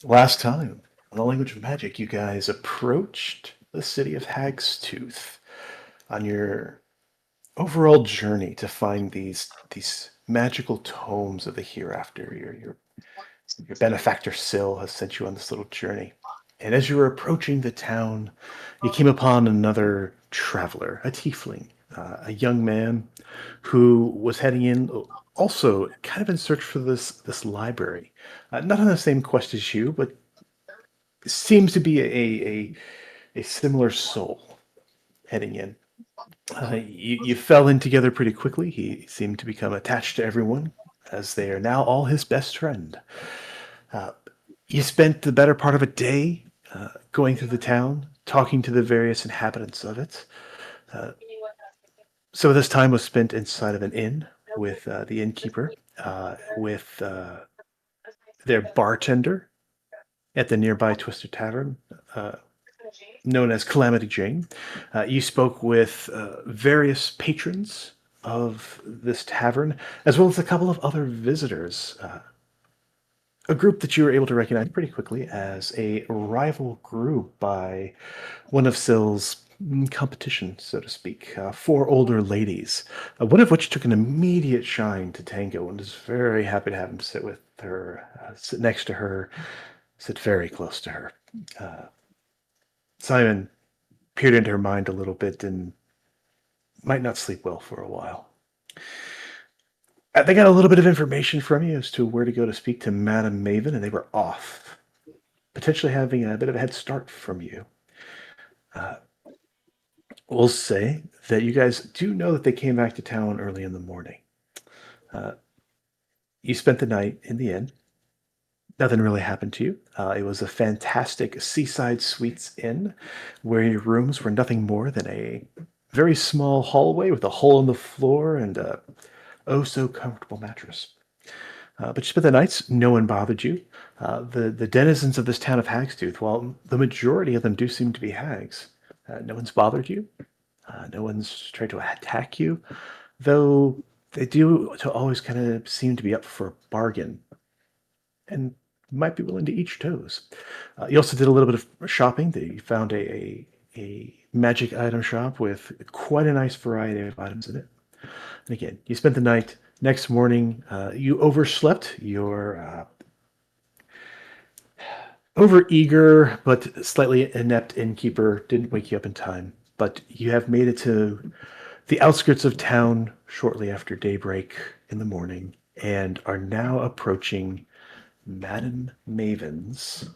Last time, on the Language of Magic, you guys approached the city of Hagstooth on your overall journey to find these magical tomes of the Hereafter. Your benefactor Syl has sent you on this little journey. And as you were approaching the town, you came upon another traveler, a tiefling, a young man who was heading in, also kind of in search for this library. Not on the same quest as you, but seems to be a similar soul heading in. You fell in together pretty quickly. He seemed to become attached to everyone, as they are now all his best friend. Uh, you spent the better part of a day going through the town, talking to the various inhabitants of it. Uh, some of this time was spent inside of an inn with the innkeeper, with their bartender at the nearby Twister Tavern, uh, known as Calamity Jane. You spoke with various patrons of this tavern, as well as a couple of other visitors. A group that you were able to recognize pretty quickly as a rival group by one of Syl's competition, so to speak. Four older ladies, one of which took an immediate shine to Tango and was very happy to have him sit with her, sit next to her, sit very close to her. Uh, Simon peered into her mind a little bit and might not sleep well for a while. They got a little bit of information from you as to where to go to speak to Madam Maven, and they were off, potentially having a bit of a head start from you. Uh, we'll say that you guys do know that they came back to town early in the morning. Uh, you spent the night in the inn. Nothing really happened to you. It was a fantastic seaside suites inn where your rooms were nothing more than a very small hallway with a hole in the floor and a oh so comfortable mattress. But you spent the nights, no one bothered you. The denizens of this town of Hagstooth, while the majority of them do seem to be hags, no one's bothered you. No one's tried to attack you, though they do to always kind of seem to be up for a bargain and might be willing to each toes. You also did a little bit of shopping. You found a magic item shop with quite a nice variety of items in it. And again, you spent the night. Next morning, you overslept. Your over-eager but slightly inept innkeeper didn't wake you up in time. But you have made it to the outskirts of town shortly after daybreak in the morning and are now approaching Madam Maven's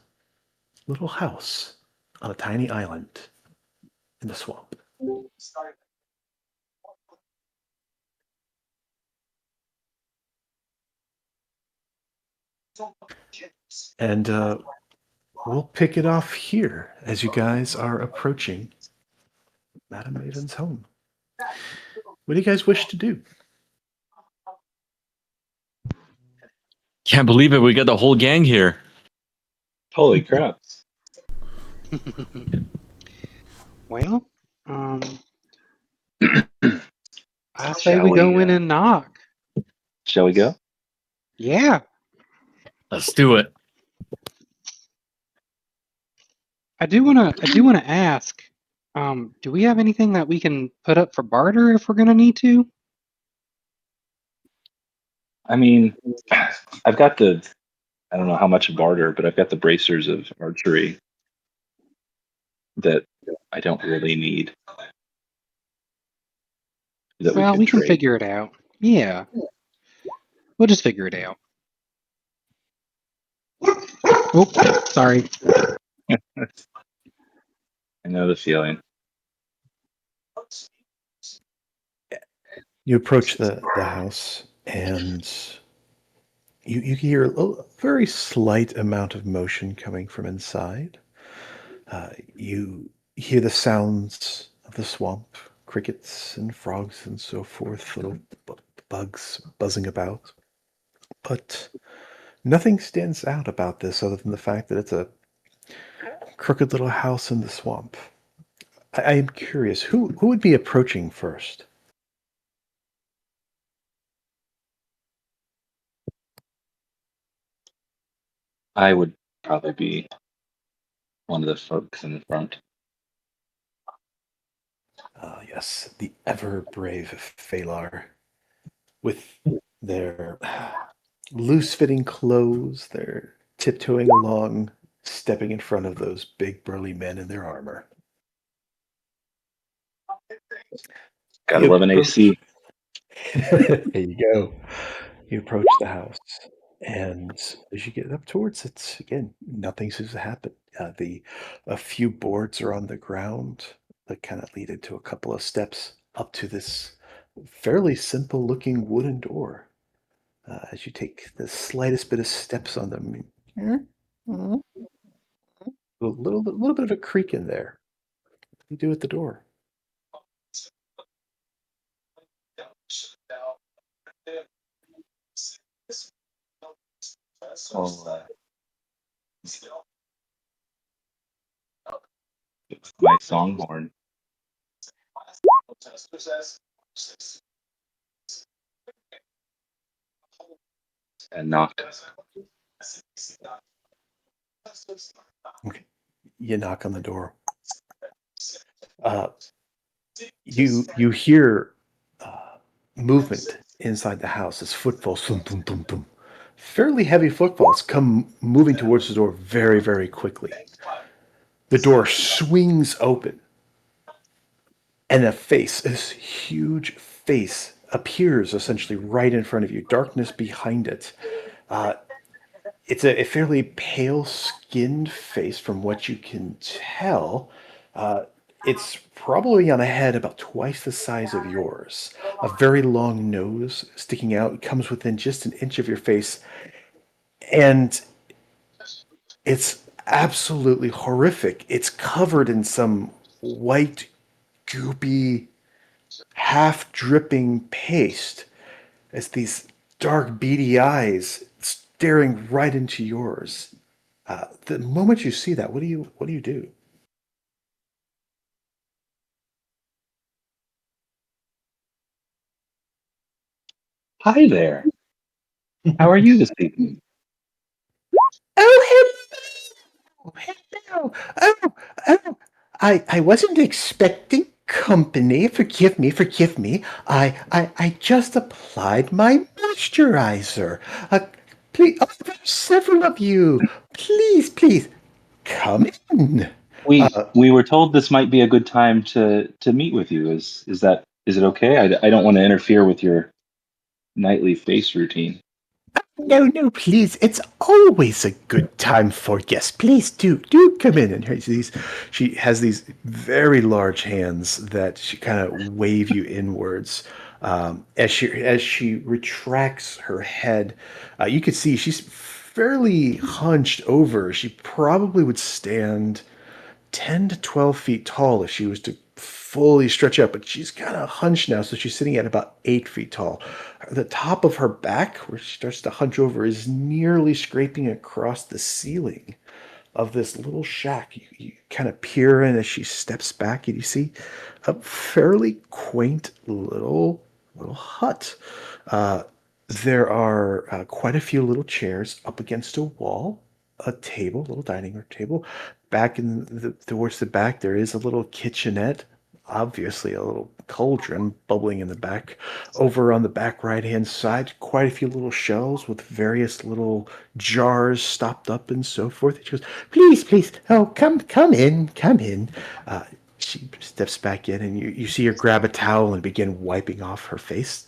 little house on a tiny island in the swamp. And we'll pick it off here as you guys are approaching Madam Maven's home. What do you guys wish to do? Can't believe it. We got the whole gang here. Holy crap. Well, I say we go in and knock. Shall we go? Yeah. Let's do it. I do wanna ask, do we have anything that we can put up for barter if we're gonna need to? I mean, I've got I don't know how much barter, but I've got the bracers of archery that I don't really need. That Well, we we could can trade. figure it out. Yeah. We'll just figure it out. Oh, sorry. I know the feeling. You approach the house and you hear a very slight amount of motion coming from inside. You hear the sounds of the swamp, crickets and frogs and so forth, little bugs buzzing about. But nothing stands out about this other than the fact that it's a crooked little house in the swamp. I am curious, who would be approaching first? I would Probably be one of the folks in the front. Yes, the ever-brave Phalar, with their loose-fitting clothes, they're tiptoeing along, stepping in front of those big burly men in their armor. Got You 11 approach- AC. There you go. You approach the house, and as you get up towards it, again, nothing seems to happen. A few boards are on the ground that kind of lead into a couple of steps up to this fairly simple-looking wooden door. As you take the slightest bit of steps on them, a little bit of a creak in there. What do you do at the door? I'll, my songhorn and knock. Okay. You knock on the door. You hear movement inside the house as footfalls, boom, boom, boom, boom. Fairly heavy footfalls come moving towards the door very, very quickly. The door swings open, and this huge face, appears essentially right in front of you. Darkness behind it. It's a fairly pale-skinned face, from what you can tell. It's probably on a head about twice the size of yours. A very long nose sticking out. It comes within just an inch of your face. And it's absolutely horrific. It's covered in some white, goopy, half-dripping paste as these dark, beady eyes staring right into yours. The moment you see that, what do you do? Hi there. How are you this evening? Oh, hello! Hello! Oh! I wasn't expecting company. Forgive me. I just applied my moisturizer. Please, there's several of you. Please, come in. We were told this might be a good time to meet with you. Is it okay? I don't want to interfere with your nightly face routine. No, please. It's always a good time for guests. Please do come in. And she has these very large hands that she kind of wave you inwards. As she retracts her head, you can see she's fairly hunched over. She probably would stand 10 to 12 feet tall if she was to fully stretch out, but she's kind of hunched now, so she's sitting at about 8 feet tall. The top of her back, where she starts to hunch over, is nearly scraping across the ceiling of this little shack. You kind of peer in as she steps back, and you see a fairly quaint little hut. There are quite a few little chairs up against a wall, a table, a little dining room table. Back towards the back, there is a little kitchenette, obviously a little cauldron bubbling in the back. Over on the back right-hand side, quite a few little shelves with various little jars stopped up and so forth. She goes, please, oh, come in. She steps back in, and you see her grab a towel and begin wiping off her face.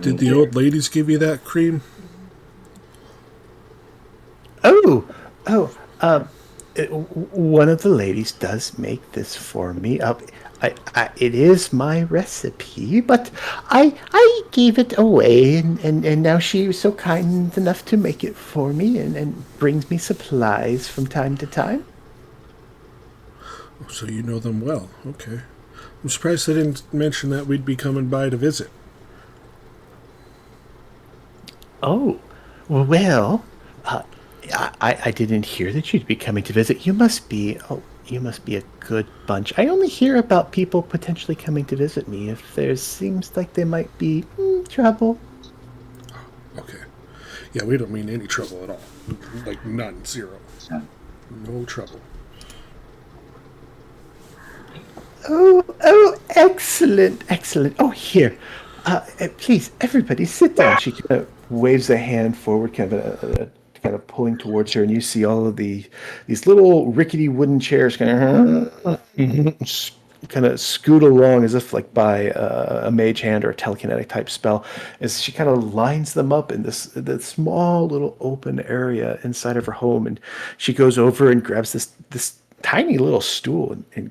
Did the old ladies give you that cream? Oh, one of the ladies does make this for me. It is my recipe, but I gave it away, and now she was so kind enough to make it for me and brings me supplies from time to time. Oh, so you know them well. Okay. I'm surprised they didn't mention that we'd be coming by to visit. Oh, well, I didn't hear that you'd be coming to visit. You must be You must be a good bunch. I only hear about people potentially coming to visit me if there seems like there might be trouble. Okay. Yeah, we don't mean any trouble at all. Like none, zero. Yeah. No trouble. Oh, excellent, excellent. Oh, here. Please, everybody, sit down. She kind of waves a hand forward, kind of pulling towards her, and you see all of these little rickety wooden chairs kind of scoot along as if like by a mage hand or a telekinetic type spell, as she kind of lines them up in this small little open area inside of her home, and she goes over and grabs this tiny little stool and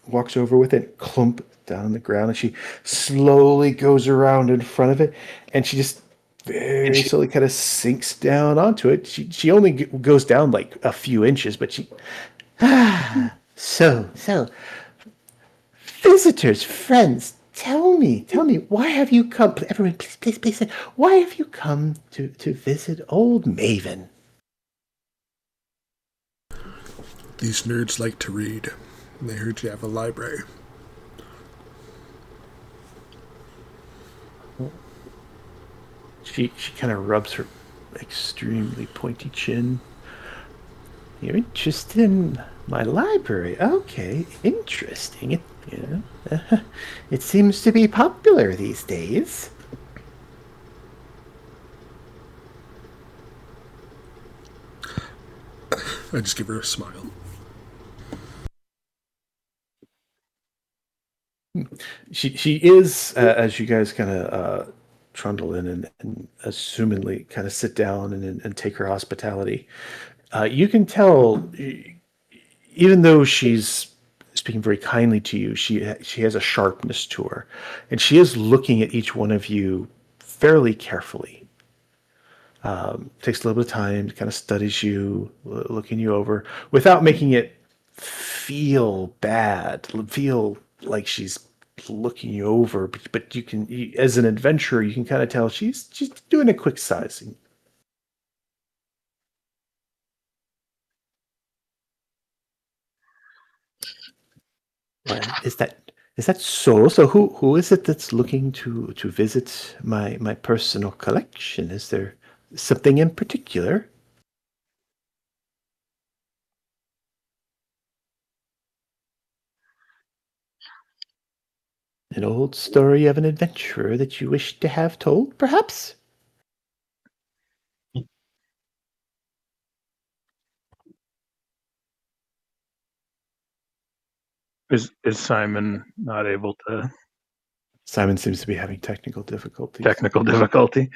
walks over with it, clump down on the ground, and she slowly goes around in front of it, and she just very slowly kind of sinks down onto it. She only goes down like a few inches, but she so visitors, friends, tell me, why have you come? Everyone, please, say, why have you come to visit old Maven? These nerds like to read. They heard you have a library. She kind of rubs her extremely pointy chin. You're interested in my library? Okay, interesting. It seems to be popular these days. I just give her a smile. She is, as you guys kind of trundle in and assumingly kind of sit down and take her hospitality. You can tell, even though she's speaking very kindly to you, she has a sharpness to her, and she is looking at each one of you fairly carefully. Takes a little bit of time, kind of studies you, looking you over, without making it feel bad, feel like she's looking you over. But you can, as an adventurer, you can kind of tell she's doing a quick sizing. Well, is that so? So who is it that's looking to visit my personal collection? Is there something in particular? An old story of an adventurer that you wish to have told, perhaps? Is Simon not able to? Simon seems to be having technical difficulties. Technical difficulty.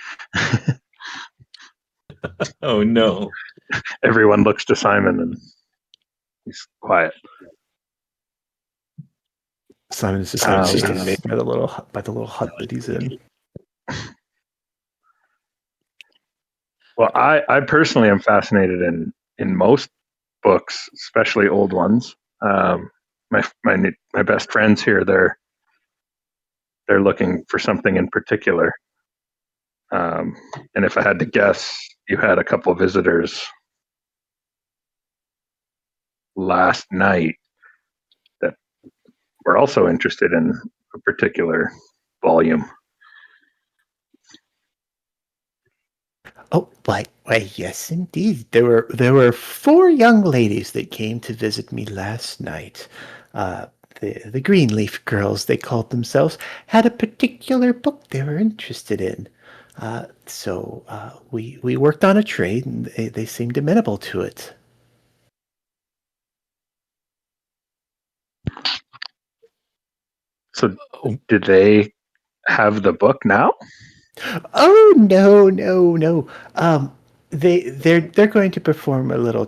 Oh no. Everyone looks to Simon and he's quiet. Simon is just amazed by the little hut that he's in. Well, I personally am fascinated in most books, especially old ones. My best friends here, they're looking for something in particular. And if I had to guess, you had a couple of visitors last night that were also interested in a particular volume. Oh, why, yes, indeed. There were 4 young ladies that came to visit me last night. The Greenleaf Girls, they called themselves, had a particular book they were interested in. So we worked on a trade, and they seemed amenable to it. So, did they have the book now? Oh, no. They're going to perform a little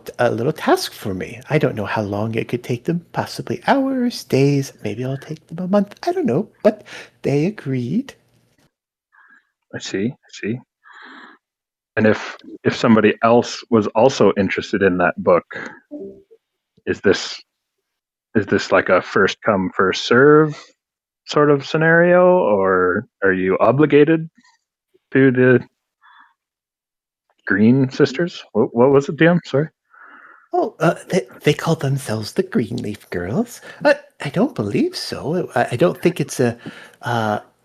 task for me. I don't know how long it could take them. Possibly hours, days. Maybe it'll take them a month. I don't know. But they agreed. I see. And if somebody else was also interested in that book, is this like a first come first serve sort of scenario, or are you obligated to the Green sisters? What was it, DM? Sorry. Oh, they call themselves the Greenleaf Girls. I don't believe so. I don't think it's a.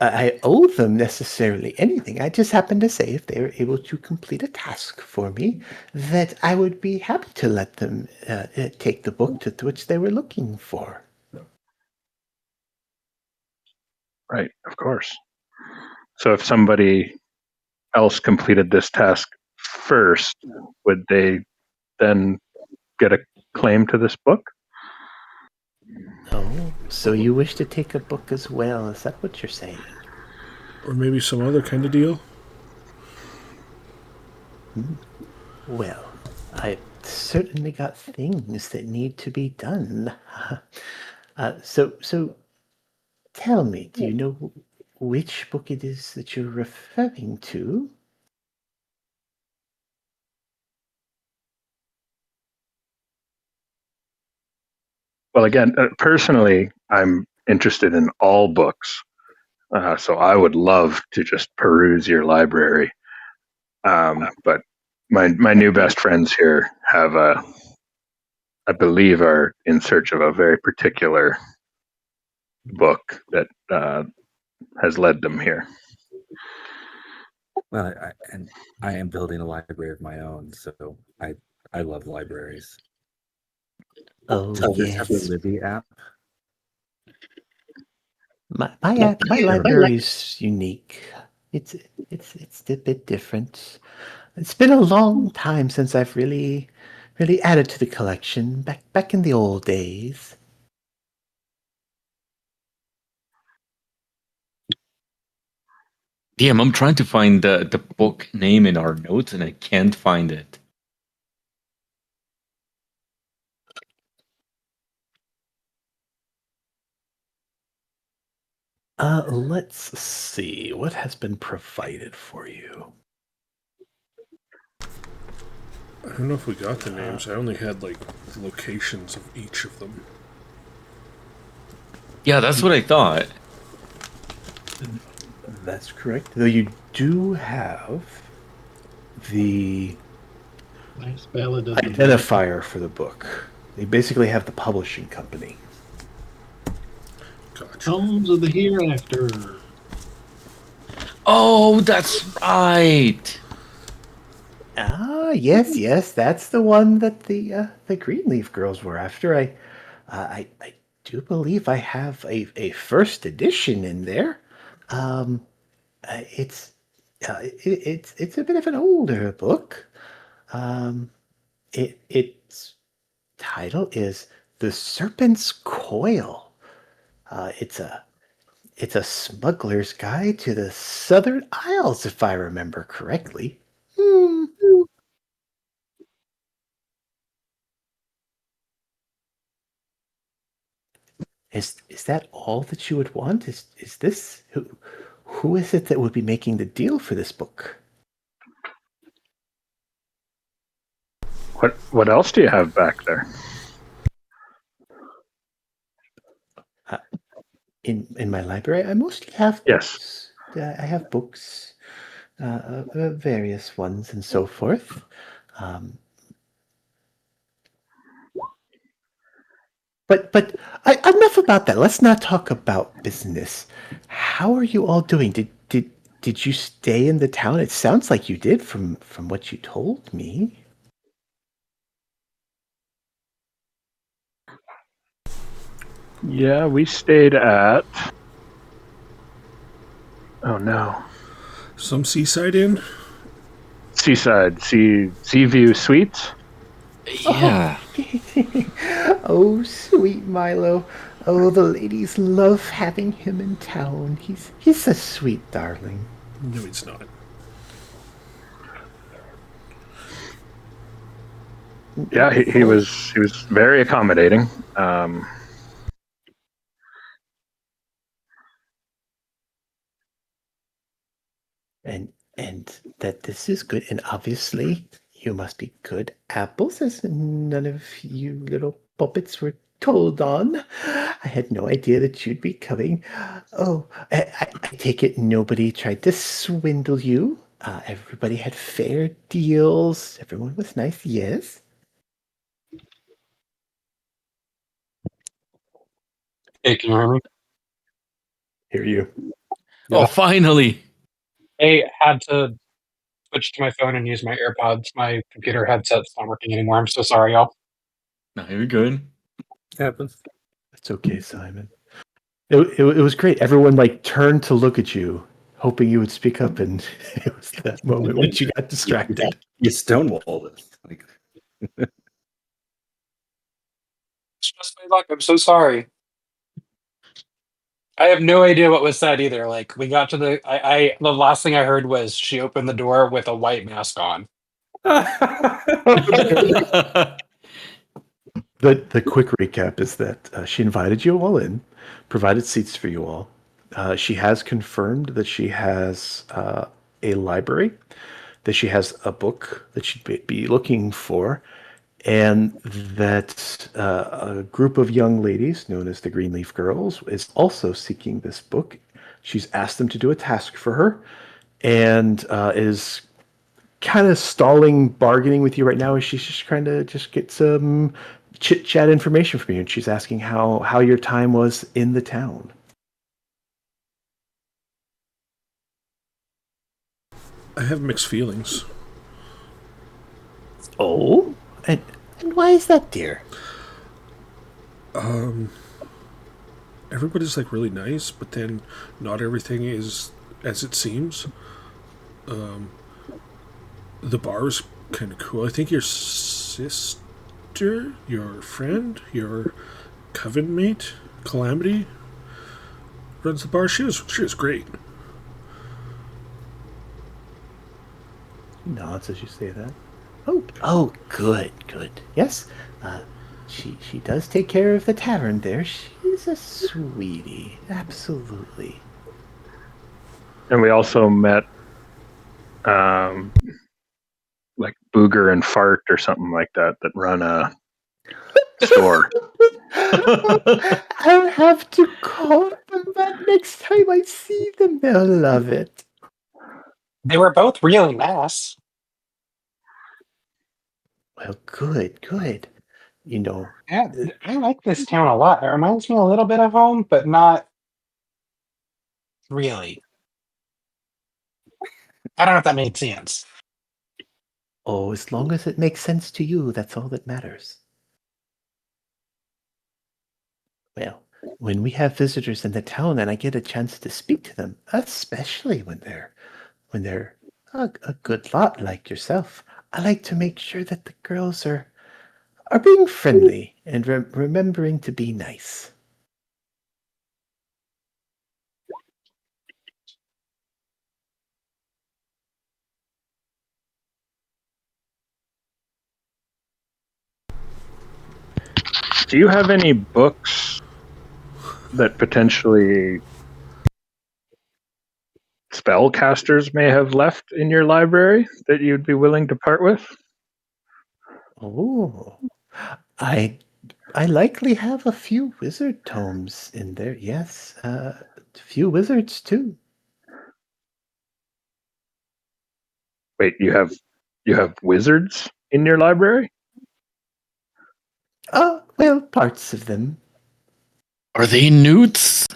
I owe them necessarily anything. I just happened to say if they were able to complete a task for me, that I would be happy to let them take the book to which they were looking for. Right, of course. So if somebody else completed this task first, would they then get a claim to this book? Oh, so you wish to take a book as well? Is that what you're saying? Or maybe some other kind of deal? Well, I've certainly got things that need to be done. So tell me, do you know which book it is that you're referring to? Well, again, personally, I'm interested in all books. So I would love to just peruse your library. But my new best friends here have I believe, are in search of a very particular book that has led them here. Well, I am building a library of my own, so I love libraries. Oh, Does this have the yes. Libby app? My library is unique. It's a bit different. It's been a long time since I've really added to the collection. Back in the old days. DM, I'm trying to find the book name in our notes and I can't find it. Let's see what has been provided for you. I don't know if we got the names. I only had, like, locations of each of them. Yeah, that's what I thought. That's correct. Though you do have the Nice ballad of identifier for the book. They basically have the publishing company. Gotcha. Homes of the Hereafter. Oh, that's right. Ah, yes, that's the one that the Greenleaf Girls were after. I do believe I have a first edition in there. It's it's a bit of an older book. Its title is The Serpent's Coil. It's a smuggler's guide to the Southern Isles, if I remember correctly. Is that all that you would want? Is this who is it that would be making the deal for this book? What else do you have back there? In my library, I mostly have Yes. books. I have books, various ones, and so forth. But enough about that. Let's not talk about business. How are you all doing? Did you stay in the town? It sounds like you did from what you told me. Yeah, we stayed at. Oh no, Some seaside inn? Seaside Seaview Suites. Yeah. Oh, sweet Milo. Oh, the ladies love having him in town. He's a sweet darling. No, it's not. Yeah, he was very accommodating. And that this is good, and obviously you must be good apples, as none of you little puppets were told on. I had no idea that you'd be coming. Oh, I take it nobody tried to swindle you. Everybody had fair deals. Everyone was nice, yes? Hey, can you hear me? Hear you. Oh, finally! Hey, had to switch to my phone and use my AirPods. My computer headset's not working anymore. I'm so sorry, y'all. No, you're good. Happens. It's okay, Simon. It was great. Everyone like turned to look at you, hoping you would speak up, and it was that moment when you got distracted. You stonewalled us. Like, It's just my luck. I'm so sorry. I have no idea what was said either. Like we got to the last thing I heard was she opened the door with a white mask on. The quick recap is that she invited you all in, provided seats for you all. She has confirmed that she has a library, that she has a book that she'd be looking for, and that a group of young ladies known as the Greenleaf Girls is also seeking this book. She's asked them to do a task for her, and is kind of stalling bargaining with you right now as she's just trying to just get some chit chat information from you, and she's asking how your time was in the town. I have mixed feelings. Oh, and why is that, dear? Everybody's like really nice, but then not everything is as it seems. The bar's kind of cool. I think your sister, your friend, your coven mate, Calamity, runs the bar. She was great. Nods as you say that. Oh, good. Yes, she does take care of the tavern there. She's a sweetie, absolutely. And we also met like Booger and Fart or something like that run a store. I'll have to call them that next time I see them. They'll love it. They were both really nice. Well, good. You know, Yeah, I like this town a lot. It reminds me a little bit of home, but not really. I don't know if that made sense. oh, as long as it makes sense to you, that's all that matters. Well, when we have visitors in the town and I get a chance to speak to them, especially when they're a good lot like yourself, I like to make sure that the girls are being friendly and remembering to be nice. Do you have any books that potentially spellcasters may have left in your library that you'd be willing to part with? Oh, I I likely have a few wizard tomes in there. Yes, a few wizards too. Wait, you have wizards in your library? Oh, well, parts of them. Are they newts?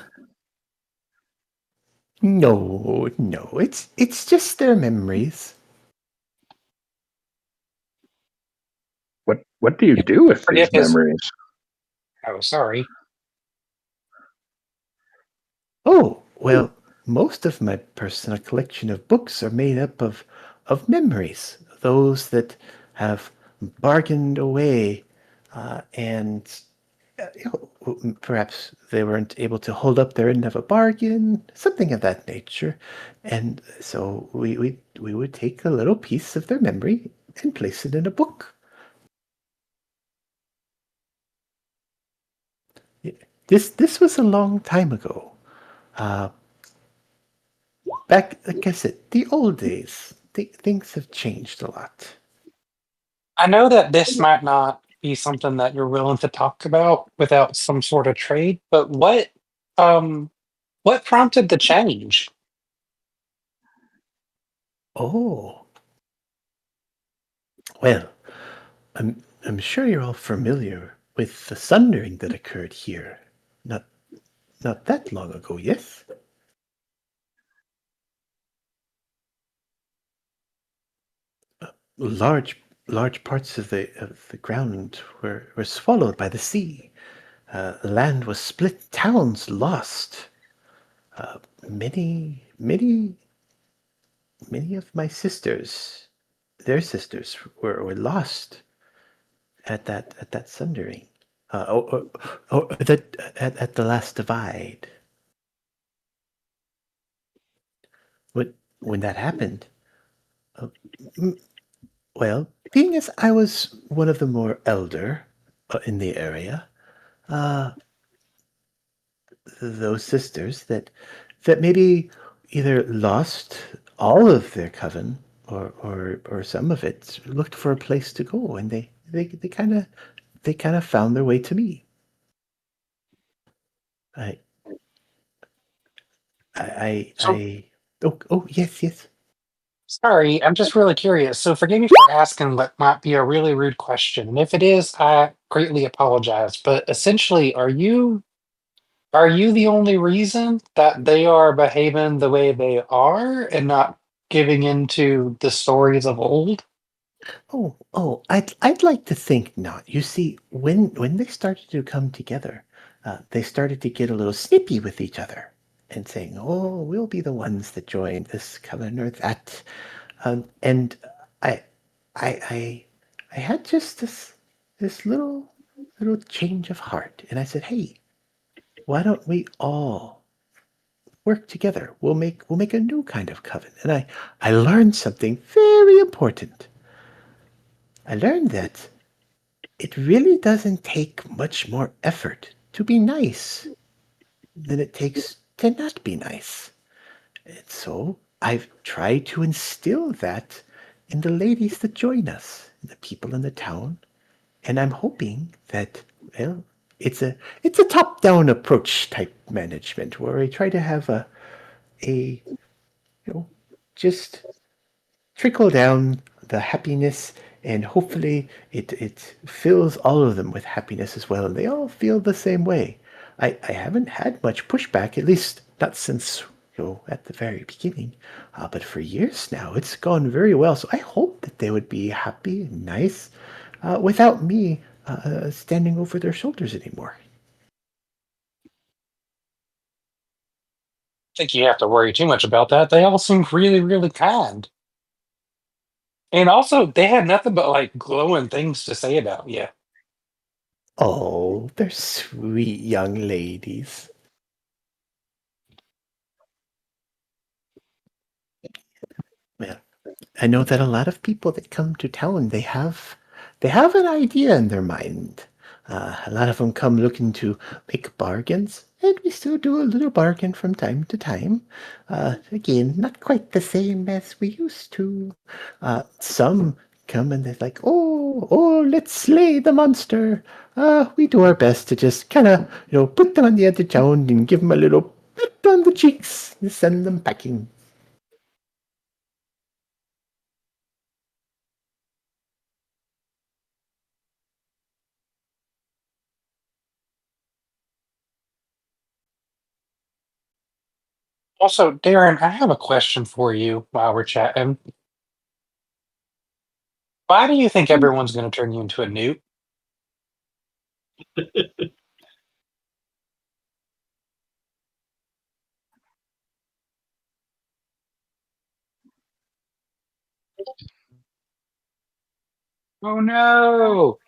No, it's just their memories. What do you do with Forgive these his. memories? Oh, sorry. Oh, well, most of my personal collection of books are made up of memories, those that have bargained away, and perhaps they weren't able to hold up their end of a bargain, something of that nature. And so we would take a little piece of their memory and place it in a book. This was a long time ago. Uh, Back, like I said, the old days. Things have changed a lot. I know that this might not be something that you're willing to talk about without some sort of trade, but um what prompted the change? Oh, well, I'm sure you're all familiar with the sundering that occurred here, not not that long ago, yes? Large parts of the ground were swallowed by the sea. Land was split, towns lost. Many of my sisters, their sisters, were lost at that sundering. At the last divide. When that happened, uh, well, being as I was one of the more elder in the area, uh, those sisters that maybe either lost all of their coven or some of it looked for a place to go, and they kind of found their way to me. I I So, I oh yes. sorry, I'm just really curious. So, forgive me for asking what might be a really rude question. And if it is, I greatly apologize. But essentially, are you the only reason that they are behaving the way they are and not giving into the stories of old? I'd like to think not. You see, when they started to come together, they started to get a little snippy with each other and saying, "Oh, we'll be the ones that join this coven or that." And I, I I had just this little change of heart, and I said, "Hey, why don't we all work together? We'll make a new kind of coven." And I learned something very important. I learned that it really doesn't take much more effort to be nice than it takes to not be nice. And so I've tried to instill that in the ladies that join us, the people in the town, and I'm hoping that, well, it's a top-down approach type management where I try to have a just trickle down the happiness, and hopefully it fills all of them with happiness as well, and they all feel the same way. I haven't had much pushback, at least not since at the very beginning, but for years now it's gone very well. So I hope that they would be happy and nice without me standing over their shoulders anymore. Think you have to worry too much about that. They all seem really, really kind. And also, they had nothing but like glowing things to say about you. Oh, they're sweet young ladies. Well, I know that a lot of people that come to town, they have an idea in their mind. A lot of them come looking to make bargains, and we still do a little bargain from time to time. Again, not quite the same as we used to. Some come and they're like, "Oh, let's slay the monster." We do our best to just kind of, put them on the edge of town and give them a little pat on the cheeks and send them packing. Also, Darren, I have a question for you while we're chatting. Why do you think everyone's going to turn you into a newt? Oh no!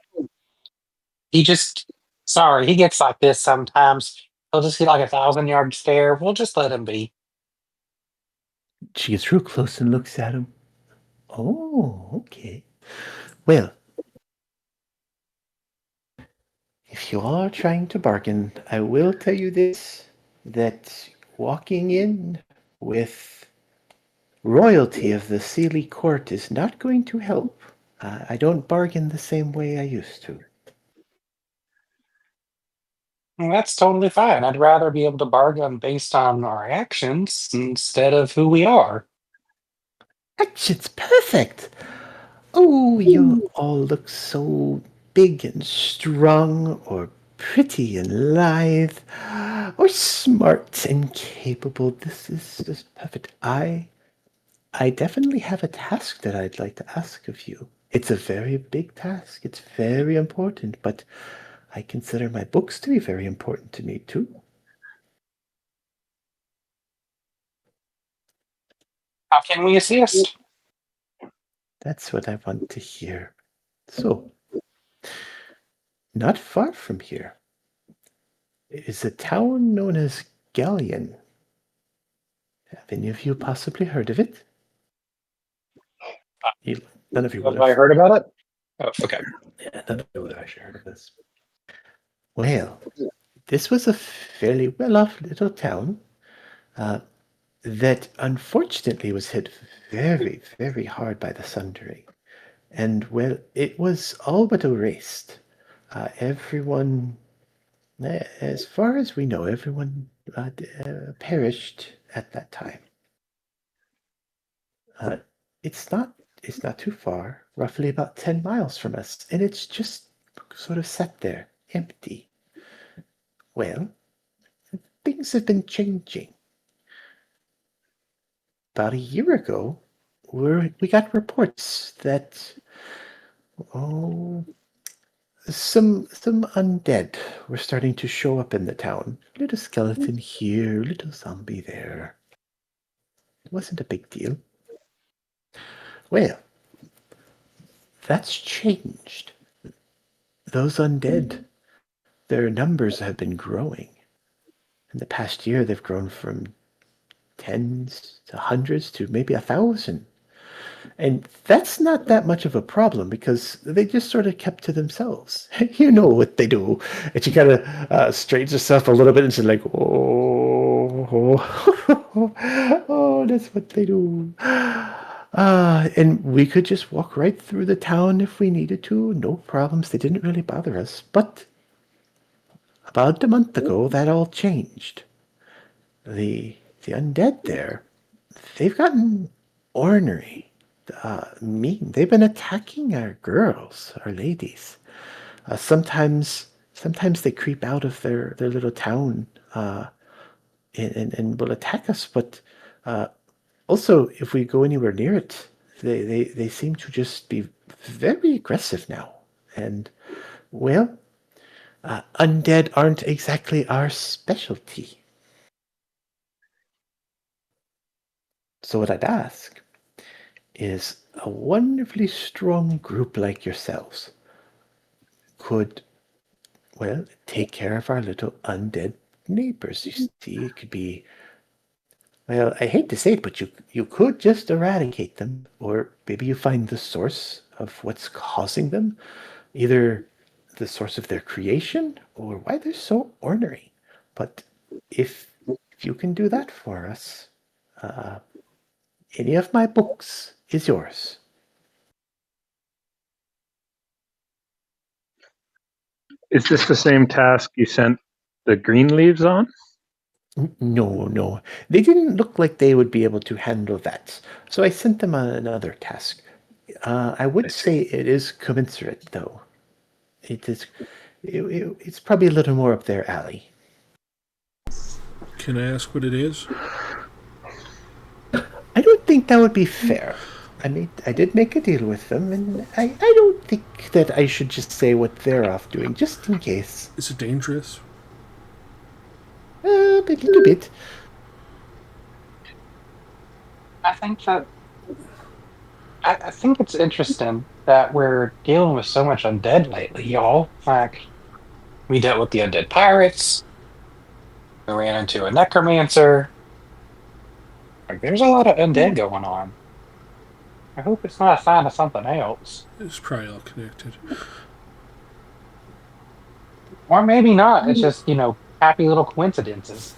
He just, sorry, he gets like this sometimes. He'll just get like 1,000 yard stare. We'll just let him be. She gets real close and looks at him. Oh, okay. Well, if you all are trying to bargain, I will tell you this, that walking in with royalty of the Sealy court is not going to help. I don't bargain the same way I used to. Well, that's totally fine. I'd rather be able to bargain based on our actions instead of who we are. Action's perfect. Oh, you all look so big and strong, or pretty and lithe, or smart and capable. This is just perfect. I definitely have a task that I'd like to ask of you. It's a very big task. It's very important, but I consider my books to be very important to me too. How can we assist? That's what I want to hear. So, not far from here is a town known as Galion. Have any of you possibly heard of it? None of you would Have I have. heard about it? Oh, okay. Yeah, none of you would have actually heard of this. Well, this was a fairly well-off little town that unfortunately was hit very, very hard by the Sundering. And, well, it was all but erased. Everyone, as far as we know, everyone perished at that time. It's not too far, roughly about 10 miles from us, and it's just sort of sat there, empty. Well, things have been changing. About a year ago, we got reports that some undead were starting to show up in the town. Little skeleton here, little zombie there. It wasn't a big deal. Well, that's changed. Those undead, their numbers have been growing. In the past year, they've grown from tens to hundreds to maybe 1,000. And that's not that much of a problem because they just sort of kept to themselves. You know what they do. And she kind of straightens herself a little bit and she's like, oh, that's what they do. And we could just walk right through the town if we needed to. No problems. They didn't really bother us. But about a month ago, that all changed. The undead there, they've gotten ornery, mean. They've been attacking our girls, our ladies. Sometimes they creep out of their little town and will attack us. But also, if we go anywhere near it, they seem to just be very aggressive now. And, well, undead aren't exactly our specialty. So what I'd ask is a wonderfully strong group like yourselves could, well, take care of our little undead neighbors. You see, it could be, well, I hate to say it, but you could just eradicate them, or maybe you find the source of what's causing them, either the source of their creation or why they're so ornery. But if you can do that for us, any of my books is yours. Is this the same task you sent the Greenleaves on? No. They didn't look like they would be able to handle that. So I sent them on another task. I would say it is commensurate, though. It's probably a little more up their alley. Can I ask what it is? I don't think that would be fair. I did make a deal with them, and I don't think that I should just say what they're off doing, just in case. Is it dangerous? A little bit. I think it's interesting that we're dealing with so much undead lately, y'all. Like, we dealt with the undead pirates. We ran into a necromancer. Like, there's a lot of undead going on. I hope it's not a sign of something else. It's probably all connected. Or maybe not. It's just, happy little coincidences.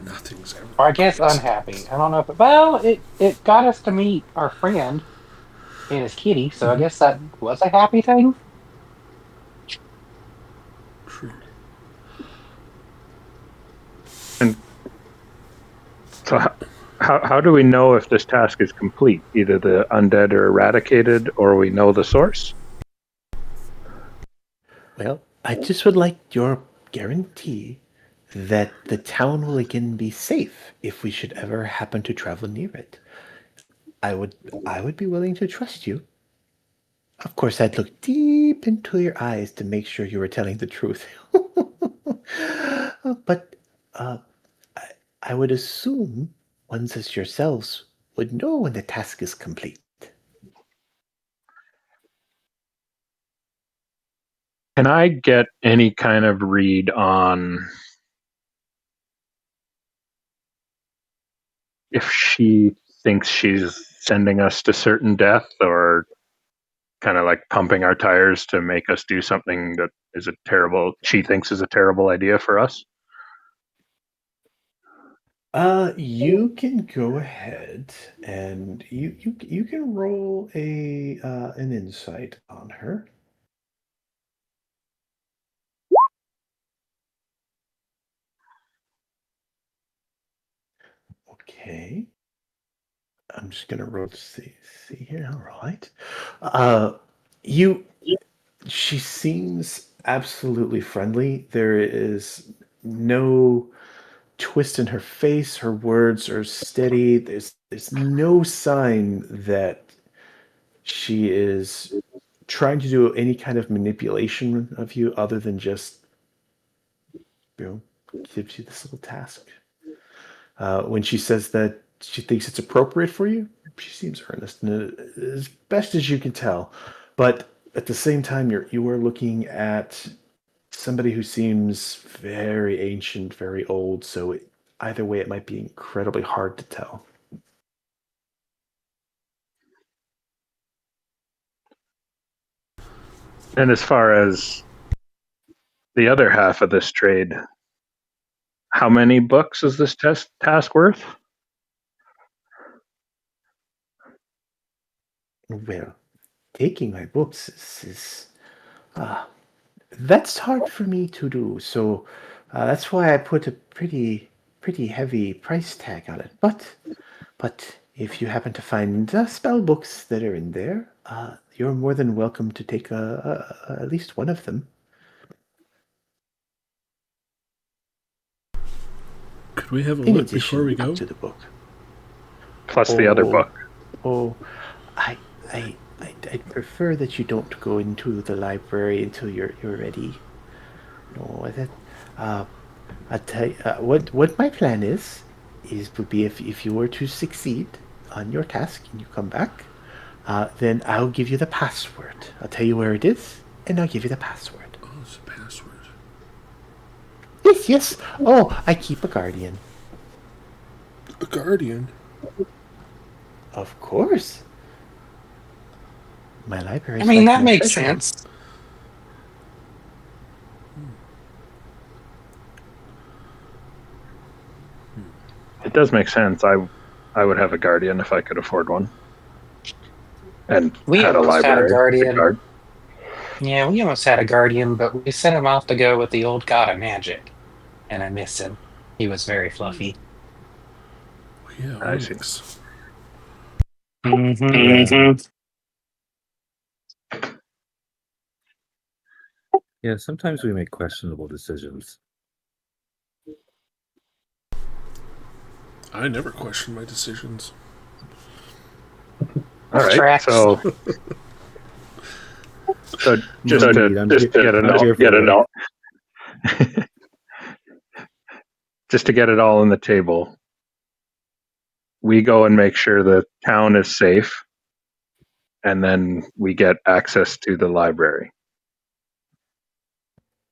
Nothing's ever. Or I guess unhappy. I don't know if it got us to meet our friend and his kitty, so I guess that was a happy thing. True. And so how do we know if this task is complete? Either the undead are eradicated or we know the source? Well, I just would like your guarantee that the town will again be safe if we should ever happen to travel near it. I would I would be willing to trust you. Of course, I'd look deep into your eyes to make sure you were telling the truth. But uh, I would assume ones as yourselves would know when the task is complete. Can I get any kind of read on if she thinks she's sending us to certain death, or kind of like pumping our tires to make us do something that is a terrible, she thinks is a terrible idea for us? You can go ahead and you can roll a an insight on her. Okay. I'm just gonna roll to see here. All right. You she seems absolutely friendly. There is no twist in her face. Her words are steady. There's no sign that she is trying to do any kind of manipulation of you other than just, you know, gives you this little task. When she says that she thinks it's appropriate for you, she seems earnest, and as best as you can tell. But at the same time, you are looking at somebody who seems very ancient, very old. So either way, it might be incredibly hard to tell. And as far as the other half of this trade, how many books is this task worth? Well, taking my books is that's hard for me to do. So that's why I put a pretty heavy price tag on it. But if you happen to find spell books that are in there, you're more than welcome to take at least one of them. Could we have a In look before addition we go? to the book. Plus the other book. Oh, I, I'd prefer that you don't go into the library until you're ready. No, that, I'll tell you, what my plan would be if you were to succeed on your task and you come back, then I'll give you the password. I'll tell you where it is, and I'll give you the password. Oh, it's a password. Yes, yes. Oh, I keep a guardian. A guardian? Of course. My library. I mean, Like that my makes treasure. sense. It does make sense. I would have a guardian if I could afford one, and We had a almost had a library to guardian. guard. Yeah, we almost had a guardian, but we sent him off to go with the old god of magic, and I miss him. He was very fluffy. Yeah, I see. Onyx. Mm-hmm. Yeah, sometimes we make questionable decisions. I never question my decisions. All right, Tracks. so just No to need, I'm just here- get it I'm all, here for it. just to get it all on the table. We go and make sure the town is safe, and then we get access to the library.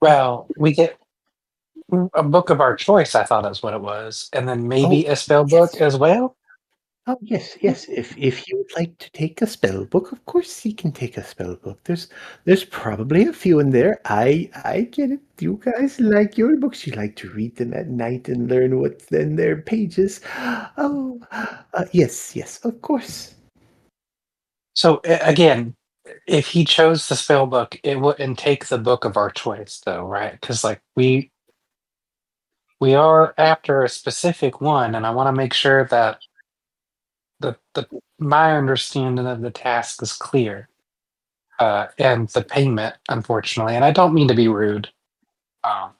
Well, we get a book of our choice, I thought is what it was, and then maybe a spell book yes. as well. Oh yes. If you would like to take a spell book, of course you can take a spell book. There's probably a few in there. I get it. You guys like your books. You like to read them at night and learn what's in their pages. Oh, yes, of course. So again, if he chose the spell book, it wouldn't take the book of our choice, though, right? Because like we are after a specific one, and I want to make sure that the my understanding of the task is clear. and the payment, unfortunately. And I don't mean to be rude. Um,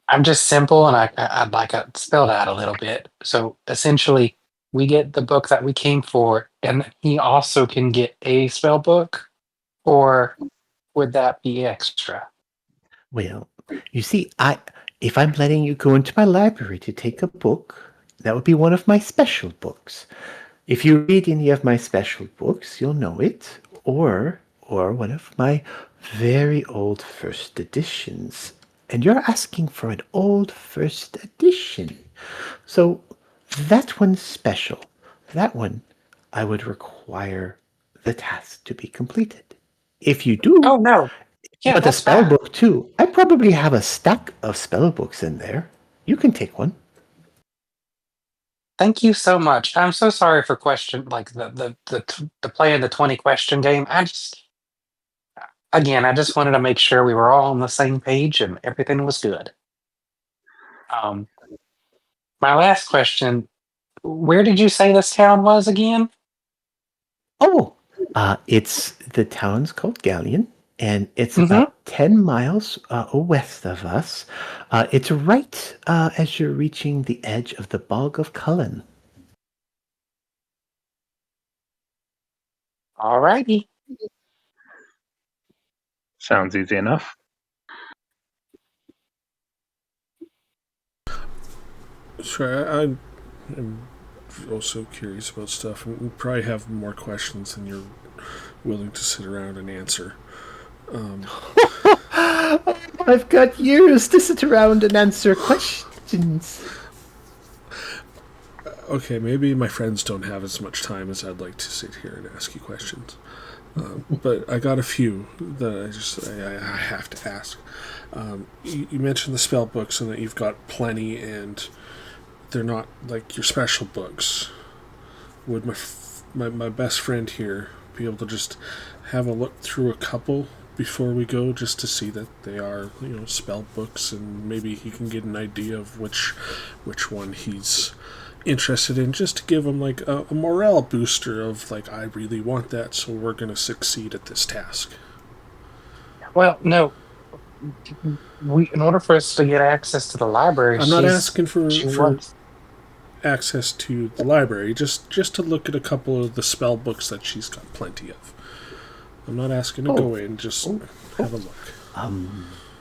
I'm just simple, and I'd like it spelled out a little bit. So essentially, we get the book that we came for, and he also can get a spell book, or would that be extra? Well, you see, if I'm letting you go into my library to take a book, that would be one of my special books. If you read any of my special books, you'll know it, or one of my very old first editions. And you're asking for an old first edition. So that one's special. That one, I would require the task to be completed. If you do, Oh no, yeah, but the that's spell fine. book too. I probably have a stack of spell books in there. You can take one. Thank you so much. I'm so sorry for question like the playing the 20 question game. I just wanted to make sure we were all on the same page and everything was good. Um, my last question: where did you say this town was again? Oh, it's the town's called Galion, and it's Mm-hmm. about 10 miles west of us. It's right as you're reaching the edge of the Bog of Cullen. Alrighty. Sounds easy enough. Sorry, I'm also curious about stuff, and we probably have more questions than you're willing to sit around and answer. I've got years to sit around and answer questions. Okay, maybe my friends don't have as much time as I'd like to sit here and ask you questions. But I got a few that I have to ask. You mentioned the spell books and that you've got plenty, and they're not like your special books. Would my best friend here be able to just have a look through a couple before we go, just to see that they are, spell books, and maybe he can get an idea of which one he's interested in, just to give him like a morale booster of like, I really want that, so we're going to succeed at this task. Well, no. In order for us to get access to the library, I'm not asking she for wants. access to the library, just to look at a couple of the spell books that she's got plenty of. I'm not asking to go in, just have a look.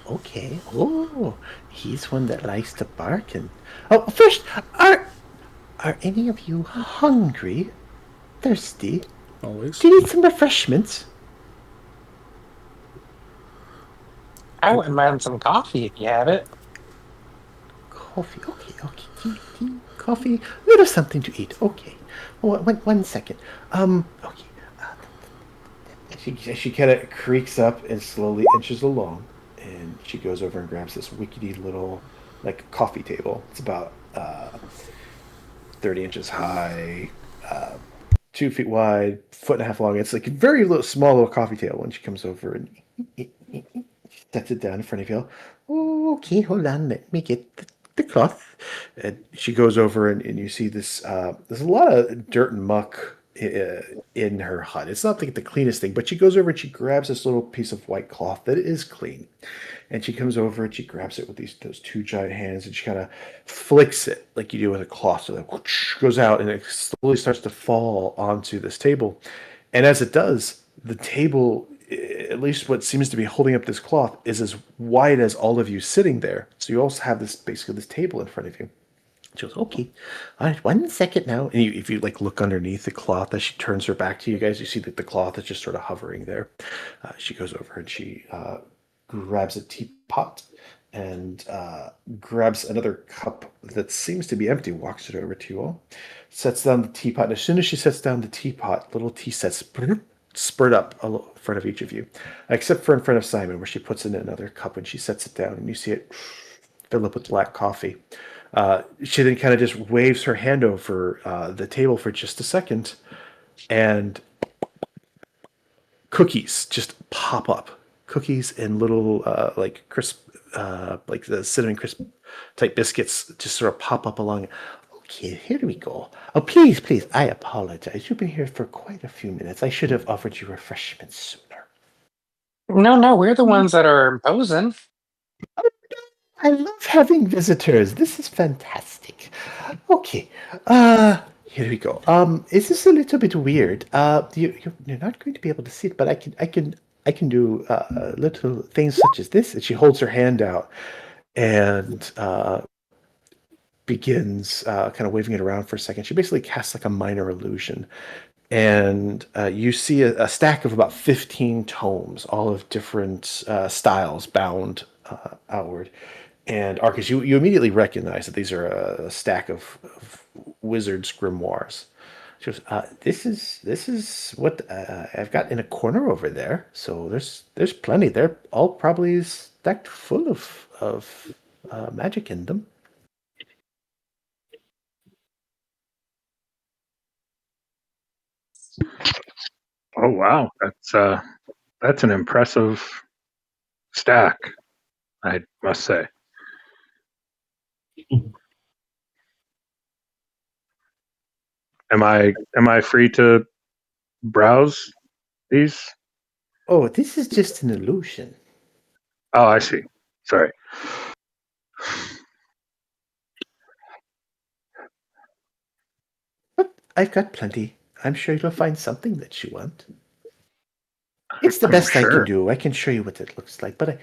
Okay. Oh, he's one that likes to bark. And first, are any of you hungry, thirsty? Always. Do you need some refreshments? I wouldn't mind some coffee if you have it. Coffee. Okay. Tea, coffee, little something to eat. Okay. Oh, one second. Okay. She kind of creaks up and slowly inches along, and she goes over and grabs this wickedy little, like, coffee table. It's about 30 inches high, 2 feet wide, foot and a half long. It's like a very small little coffee table. And she comes over and sets it down in front of you. Oh, okay, hold on. Let me get the cloth. And she goes over and you see this. There's a lot of dirt and muck in her hut. It's not like the cleanest thing, but she goes over and she grabs this little piece of white cloth that is clean. And she comes over and she grabs it with those two giant hands and she kind of flicks it like you do with a cloth. So it whoosh, goes out and it slowly starts to fall onto this table. And as it does, the table, at least what seems to be holding up this cloth, is as wide as all of you sitting there. So you also have basically this table in front of you. She goes, okay, all right, 1 second now. And if you like look underneath the cloth as she turns her back to you guys, you see that the cloth is just sort of hovering there. She goes over and she grabs a teapot and grabs another cup that seems to be empty, walks it over to you all, sets down the teapot. And as soon as she sets down the teapot, little tea sets spurt up in front of each of you, except for in front of Simon, where she puts in another cup and she sets it down, and you see it fill up with black coffee. She then kind of just waves her hand over the table for just a second, and cookies just pop up. Cookies and little like crisp, like the cinnamon crisp type biscuits just sort of pop up along. Okay, here we go. Oh, please, please, I apologize. You've been here for quite a few minutes. I should have offered you refreshments sooner. No, we're the ones that are imposing. I love having visitors. This is fantastic. Okay, here we go. Is this a little bit weird? You're not going to be able to see it, but I can do little things such as this. And she holds her hand out and begins kind of waving it around for a second. She basically casts like a minor illusion, and you see a stack of about 15 tomes, all of different styles, bound outward. And Arcus, you immediately recognize that these are a stack of wizards' grimoires. She goes, this is what I've got in a corner over there. So there's plenty. They're all probably stacked full of magic in them. Oh wow, that's an impressive stack, I must say. Am I free to browse these? Oh, this is just an illusion. Oh, I see. Sorry. But I've got plenty. I'm sure you'll find something that you want. It's the I'm best I can sure. do. I can show you what it looks like, but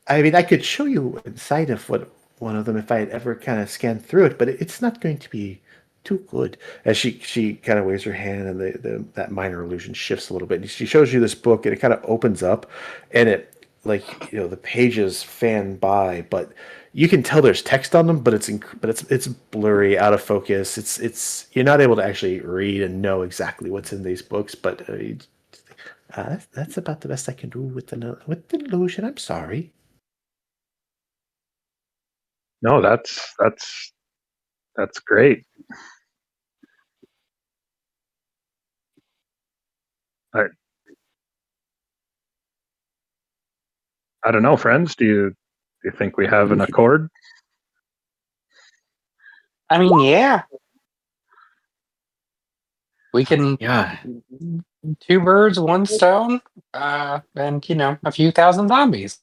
I mean, I could show you inside of what one of them if I had ever kind of scanned through it, but it's not going to be too good. As she kind of waves her hand, and that minor illusion shifts a little bit. And she shows you this book, and it kind of opens up, and it like the pages fan by, but you can tell there's text on them, but it's blurry, out of focus. It's you're not able to actually read and know exactly what's in these books, but that's about the best I can do with the illusion. I'm sorry. No, that's great. I I don't know, friends. Do you think we have an accord? I mean, yeah. We can Yeah. two birds, one stone, and a few thousand zombies.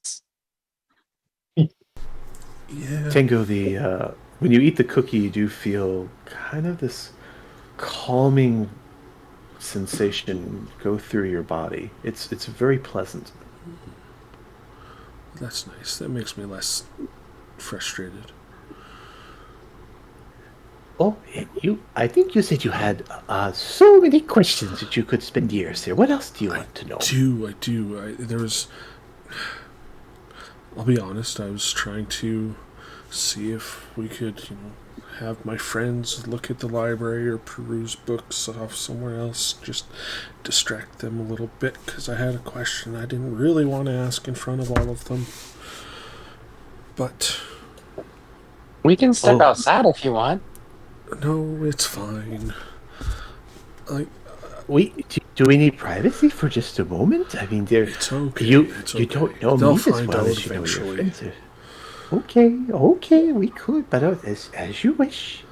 Yeah. Tango, when you eat the cookie, you do feel kind of this calming sensation go through your body. It's very pleasant. That's nice. That makes me less frustrated. Oh, I think you said you had so many questions that you could spend years here. What else do you want to know? I do. I'll be honest, I was trying to see if we could, have my friends look at the library or peruse books off somewhere else, just distract them a little bit, because I had a question I didn't really want to ask in front of all of them. But We can step outside if you want. no, it's fine. Do we need privacy for just a moment? I mean, It's okay. You it's you okay. don't know They'll me as find well out as you know your eventually. friends. Okay, we could, but as you wish.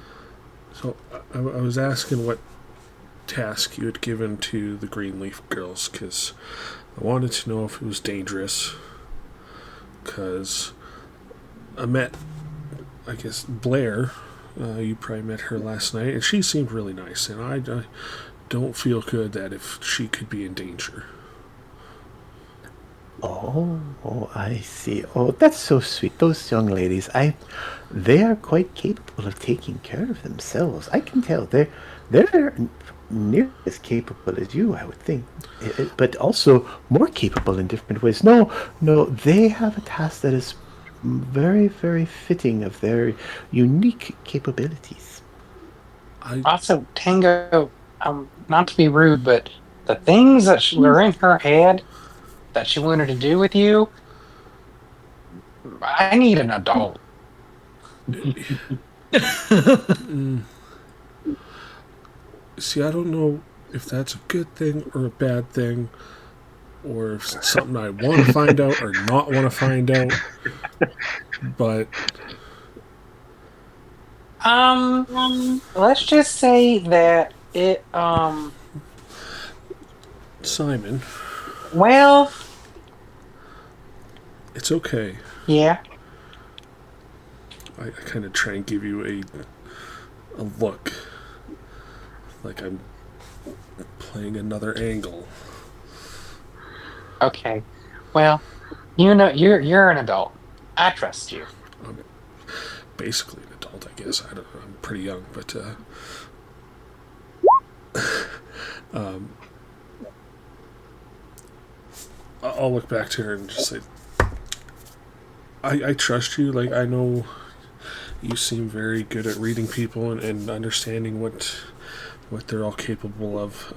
So I was asking what task you had given to the Greenleaf Girls, because I wanted to know if it was dangerous. Because I met, I guess, Blair. You probably met her last night, and she seemed really nice, and I don't feel good that if she could be in danger. Oh, I see. Oh, that's so sweet. Those young ladies, they are quite capable of taking care of themselves. I can tell they're nearly as capable as you, I would think, but also more capable in different ways. No, they have a task that is very, very fitting of their unique capabilities. Also, Tango, not to be rude, but the things that were in her head that she wanted to do with you, I need an adult. See, I don't know if that's a good thing or a bad thing, or if it's something I want to find out or not want to find out. But Let's just say that it, Simon, well, it's okay. yeah. I kind of try and give you a look, like I'm playing another angle. Okay. Well, you know, you're an adult. I trust you. I'm basically an adult, I guess. I don't know. I'm pretty young, but I'll look back to her and just say, I trust you. Like, I know you seem very good at reading people and understanding what they're all capable of.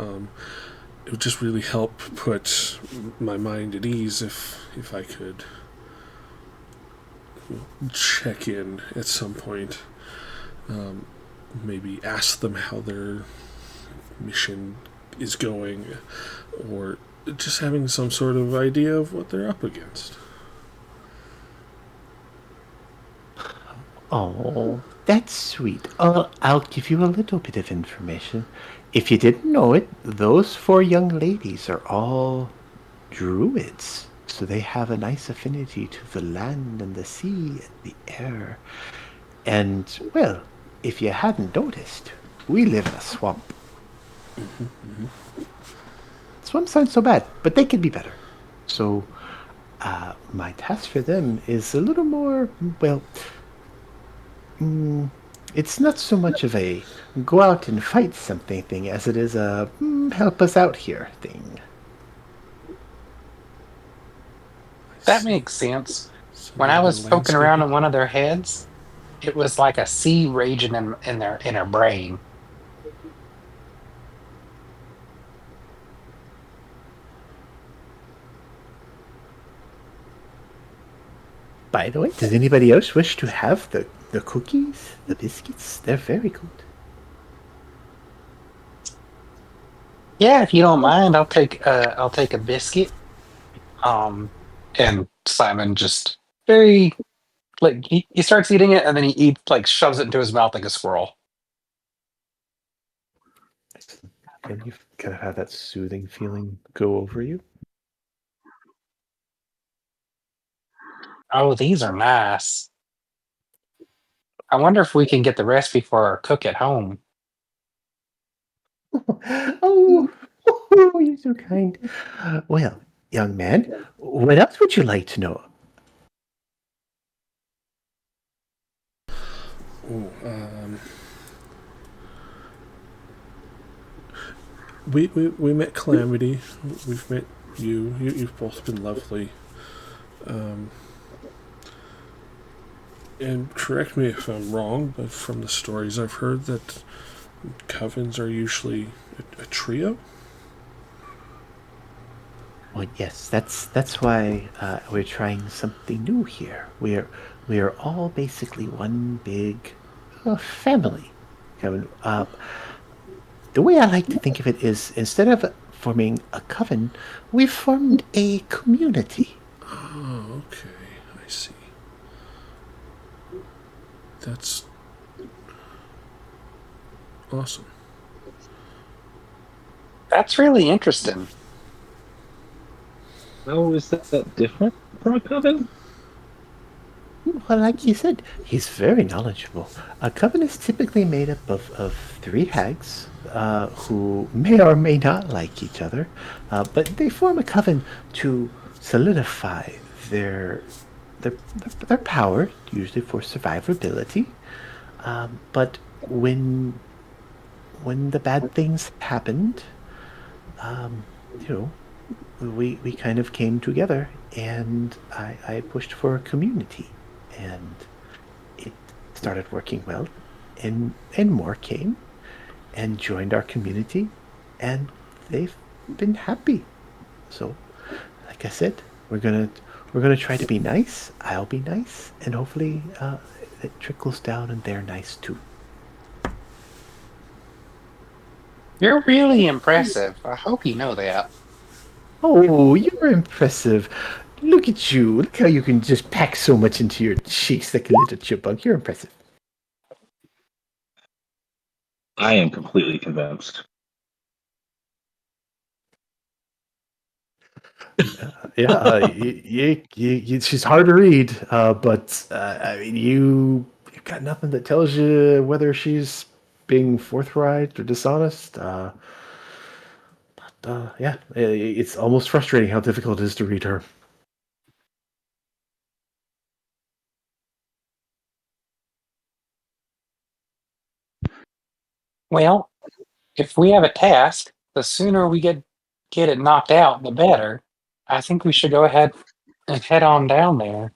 It would just really help put my mind at ease if I could check in at some point. Maybe ask them how their mission is going, or just having some sort of idea of what they're up against. Oh, that's sweet. I'll give you a little bit of information. If you didn't know it, those 4 young ladies are all druids. So they have a nice affinity to the land and the sea and the air. And, well, if you hadn't noticed, we live in a swamp. Swamps aren't so bad, but they could be better. So, my task for them is a little more, well, it's not so much of a go out and fight something thing as it is a help us out here thing. That makes sense. Some When I of the was poking around landscaping. in one of their heads, it was like a sea raging in their brain. By the way, does anybody else wish to have the cookies, the biscuits? They're very good. Yeah, if you don't mind, I'll take a biscuit. And Simon just very like he starts eating it and then he eats like shoves it into his mouth like a squirrel. And you kind of have that soothing feeling go over you. Oh, these are nice. I wonder if we can get the recipe for our cook at home. Oh, you're so kind. Well, young man, what else would you like to know? Oh, we met Calamity. We've met you. You've both been lovely. And correct me if I'm wrong, but from the stories I've heard, that covens are usually a trio. Well, yes, that's why we're trying something new here. We are all basically one big family. Kevin, the way I like to think of it is instead of forming a coven, we've formed a community. Oh, okay, I see. That's awesome. That's really interesting. Oh, is that different from a coven? Well, like you said, he's very knowledgeable. A coven is typically made up of 3 hags who may or may not like each other, but they form a coven to solidify their their, their power, usually for survivability. But when the bad things happened, um, you know, we kind of came together, and I pushed for a community, and it started working well, and more came and joined our community, and they've been happy. So, like I said, we're gonna try to be nice. I'll be nice, and hopefully it trickles down, and they're nice too. You're really impressive. I hope you know that. Oh, you're impressive. Look at you. Look how you can just pack so much into your cheeks like a little chipmunk. You're impressive. I am completely convinced. Yeah, she's hard to read, but I mean, you've got nothing that tells you whether she's being forthright or dishonest. Yeah, it's almost frustrating how difficult it is to read her. Well, if we have a task, the sooner we get it knocked out, the better. I think we should go ahead and head on down there.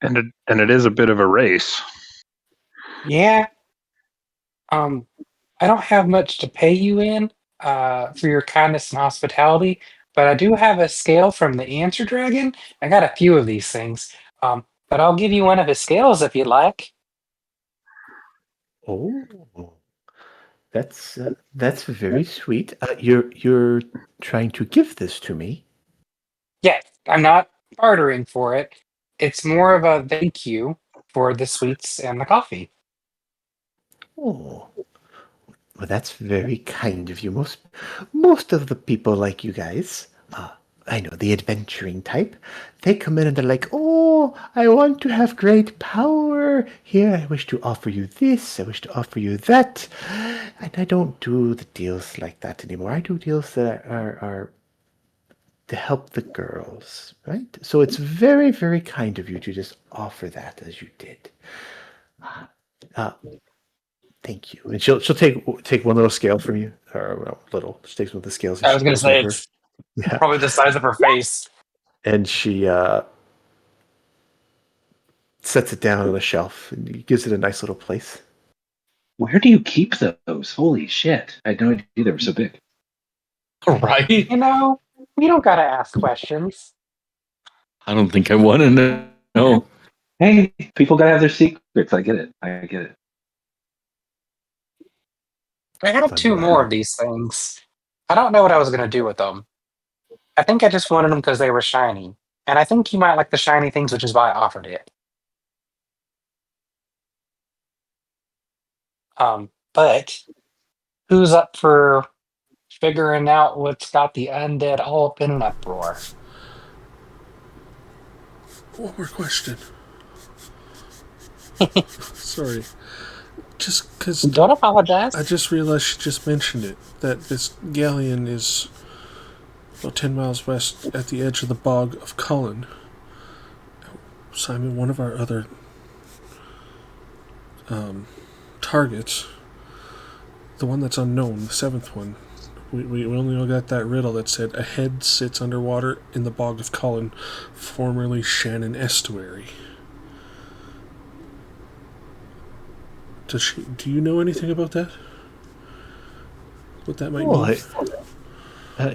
And it is a bit of a race. Yeah. I don't have much to pay you in for your kindness and hospitality, but I do have a scale from the Answer Dragon. I got a few of these things, but I'll give you one of his scales if you'd like. Oh, that's very sweet. You're trying to give this to me. Yes, I'm not bartering for it. It's more of a thank you for the sweets and the coffee. Oh, well, that's very kind of you. Most of the people like you guys, I know the adventuring type, they come in and they're like, "Oh, I want to have great power. Here, I wish to offer you this. I wish to offer you that." And I don't do the deals like that anymore. I do deals that are to help the girls, right? So it's very, very kind of you to just offer that as you did. Uh, Thank you. And she'll take one little scale from you, or well, little. She takes one of the scales and I she was going to goes say over. it's Yeah, probably the size of her face. and she sets it down on the shelf and gives it a nice little place. Where do you keep those? Holy shit! I had no idea they were so big. Right? You know, we don't got to ask questions. I don't think I want to know. Hey, people gotta have their secrets. I get it. I get it. I have Fun two to more have. of these things. I don't know what I was going to do with them. I think I just wanted them because they were shiny. And I think you might like the shiny things, which is why I offered it. But who's up for figuring out what's got the undead all up in an uproar? One more question. Sorry. Just because Don't apologize. I just realized she just mentioned it, that this Galion is about 10 miles west at the edge of the bog of Cullen. Simon, one of our other targets, the one that's unknown, the seventh one, we only got that riddle that said a head sits underwater in the bog of Cullen, formerly Shannon Estuary. Do you know anything about that? What that might mean?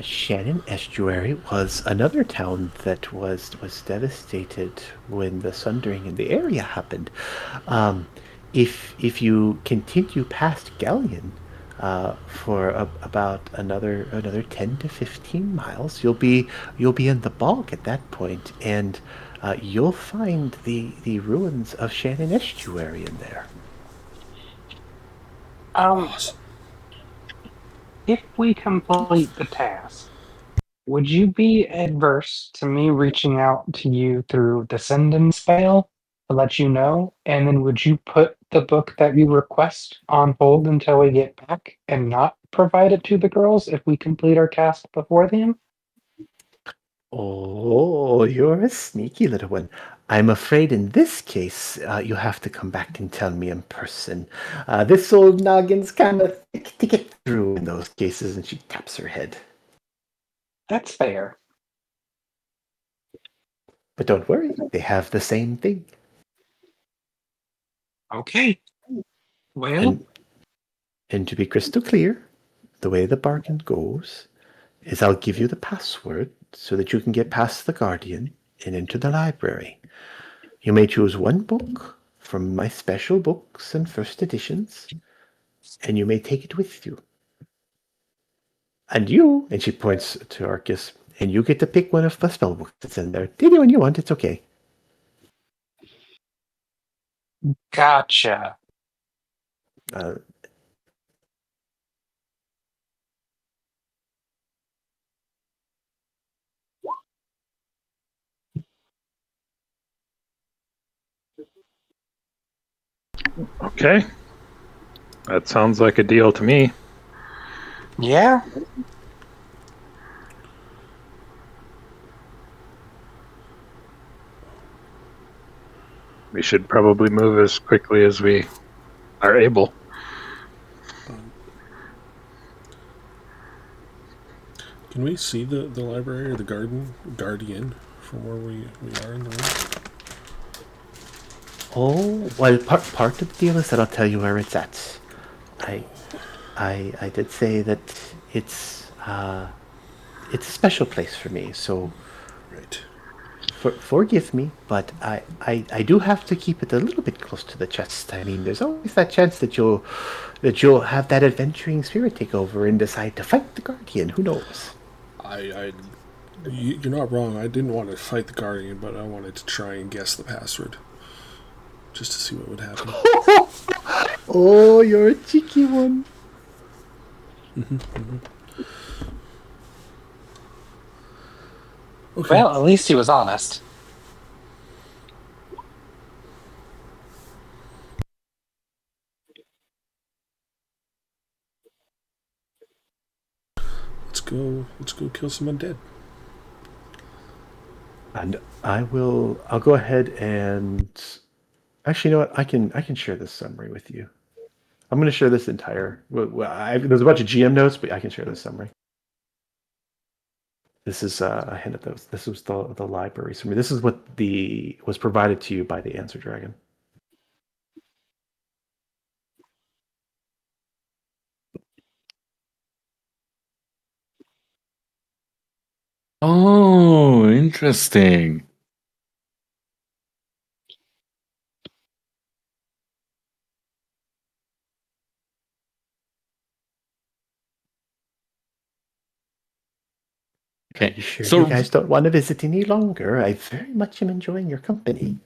Shannon Estuary was another town that was devastated when the sundering in the area happened. If you continue past Galion for about another 10 to 15 miles, you'll be in the bog at that point, and you'll find the ruins of Shannon Estuary in there. Awesome. If we complete the task, would you be adverse to me reaching out to you through the send spell to let you know? And then would you put the book that you request on hold until we get back and not provide it to the girls if we complete our task before them? Oh, you're a sneaky little one. I'm afraid in this case, you'll have to come back and tell me in person. This old noggin's kind of thick to get through in those cases, and she taps her head. That's fair. But don't worry, they have the same thing. Okay. Well, And and to be crystal clear, the way the bargain goes is I'll give you the password so that you can get past the Guardian and into the library. You may choose one book from my special books and first editions, and you may take it with you. And she points to Arcus, and you get to pick one of the spell books that's in there. Take it when you want, it's okay. gotcha. Okay. That sounds like a deal to me. Yeah. We should probably move as quickly as we are able. Can we see the library or the guardian from where we are in the room? Oh, well, part of the deal is that I'll tell you where it's at. I I did say that it's a special place for me. So Right. forgive me, but I do have to keep it a little bit close to the chest. I mean, there's always that chance that you'll have that adventuring spirit take over and decide to fight the guardian. Who knows? You're not wrong. I didn't want to fight the guardian, but I wanted to try and guess the password, just to see what would happen. Oh, you're a cheeky one. Okay. Well, at least he was honest. Let's go kill some undead. And I'll go ahead and actually, you know what? I can share this summary with you. I'm going to share this entire. There's a bunch of GM notes, but I can share this summary. This is a hint at those. This was the library summary. This is what was provided to you by the Answer Dragon. Oh, interesting. Are Okay, you sure so you guys don't want to visit any longer? I very much am enjoying your company.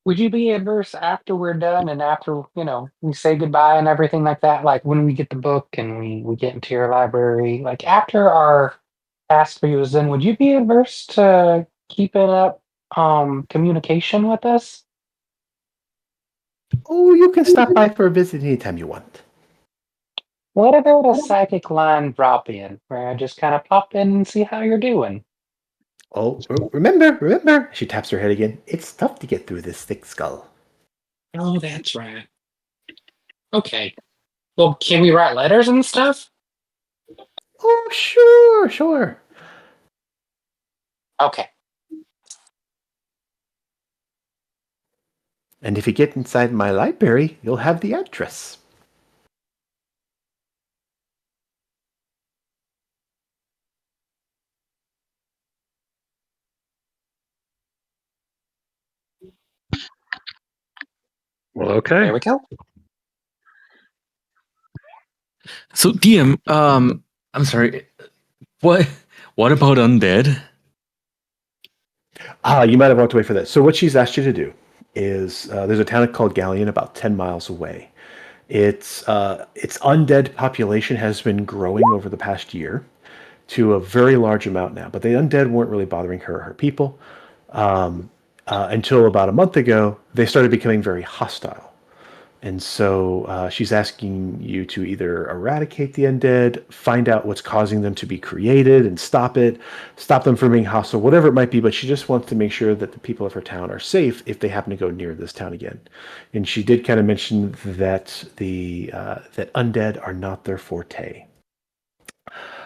Would you be adverse after we're done and after, we say goodbye and everything like that? Like when we get the book and we get into your library, like after our task review is done, would you be adverse to keeping up communication with us? Oh, you can stop by for a visit anytime you want. What about a psychic line drop in where I just kind of pop in and see how you're doing? Oh, remember. She taps her head again. It's tough to get through this thick skull. Oh, that's right. Okay. Well, can we write letters and stuff? Oh, sure. Okay. And if you get inside my library, you'll have the address. Well, okay. There we go. so DM, I'm sorry. What about undead? You might have walked away for that. So what she's asked you to do is there's a town called Galion about 10 miles away. Its undead population has been growing over the past year to a very large amount now, but the undead weren't really bothering her or her people until about a month ago. They started becoming very hostile. And so she's asking you to either eradicate the undead, find out what's causing them to be created and stop them from being hostile, whatever it might be. But she just wants to make sure that the people of her town are safe if they happen to go near this town again. And she did kind of mention that that undead are not their forte.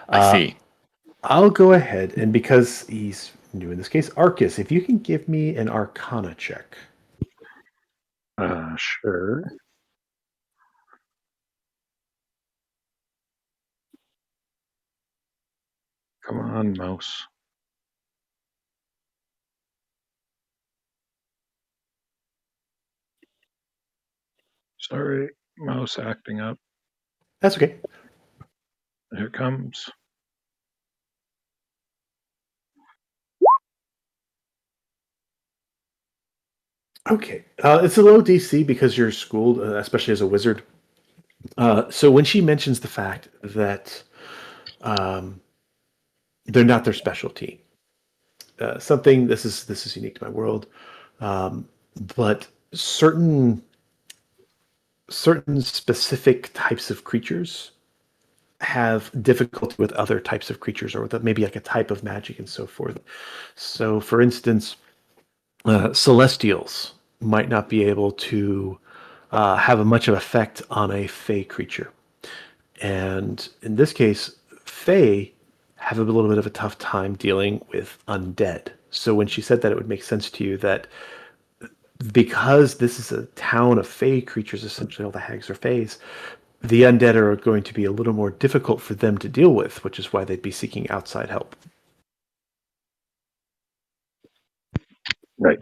I see. I'll go ahead, and because he's new in this case, Arcus, if you can give me an Arcana check. Sure. Come on, mouse. Sorry, mouse acting up. That's okay. Here it comes. Okay. It's a low DC because you're schooled, especially as a wizard. So when she mentions the fact that they're not their specialty, something. This is unique to my world, but certain specific types of creatures have difficulty with other types of creatures, or with maybe like a type of magic and so forth. So, for instance, celestials might not be able to have a much of effect on a fey creature. And in this case, Fae have a little bit of a tough time dealing with undead. So when she said that, it would make sense to you that because this is a town of Fae creatures, essentially all the hags are Faes, the undead are going to be a little more difficult for them to deal with, which is why they'd be seeking outside help. Right.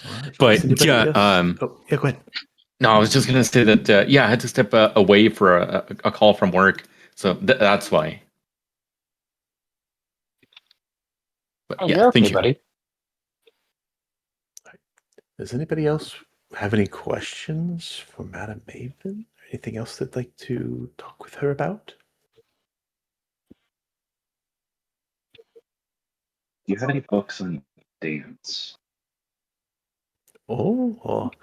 All right. But Does anybody yeah, else? Oh, yeah, go ahead. no, I was just gonna say that. Yeah, I had to step away for a call from work, so that's why. But Oh, yeah, you're okay, thank you. buddy. Does anybody else have any questions for Madam Maven? Anything else they'd like to talk with her about? Do you have any books on dance? Oh, well,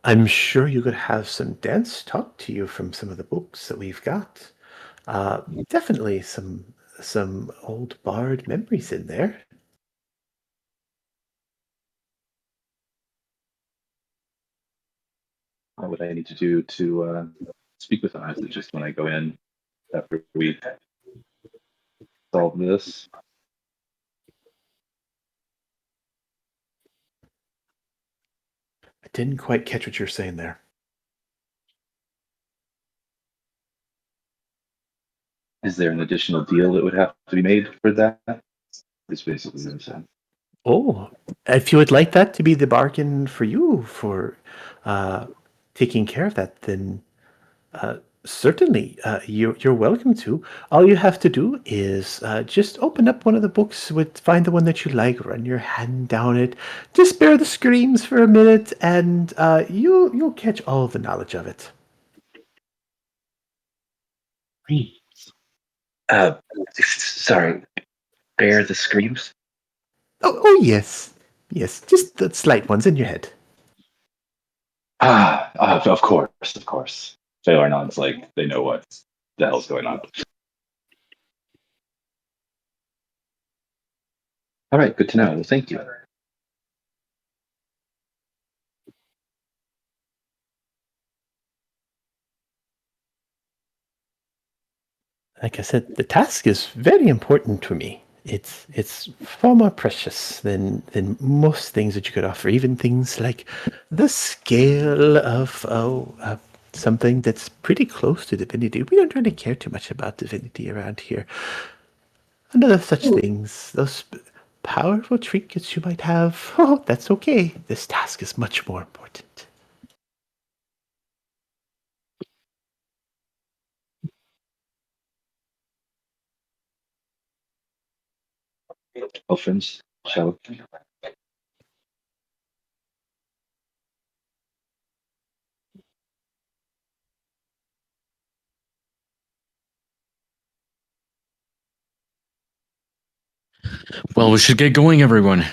I'm sure you could have some dance taught to you from some of the books that we've got. Definitely some old bard memories in there. What would I need to do to speak with them? Is it just when I go in after we solve this? I didn't quite catch what you're saying there. Is there an additional deal that would have to be made for that? It's basically what I'm saying. Oh, if you would like that to be the bargain for you for uh, taking care of that, then certainly you're welcome to. All you have to do is just open up one of the books, find the one that you like, run your hand down it, just spare the screams for a minute, and you'll catch all the knowledge of it. Sorry, bear the screams? Oh yes, yes, just the slight ones in your head. Of course, of course. Phalar nods like they know what the hell's going on. All right, good to know. Well, thank you. Like I said, the task is very important to me. It's far more precious than most things that you could offer, even things like the scale of something that's pretty close to divinity. We don't really care too much about divinity around here. And other such things, those powerful trinkets you might have, oh, that's okay. This task is much more important. Well, friends, shall we? Well, we should get going, everyone.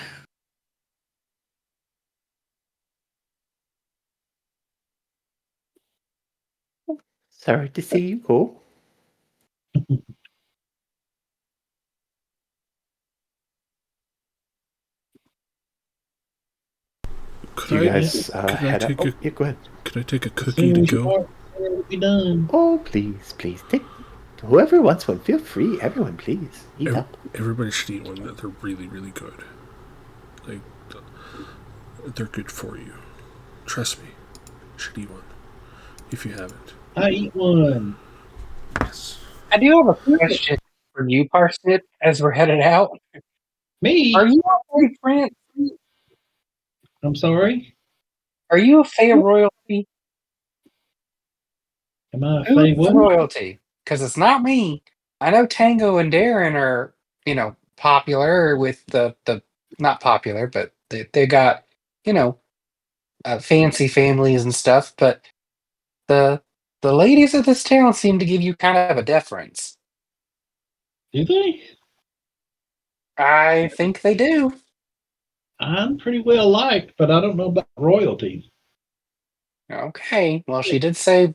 Sorry to see you go. Do you guys head up? Oh, yeah, go ahead. Could I take a As cookie soon to as you go? are, it'll be done. Oh, please, please. Take whoever wants one, feel free. Everyone, please. Eat up. Everybody should eat one. They're really, really good. Like, they're good for you. Trust me. You should eat one. If you haven't. I eat one. Yes. I do have a question for you, Parsnip, as we're headed out. Me? Are you a Fey prince? I'm sorry? Are you a Fey royalty? Am I a Who's Fey the what? royalty? Because it's not me. I know Tango and Darren are, popular with the not popular, but they got, you know, fancy families and stuff. But the The ladies of this town seem to give you kind of a deference. Do they? I think they do. I'm pretty well liked, but I don't know about royalty. Okay. Well, she did say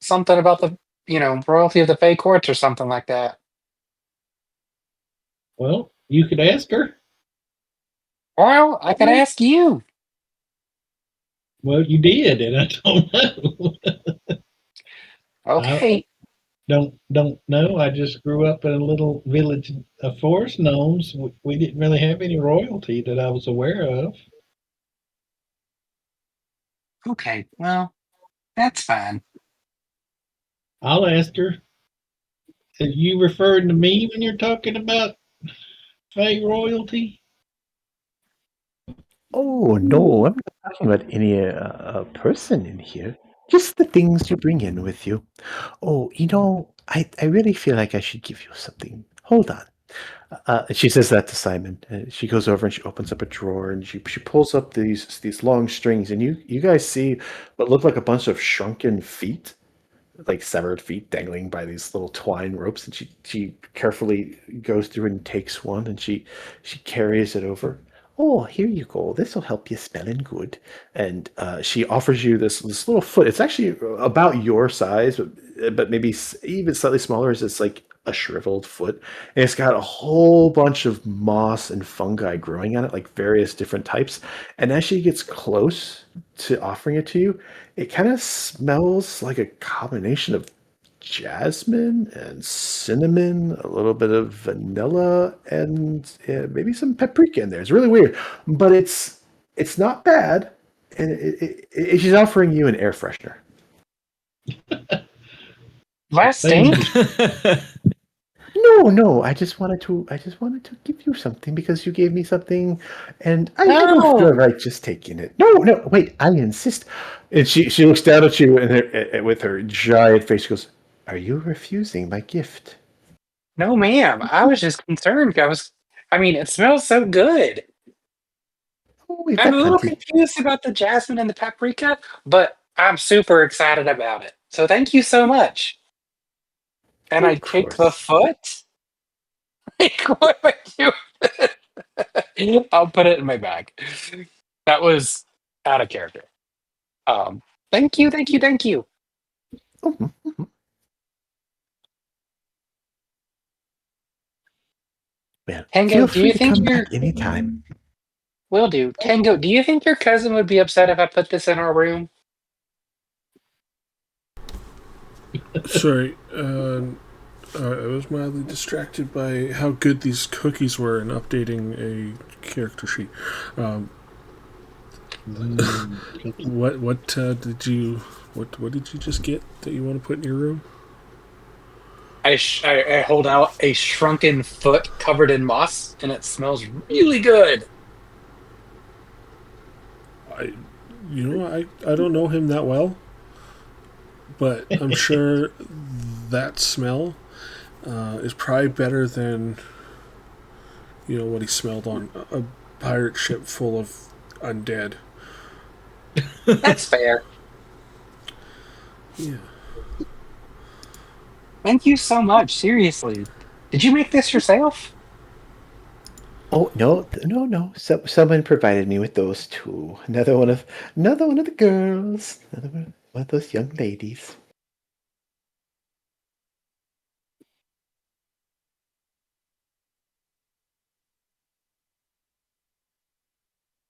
something about the, royalty of the Fey courts or something like that. Well, you could ask her. Well, I could ask you. Well, you did, and I don't know. I Okay. don't know. I just grew up in a little village of forest gnomes. We didn't really have any royalty that I was aware of. Okay. Well, that's fine. I'll ask her. Are you referring to me when you're talking about Fey royalty? Oh, no, I'm not talking about any person in here. Just the things you bring in with you. Oh, I really feel like I should give you something. Hold on. She says that to Simon. She goes over and she opens up a drawer and she pulls up these long strings, and you guys see what look like a bunch of shrunken feet, like severed feet dangling by these little twine ropes. And she carefully goes through and takes one, and she carries it over. Oh, here you go. This will help you smelling good. And she offers you this little foot. It's actually about your size, but maybe even slightly smaller. It's like a shriveled foot, and it's got a whole bunch of moss and fungi growing on it, like various different types. And as she gets close to offering it to you, it kind of smells like a combination of jasmine and cinnamon, a little bit of vanilla, and maybe some paprika in there. It's really weird, but it's not bad. And she's offering you an air freshener. Last Thank stand? No, I just wanted to give you something because you gave me something, and I don't feel No. right just taking it. No, wait, I insist. And she looks down at you and with her giant face. She goes, "Are you refusing my gift?" No, ma'am. I was just concerned. It smells so good. Oh, we've I'm a got little plenty. confused about the jasmine and the paprika, but I'm super excited about it. So thank you so much. And I Of take the course. foot. Like, what am I doing? I'll put it in my bag. That was out of character. Um, thank you, thank you, thank you. Mhm, mhm. Well, Tango, feel do you free to think come your back anytime. will do? Tango, do you think your cousin would be upset if I put this in our room? Sorry, I was mildly distracted by how good these cookies were in updating a character sheet. Um, what did you just get that you want to put in your room? I hold out a shrunken foot covered in moss, and it smells really good. I I don't know him that well, but I'm sure that smell is probably better than what he smelled on a pirate ship full of undead. That's fair. Yeah. Thank you so much. Seriously. Did you make this yourself? Oh no! Someone provided me with those two. Another one of the girls. Another one of those young ladies.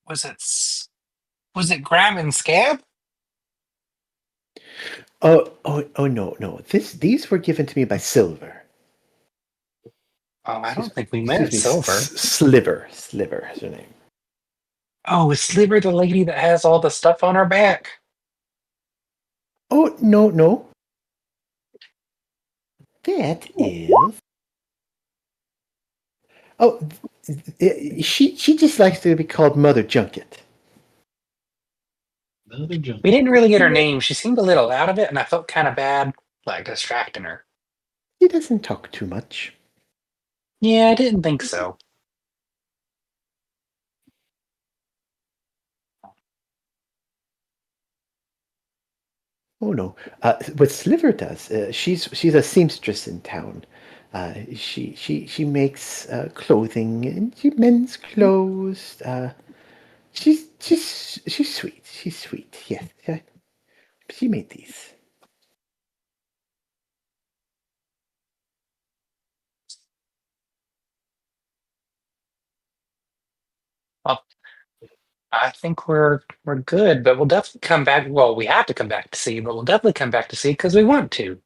Was it was it Graham and Scab? Oh no! These were given to me by Silver. Oh, I don't think we Excuse met me, Silver. Sliver. Sliver is her name. Oh, is Sliver the lady that has all the stuff on her back? Oh no! That is. Oh, she just likes to be called Mother Junket. Another jump. We didn't really get her name. She seemed a little out of it, and I felt kind of bad, like distracting her. She doesn't talk too much. Yeah, I didn't think so. Oh no. What Sliver does, she's a seamstress in town. She makes clothing and she mends clothes. She's sweet. She's sweet. Yes, she made these. Well, I think we're good, but we'll definitely come back. Well, we have to come back to see, but we'll definitely come back to see because we want to.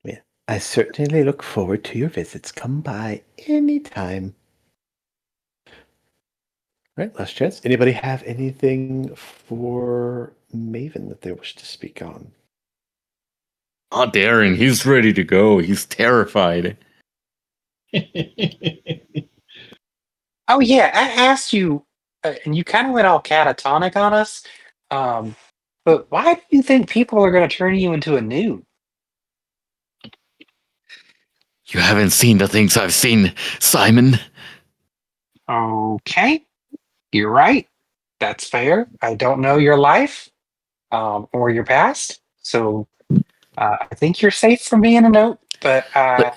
Yeah, I certainly look forward to your visits. Come by anytime. All right, last chance. Anybody have anything for Maven that they wish to speak on? Oh, Darren, he's ready to go. He's terrified. Oh yeah, I asked you, and you kind of went all catatonic on us. Um, but why do you think people are going to turn you into a noob? You haven't seen the things I've seen, Simon. Okay, you're right. That's fair. I don't know your life, or your past, so I think you're safe from being a note. But Li-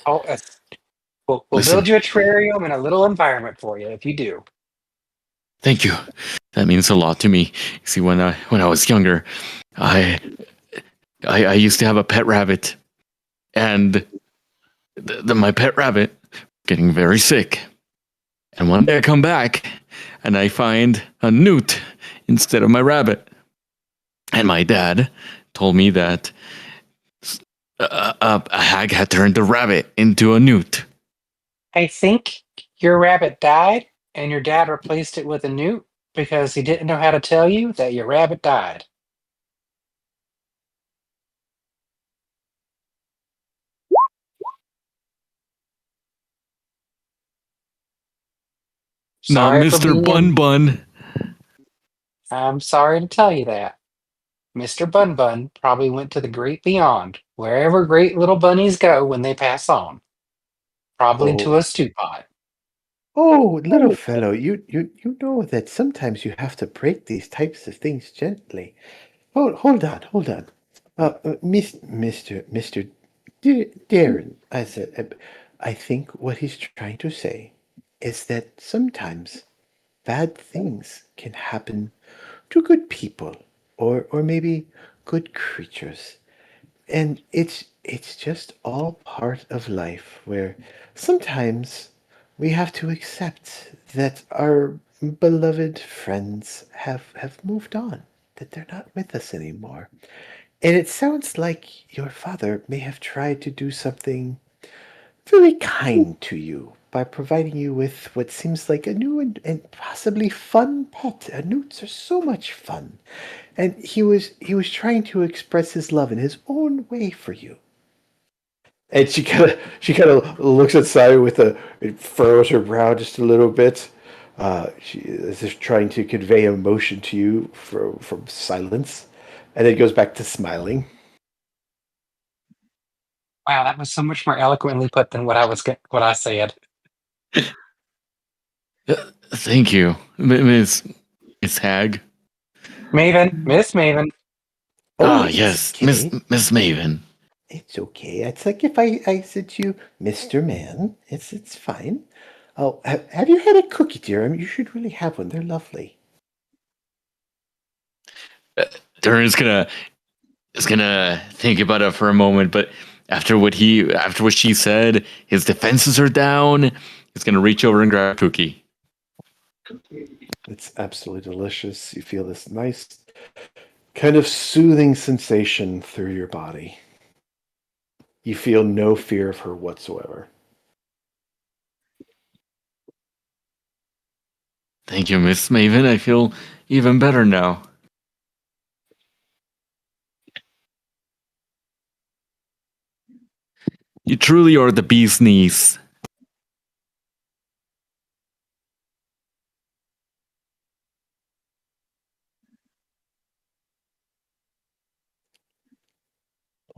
we'll Listen, build you a terrarium and a little environment for you if you do. thank you. That means a lot to me. See, when I was younger, I I used to have a pet rabbit, and my pet rabbit getting very sick. And one day I come back, and I find a newt instead of my rabbit. And my dad told me that a hag had turned the rabbit into a newt. I think your rabbit died, and your dad replaced it with a newt because he didn't know how to tell you that your rabbit died. Not Sorry for Mr. being. Bun Bun. I'm sorry to tell you that. Mr. Bun Bun probably went to the great beyond, wherever great little bunnies go when they pass on. Probably to Oh, a stew pot. oh, little fellow, you know that sometimes you have to break these types of things gently. Hold on. Mr. Darren, I said, I think what he's trying to say is that sometimes bad things can happen to good people or maybe good creatures. And it's just all part of life where sometimes we have to accept that our beloved friends have moved on, that they're not with us anymore. And it sounds like your father may have tried to do something very kind to you by providing you with what seems like a new and possibly fun pet. Newts are so much fun. And he was trying to express his love in his own way for you. And she kind of looks at Simon with a it furrows her brow just a little bit. She is just trying to convey emotion to you from silence, and then goes back to smiling. Wow, that was so much more eloquently put than what I said. Thank you, Miss Hag. Maven, Miss Maven. Oh, Ah, it's yes, okay. Miss Maven. It's okay. It's like if I said to you, Mr. Man. It's fine. Oh, have you had a cookie, dear? I mean, you should really have one. They're lovely. Darren is gonna think about it for a moment, but after what she said, his defenses are down. He's gonna reach over and grab a cookie. It's absolutely delicious. You feel this nice kind of soothing sensation through your body. You feel no fear of her whatsoever. Thank you, Miss Maven. I feel even better now. You truly are the bee's knees.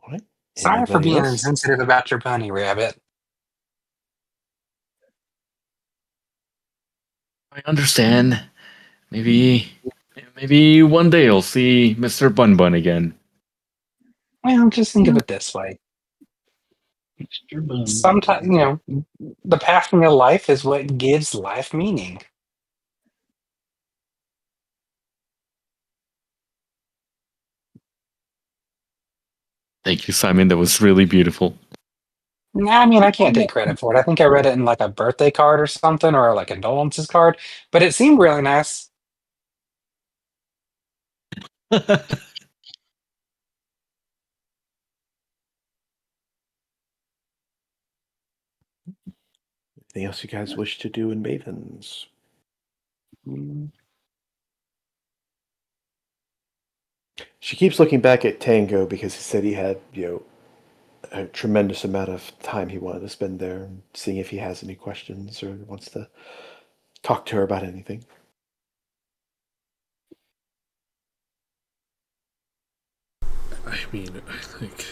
All right. Sorry for Anybody being else? insensitive about your bunny rabbit. I understand. Maybe one day I'll see Mr. Bun Bun again. Well, just think of it this way. Mr. Bum. Sometimes, the passing of life is what gives life meaning. Thank you, Simon. That was really beautiful. Nah, I mean, I can't take credit for it. I think I read it in like a birthday card or something, or like a condolences card, but it seemed really nice. Anything else you guys wish to do in Maven's? Mm. She keeps looking back at Tango because he said he had, a tremendous amount of time he wanted to spend there, and seeing if he has any questions or wants to talk to her about anything. I mean, I think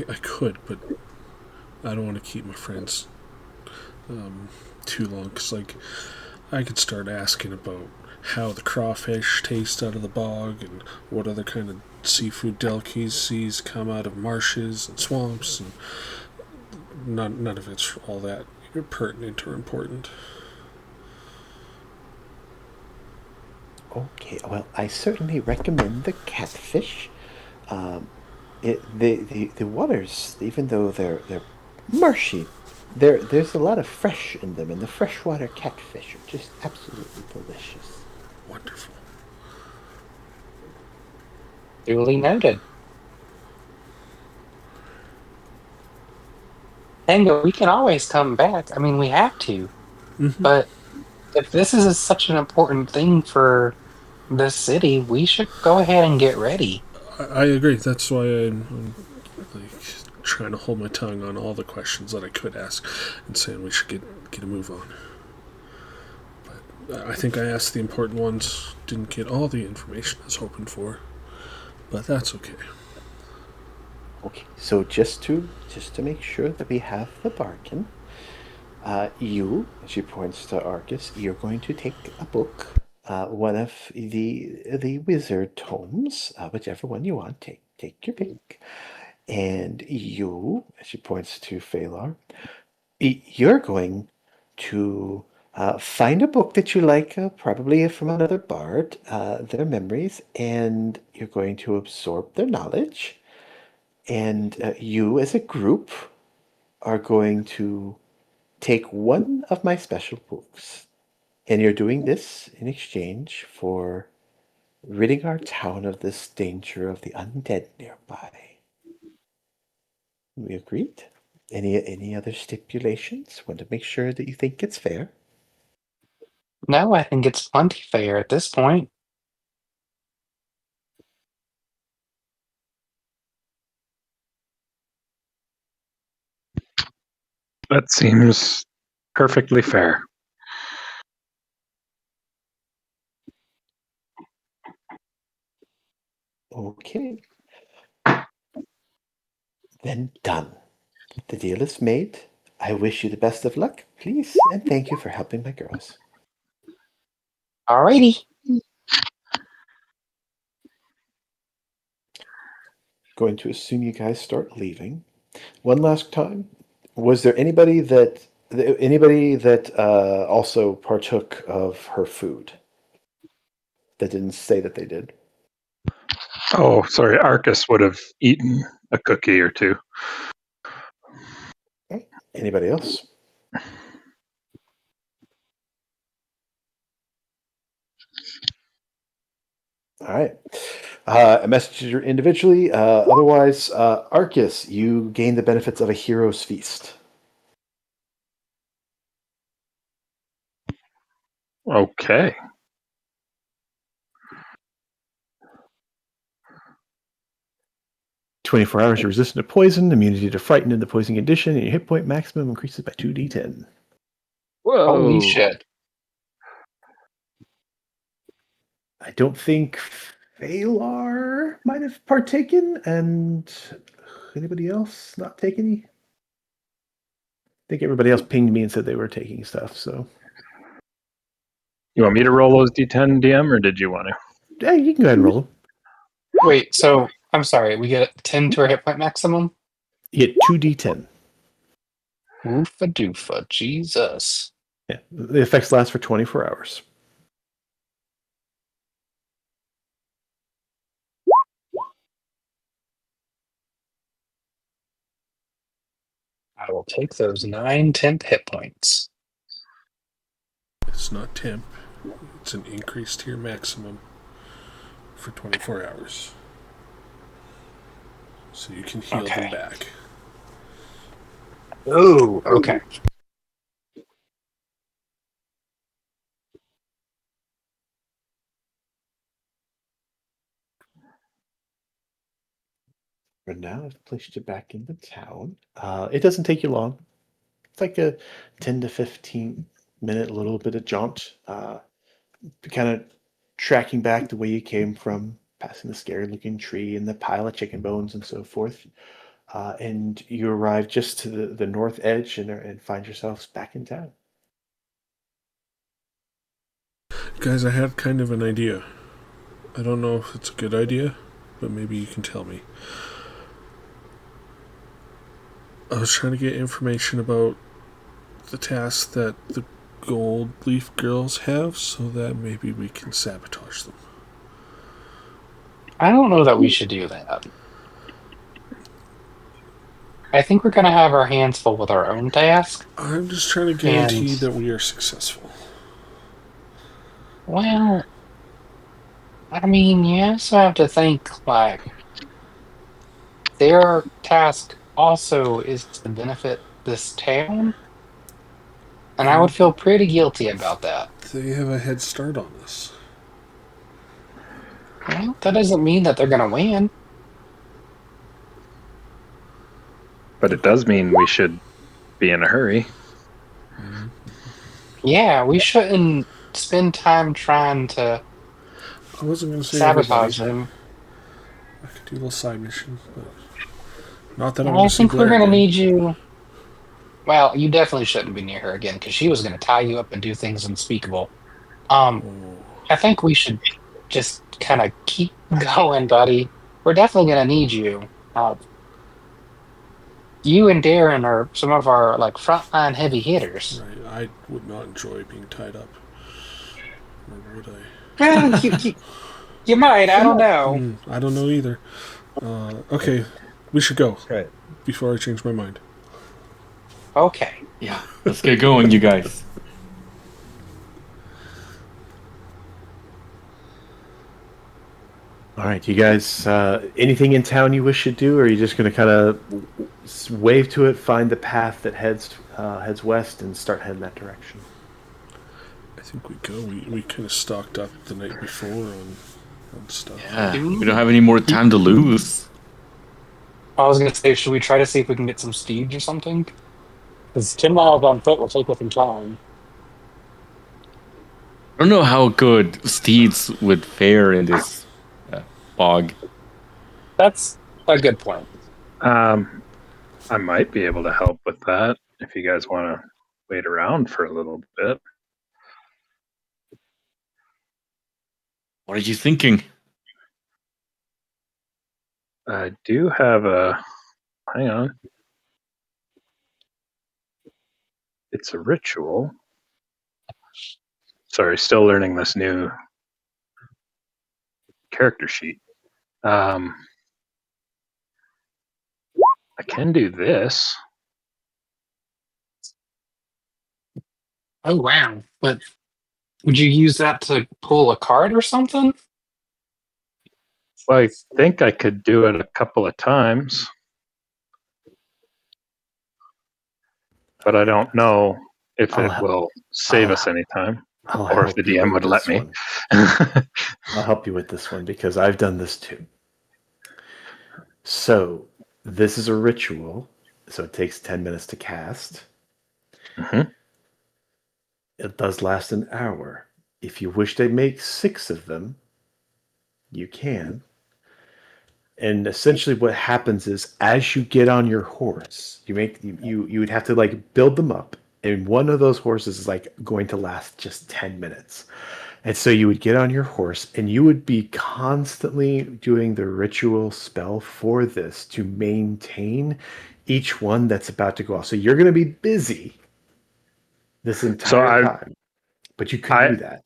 I could, but I don't want to keep my friends too long. Because, I could start asking about how the crawfish taste out of the bog and what other kind of seafood delicacies come out of marshes and swamps, and none of it's all that pertinent or important. Okay, well, I certainly recommend the catfish. The waters, even though they're marshy, there's a lot of fresh in them, and the freshwater catfish are just absolutely delicious. Wonderful. Duly noted. Tango, we can always come back. I mean, we have to, Mm-hmm. but if this is such an important thing for this city, we should go ahead and get ready. I agree. That's why I'm trying to hold my tongue on all the questions that I could ask, and saying we should get a move on. But I think I asked the important ones. Didn't get all the information I was hoping for, but that's okay. Okay, so just to make sure that we have the bargain, she points to Arcus, you're going to take a book, one of the wizard tomes, whichever one you want. Take your pick, and she points to Phalar, you're going to find a book that you like, probably from another bard, their memories, and you're going to absorb their knowledge. And you, as a group, are going to take one of my special books. And you're doing this in exchange for ridding our town of this danger of the undead nearby. We agreed? Any other stipulations? Want to make sure that you think it's fair? No, I think it's plenty fair at this point. That seems perfectly fair. Okay. Then done. The deal is made. I wish you the best of luck, please, and thank you for helping my girls. Alrighty. Going to assume you guys start leaving. One last time, was there anybody that also partook of her food that didn't say that they did? Oh, sorry, Arcus would have eaten a cookie or two. Anybody else? All right. A message individually. Otherwise, Arcus, you gain the benefits of a hero's feast. Okay. 24 hours, you're resistant to poison, immunity to frighten in the poison condition, and your hit point maximum increases by 2d10. Holy Whoa. shit. I don't think Phalar might have partaken, and anybody else not take any? I think everybody else pinged me and said they were taking stuff, so. You want me to roll those D10 DM, or did you want to? Yeah, you can go ahead and roll them. Wait, so I'm sorry, we get 10 to our hit point maximum? You get 2d10. Oofa doofa, Jesus. Yeah, the effects last for 24 hours. I will take those 9 temp hit points. It's not temp. It's an increased tier maximum for 24 hours. So you can heal them back. Oh, okay. For now, I've placed you back in the town. It doesn't take you long. It's like a 10 to 15 minute little bit of jaunt. Kind of tracking back the way you came from, passing the scary looking tree and the pile of chicken bones and so forth. And you arrive just to the north edge and find yourselves back in town. Guys, I had kind of an idea. I don't know if it's a good idea, but maybe you can tell me. I was trying to get information about the tasks that the Greenleaf Girls have so that maybe we can sabotage them. I don't know that we should do that. I think we're going to have our hands full with our own task. I'm just trying to guarantee that we are successful. Well, I mean, you also have to think, like, their task also is to benefit this town. And I would feel pretty guilty about that. They have a head start on us. Well, that doesn't mean that they're going to win. But it does mean we should be in a hurry. Yeah, we shouldn't spend time trying to I wasn't going to say sabotage everybody. them. I could do a little side mission, but not that I Well, want I to see think we're Blair going to again. need you. Well, you definitely shouldn't be near her again because she was going to tie you up and do things unspeakable. I think we should just kind of keep going, buddy. We're definitely going to need you. You and Darren are some of our like frontline heavy hitters. Right, I would not enjoy being tied up. Or would I? Well, you might. I don't know. I don't know either. Okay, we should go Right. before I change my mind. Okay. Yeah, let's get going, you guys. All right, you guys, anything in town you wish to do, or are you just going to kind of wave to it, find the path that heads west, and start heading that direction? I think we go. We kind of stocked up the night before on stuff. Yeah, we don't have any more time to lose. I was going to say, should we try to see if we can get some steeds or something? Because 10 miles on foot will take us some time. I don't know how good steeds would fare in this fog. That's a good point. I might be able to help with that if you guys want to wait around for a little bit. What are you thinking? I do have a... Hang on. It's a ritual. Sorry, still learning this new character sheet. I can do this. Oh, wow. But would you use that to pull a card or something? Well, I think I could do it a couple of times. But I don't know if it will save us any time. Or if the DM would let me. I'll help you with this one because I've done this too. So, this is a ritual. So it takes 10 minutes to cast. Mm-hmm. It does last an hour. If you wish to make 6 of them, you can. And essentially what happens is as you get on your horse, you would have to like build them up and one of those horses is like going to last just 10 minutes. And so you would get on your horse and you would be constantly doing the ritual spell for this to maintain each one that's about to go off. So you're going to be busy this So entire time, but you can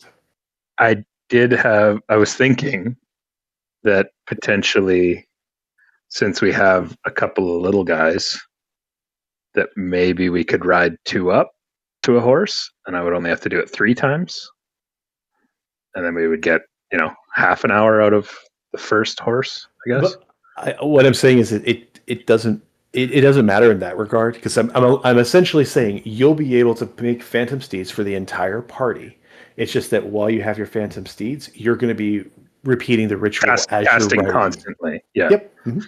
I do that. I was thinking that potentially, since we have a couple of little guys, that maybe we could ride 2 up to a horse, and I would only have to do it 3 times, and then we would get half an hour out of the first horse, I guess. But what I'm saying is it doesn't matter in that regard, because I'm essentially saying you'll be able to make phantom steeds for the entire party. It's just that while you have your phantom steeds, you're going to be repeating the ritual as Casting you're riding. constantly. Yeah. Yep. Mhm.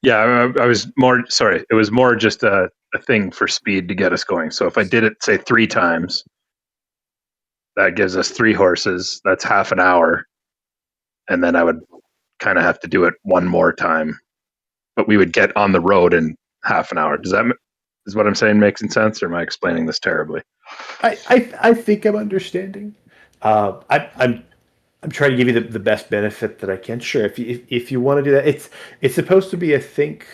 Yeah, I was more sorry. It was more just a thing for speed to get us going. So if I did it, say 3 times, that gives us 3 horses. That's half an hour, and then I would kind of have to do it one more time. But we would get on the road in half an hour. Is what I'm saying making sense, or am I explaining this terribly? I think I'm understanding. I'm trying to give you the best benefit that I can. Sure, if you want to do that, it's supposed to be, I think,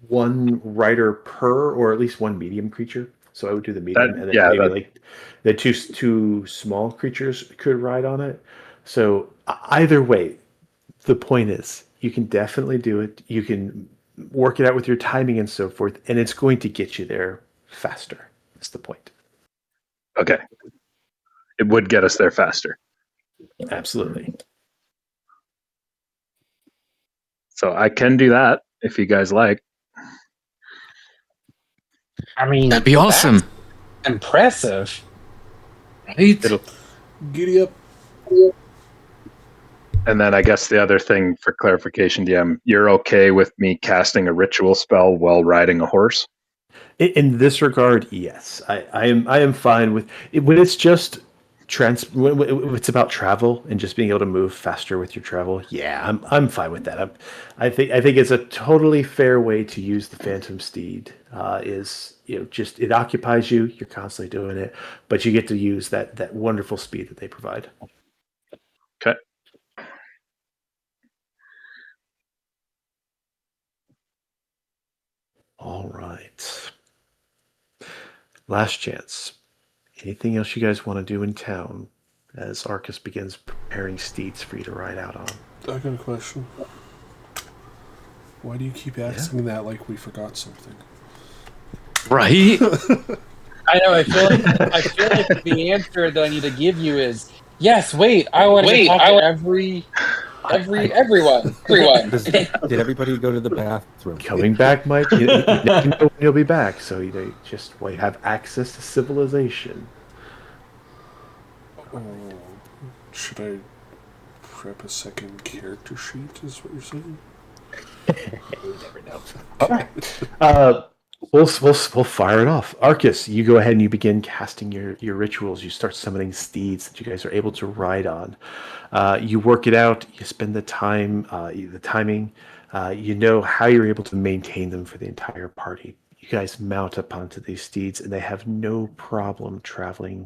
one rider per, or at least one medium creature. So I would do the medium, and then maybe like the two small creatures could ride on it. So either way, the point is you can definitely do it. You can work it out with your timing and so forth, and it's going to get you there faster. That's the point. Okay, it would get us there faster. Absolutely. So I can do that if you guys like. I mean, That'd be awesome. Impressive. Right? Giddy up. And then I guess the other thing for clarification, DM, you're okay with me casting a ritual spell while riding a horse? In this regard, yes, I am fine with it when it's just when it's about travel and just being able to move faster with your travel. Yeah, I'm fine with that. I think it's a totally fair way to use the Phantom Steed. Is just it occupies you. You're constantly doing it, but you get to use that wonderful speed that they provide. Okay. All right. Last chance. Anything else you guys want to do in town as Arcus begins preparing steeds for you to ride out on? I got a question. Why do you keep asking that like we forgot something? Right? I know. I feel like the answer that I need to give you is yes. Wait, I want to talk to everyone. Did everybody go to the bathroom? Coming back, Mike. You never know when you'll be back, so you just have access to civilization. Should I prep a second character sheet? Is what you're saying? You never know. We'll fire it off. Arcus, you go ahead and you begin casting your rituals. You start summoning steeds that you guys are able to ride on. You work it out. You spend the time, the timing. You know how you're able to maintain them for the entire party. You guys mount up onto these steeds, and they have no problem traveling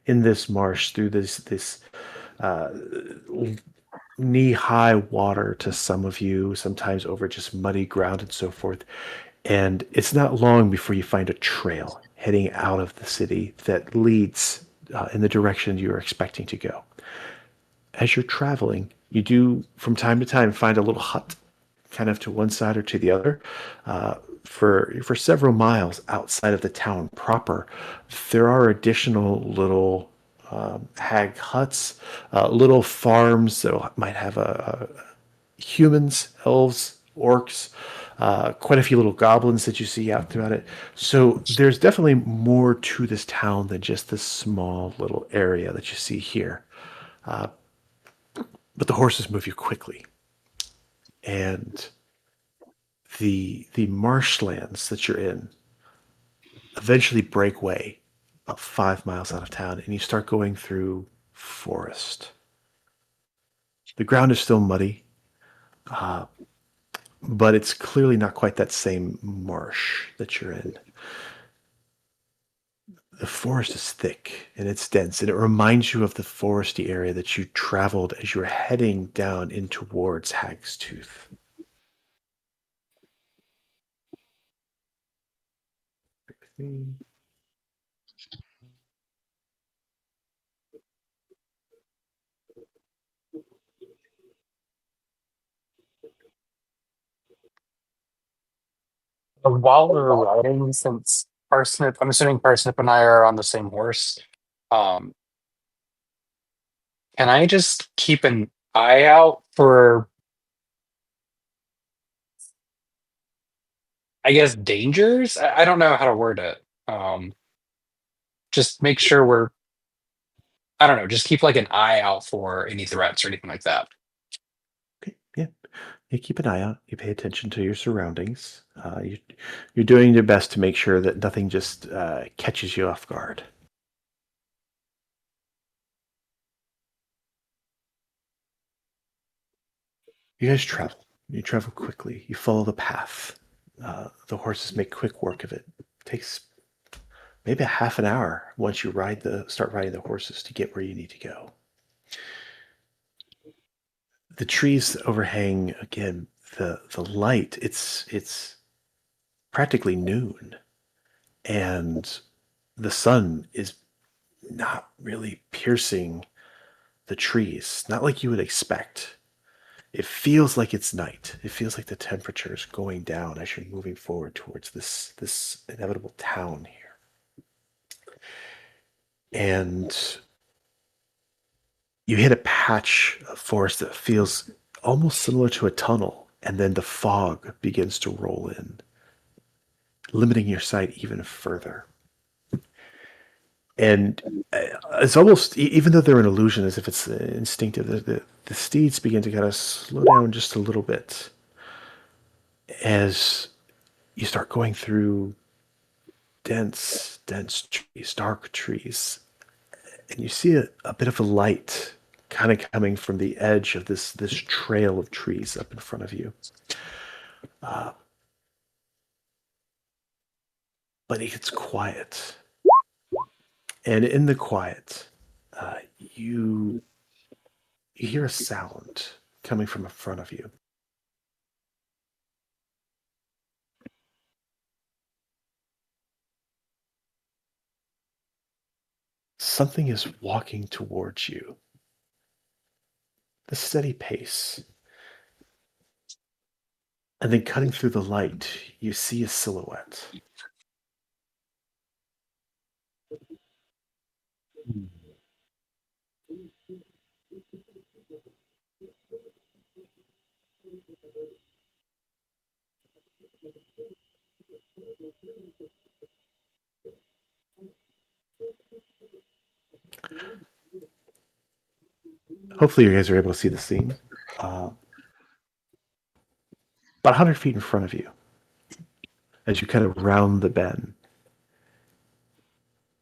in this marsh through this knee-high water to some of you, sometimes over just muddy ground and so forth. And it's not long before you find a trail heading out of the city that leads in the direction you're expecting to go. As you're traveling, you do from time to time find a little hut kind of to one side or to the other. For several miles outside of the town proper, there are additional little hag huts, little farms that might have humans, elves, orcs, quite a few little goblins that you see out throughout it. So there's definitely more to this town than just this small little area that you see here. But the horses move you quickly. And the marshlands that you're in eventually break way about 5 miles out of town, and you start going through forest. The ground is still muddy, but it's clearly not quite that same marsh that you're in. The forest is thick and it's dense, and it reminds you of the foresty area that you traveled as you were heading down in towards Hag's Tooth. While we're riding, since Parsnip, I'm assuming Parsnip and I are on the same horse. Um, can I just keep an eye out for, I guess, dangers? I don't know how to word it. Just make sure we're, I don't know, just keep like an eye out for any threats or anything like that. Okay, yeah. You keep an eye out. You pay attention to your surroundings. You're doing your best to make sure that nothing just catches you off guard. You guys travel. You travel quickly. You follow the path. The horses make quick work of it. It takes maybe a half an hour once you start riding the horses to get where you need to go. The trees overhang again. The light. It's practically noon, and the sun is not really piercing the trees. Not like you would expect. It feels like it's night. It feels like the temperature is going down as you're moving forward towards this inevitable town here. And you hit a patch of forest that feels almost similar to a tunnel, and then the fog begins to roll in, limiting your sight even further. And it's almost, even though they're an illusion, as if it's instinctive, the steeds begin to kind of slow down just a little bit as you start going through dense trees, dark trees, and you see a bit of a light kind of coming from the edge of this trail of trees up in front of you. But it gets quiet. And in the quiet, you hear a sound coming from in front of you. Something is walking towards you. The steady pace. And then cutting through the light, you see a silhouette. Hopefully you guys are able to see the scene. About 100 feet in front of you, as you kind of round the bend,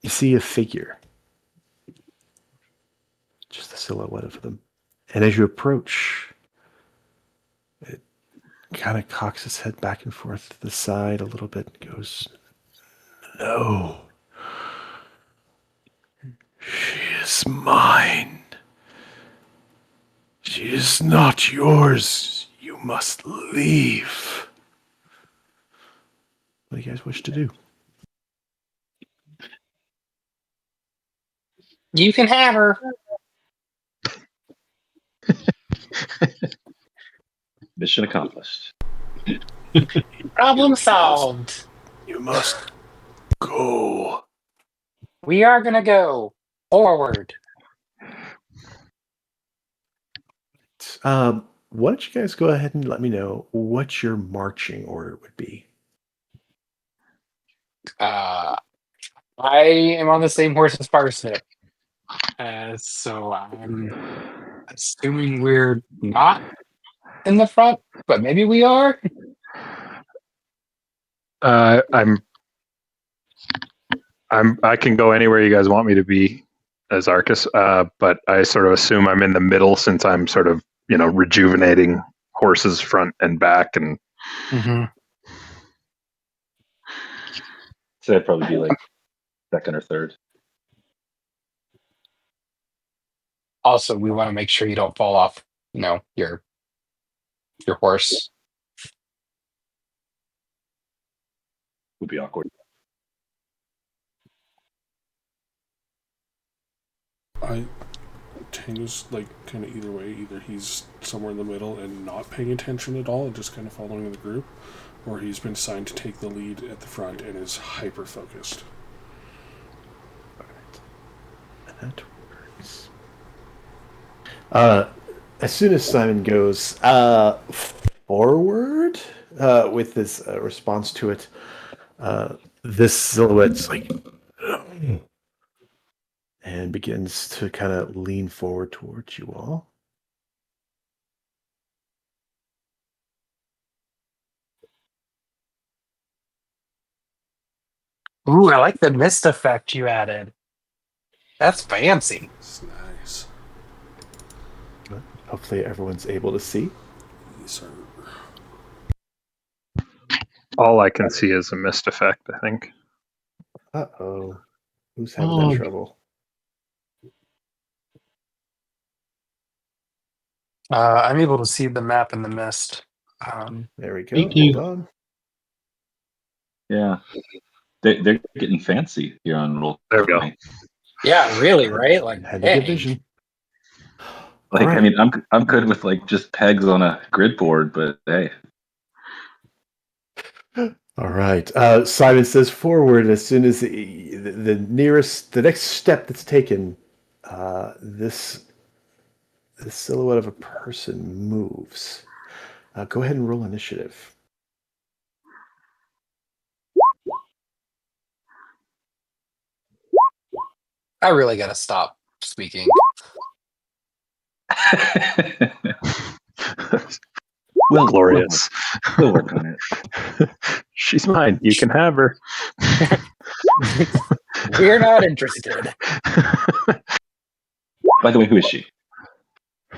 you see a figure. Just a silhouette of them. And as you approach, it kind of cocks its head back and forth to the side a little bit and goes, "No. She is mine. She is not yours. You must leave." What do you guys wish to do? You can have her. Mission accomplished. Problem solved. You must go. We are gonna go forward. Why don't you guys go ahead and let me know what your marching order would be? I am on the same horse as Parsnip. So I'm assuming we're not in the front, but maybe we are. I can go anywhere you guys want me to be as Arcus, but I sort of assume I'm in the middle since I'm sort of rejuvenating horses front and back and Mm-hmm. So that'd probably be like second or third. Also, we want to make sure you don't fall off, your horse. Would be awkward. Tango's like kind of either way. Either he's somewhere in the middle and not paying attention at all and just kind of following the group, or he's been assigned to take the lead at the front and is hyper focused. That works. As soon as Simon goes forward with this response to it, this silhouette's like and begins to kind of lean forward towards you all. Ooh, I like the mist effect you added. That's fancy. It's nice. Hopefully everyone's able to see. Yes, sir. All I can see is a mist effect, I think. Uh-oh. Who's having that trouble? I'm able to see the map in the mist. There we go. Me too. Hold on. Yeah. They're getting fancy here on Roll. There we go. Yeah, really, right? Like, Had to get dang. vision. Like, All right. I mean, I'm good with like just pegs on a grid board, but hey. All right. Simon says forward as soon as the next step that's taken, this silhouette of a person moves. Go ahead and roll initiative. I really gotta stop speaking. Well, glorious. We'll work on it. She's mine. You can have her. We're not interested. By the way, who is she?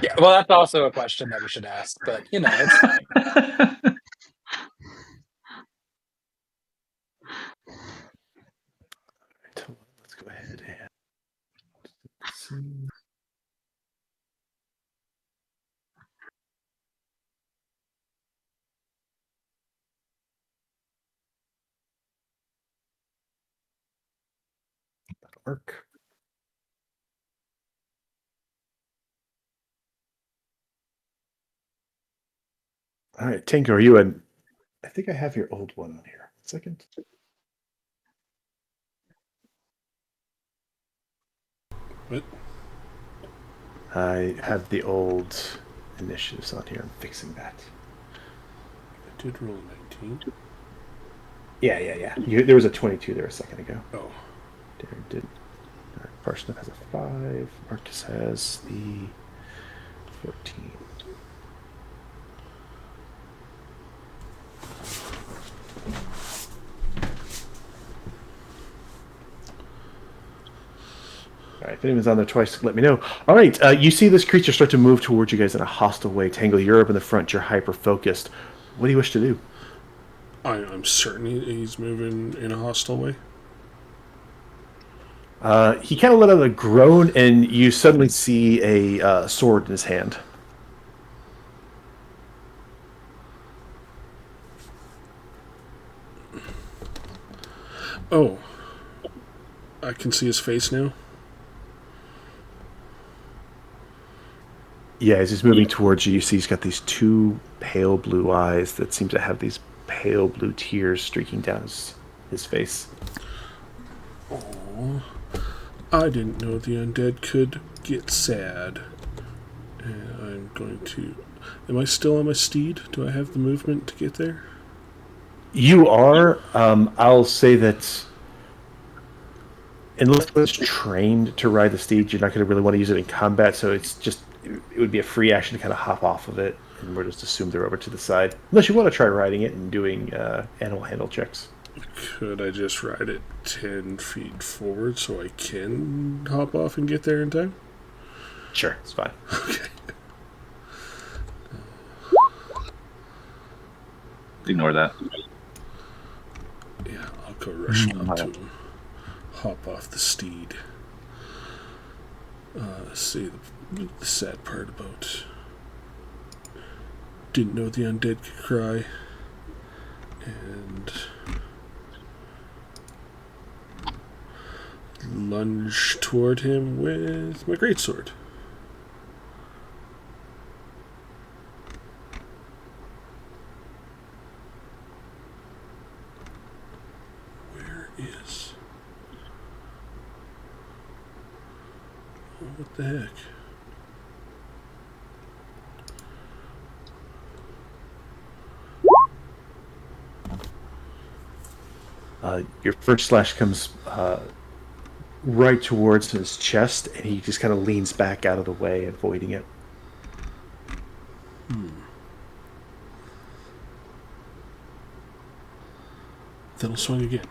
Yeah, well, that's also a question that we should ask, but it's fine. Let's go ahead and see. That'll work. All right, Tinker, are you in? I think I have your old one on here. Second. What? I have the old initiatives on here. I'm fixing that. I did roll a 19. Yeah. There was a 22 there a second ago. Oh. Darren did. Parsnip has a 5. Marcus has the 14. All right, if anyone's on there twice, let me know. All right, you see this creature start to move towards you guys in a hostile way. Tangle, you're up in the front. You're hyper-focused. What do you wish to do? I'm certain he's moving in a hostile way. He kind of let out a groan, and you suddenly see a sword in his hand. Oh. I can see his face now. Yeah, as he's moving towards you, you see he's got these two pale blue eyes that seem to have these pale blue tears streaking down his face. Oh, I didn't know the undead could get sad. And I'm going to... Am I still on my steed? Do I have the movement to get there? You are. I'll say that unless it's trained to ride the steed, you're not going to really want to use it in combat, so it would be a free action to kind of hop off of it, and we'll just assume they're over to the side. Unless you want to try riding it and doing animal handle checks. Could I just ride it 10 feet forward so I can hop off and get there in time? Sure, it's fine. Okay. ignore that. Yeah, I'll go rushing up to him. Hop off the steed. Say the sad part about didn't know the undead could cry, and lunge toward him with my greatsword. Where is... Oh, what the heck? Your first slash comes right towards his chest, and he just kind of leans back out of the way, avoiding it. Then I'll swing again.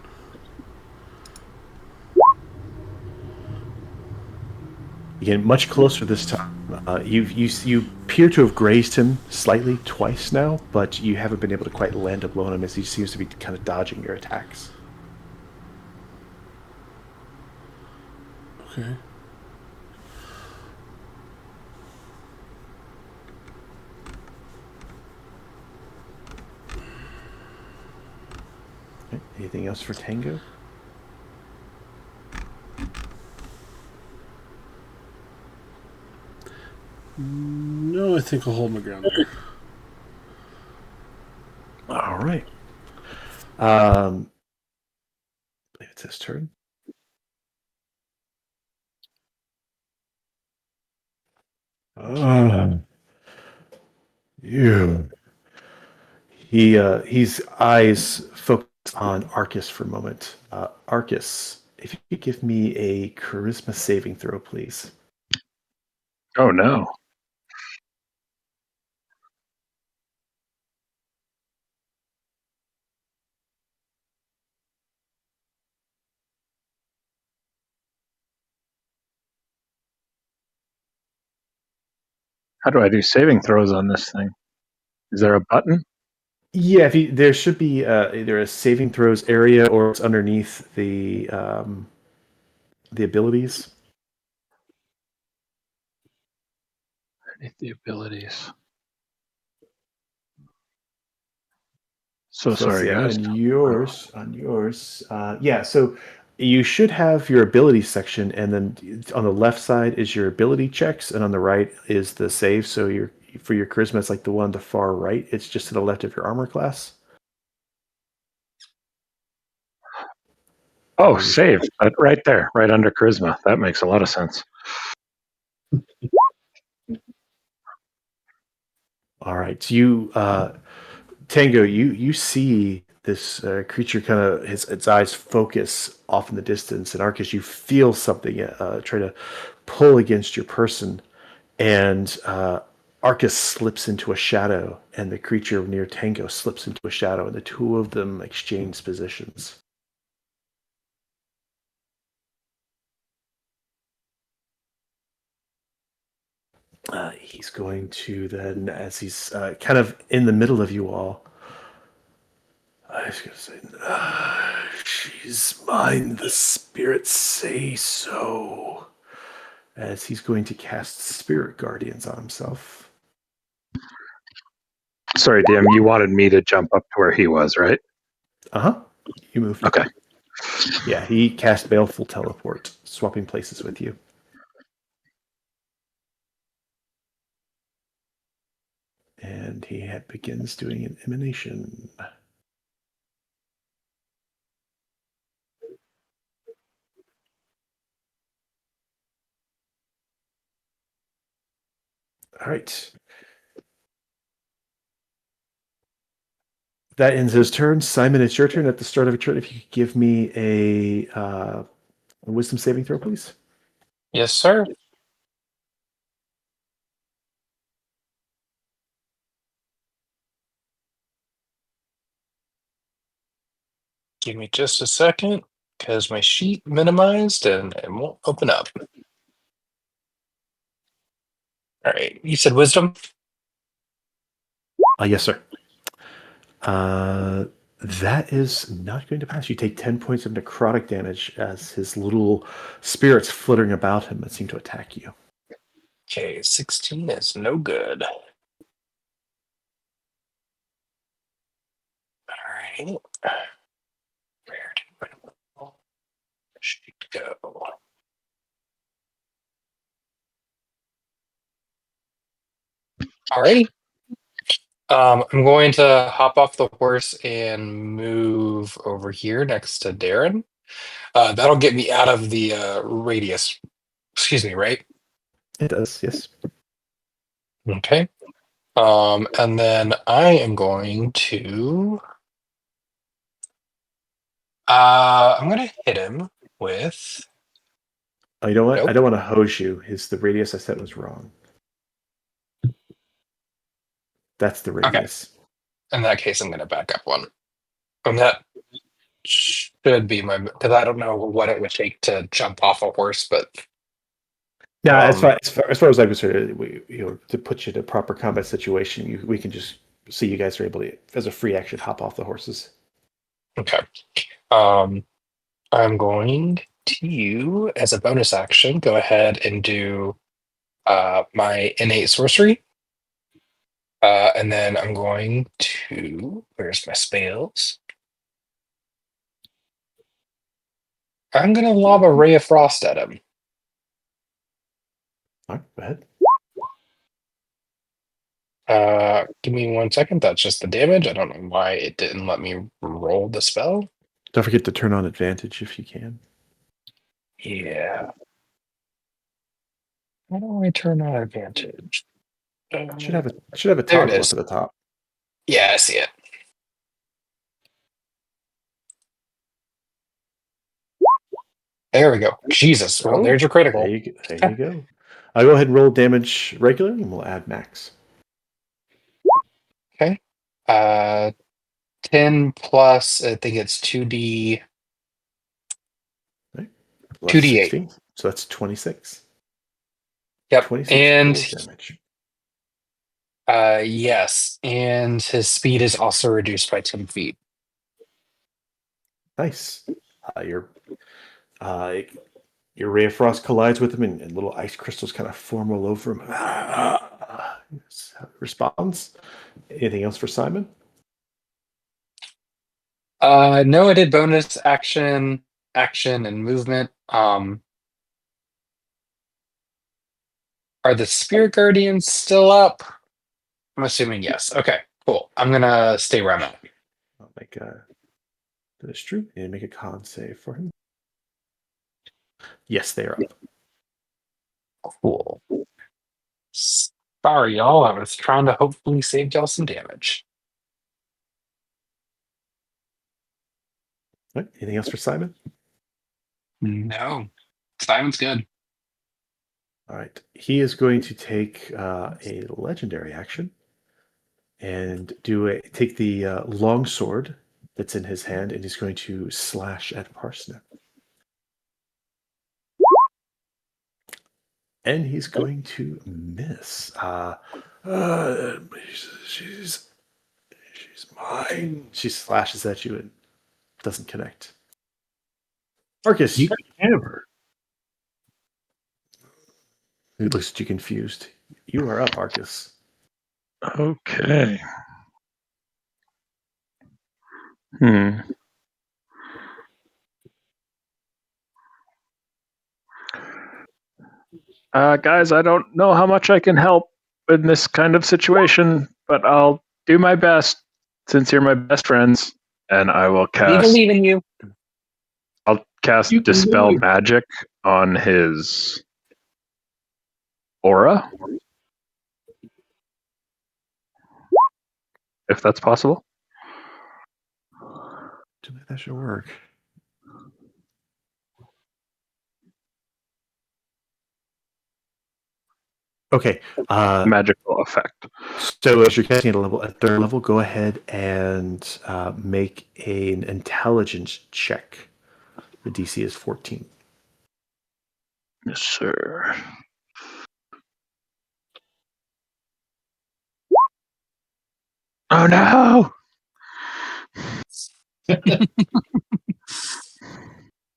Again, much closer this time. You appear to have grazed him slightly twice now, but you haven't been able to quite land a blow on him as he seems to be kind of dodging your attacks. Okay. Okay. Anything else for Tango? No, I think I'll hold my ground there. All right. I believe it's his turn. You. He's eyes focus on Arcus for a moment. Arcus, if you could give me a charisma saving throw, please. Oh no. How do I do saving throws on this thing? Is there a button? Yeah, there should be either a saving throws area or it's underneath the abilities. Underneath the abilities. So So let's sorry, see, guys. on yours, yeah. So you should have your ability section, and then on the left side is your ability checks, and on the right is the save. So for your charisma, it's like the one on the far right. It's just to the left of your armor class. Oh, save. Right there, right under charisma. That makes a lot of sense. All right, you Tango, you see this creature kind of its eyes focus off in the distance, and Arcus, you feel something try to pull against your person, and Arcus slips into a shadow, and the creature near Tango slips into a shadow, and the two of them exchange positions. He's going to then, as he's kind of in the middle of you all, he's going to say, "She's mine, the spirits say so." As he's going to cast Spirit Guardians on himself. Sorry, DM, you wanted me to jump up to where he was, right? Uh-huh. You moved. Okay. Yeah, he cast Baleful Teleport, swapping places with you. And he begins doing an emanation. All right. That ends his turn. Simon, it's your turn. At the start of your turn, if you could give me a wisdom saving throw, please. Yes, sir. Give me just a second, because my sheet minimized and it won't open up. All right. You said wisdom? Yes, sir. That is not going to pass. You take 10 points of necrotic damage as his little spirits flittering about him that seem to attack you. Okay, 16 is no good. All right. Where did my sheet go? All right. I'm going to hop off the horse and move over here next to Darren. That'll get me out of the radius. Excuse me, right? It does, yes. Okay. And then I am going to. I'm going to hit him with. Oh, you know what? Nope. I don't want to hose you. The radius I set was wrong. That's the Okay. radius. In that case, I'm going to back up one. And that should be my. Because I don't know what it would take to jump off a horse, but. Yeah, as far as I'm concerned, to put you in a proper combat situation, we can just see you guys are able to, as a free action, hop off the horses. Okay. I'm going to, as a bonus action, go ahead and do my innate sorcery. And then I'm going to, where's my spells? I'm going to lob a ray of frost at him. All right, go ahead. Give me 1 second. That's just the damage. I don't know why it didn't let me roll the spell. Don't forget to turn on advantage if you can. Yeah. How do I turn on advantage? Should have a There it toggle is. up at the top. Yeah, I see it. There we go. Jesus. Well, there's your critical. There you go. I'll go ahead and roll damage regularly, and we'll add max. Okay. 10 plus, I think it's 2d. Right. 2d8. 16. So that's 26. Yep. 26 And cold damage. yes. And his speed is also reduced by 10 feet. Nice. Your ray of frost collides with him, and little ice crystals kind of form all over him. That's how he responds. Anything else for Simon? No, I did bonus action, and movement. Are the Spirit Guardians still up? I'm assuming yes. Okay, cool. I'm gonna stay where I'm at. I'll make that is true. And make a con save for him. Yes, they are up. Cool. Sorry, y'all. I was trying to hopefully save y'all some damage. All right. Anything else for Simon? No, Simon's good. All right. He is going to take a legendary action and take the long sword that's in his hand, and he's going to slash at Parsnip. And he's going to miss. She's mine. She slashes at you and doesn't connect. Marcus, You have her. he looks at you confused. You are up, Arcus. Okay. Guys, I don't know how much I can help in this kind of situation, but I'll do my best since you're my best friends, and I will We cast. believe in you. I'll cast You can Dispel do it. Magic on his aura, if that's possible. Do that should work. Okay. Magical effect. So as you're casting at third level, go ahead and make an intelligence check. The DC is 14. Yes, sir. Oh no!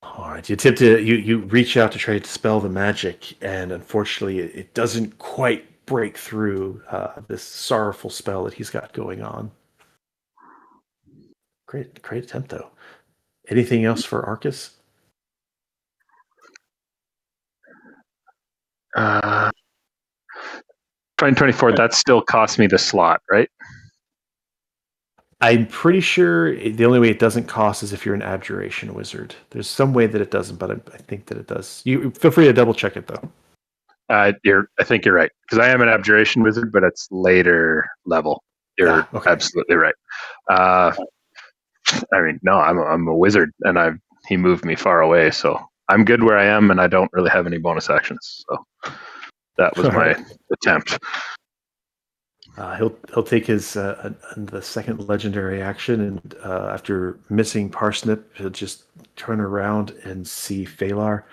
All right, you attempt to you reach out to try to dispel the magic, and unfortunately, it doesn't quite break through this sorrowful spell that he's got going on. Great attempt, though. Anything else for Arcus? 2024. That still cost me the slot, right? I'm pretty sure the only way it doesn't cost is if you're an abjuration wizard. There's some way that it doesn't, but I think that it does. You feel free to double check it though. I think you're right because I am an abjuration wizard, but it's later level. You're Okay. absolutely right. I mean, no, I'm a wizard, and he moved me far away, so I'm good where I am, and I don't really have any bonus actions. So that was my attempt. He'll take his the second legendary action, and after missing Parsnip, he'll just turn around and see Phalar.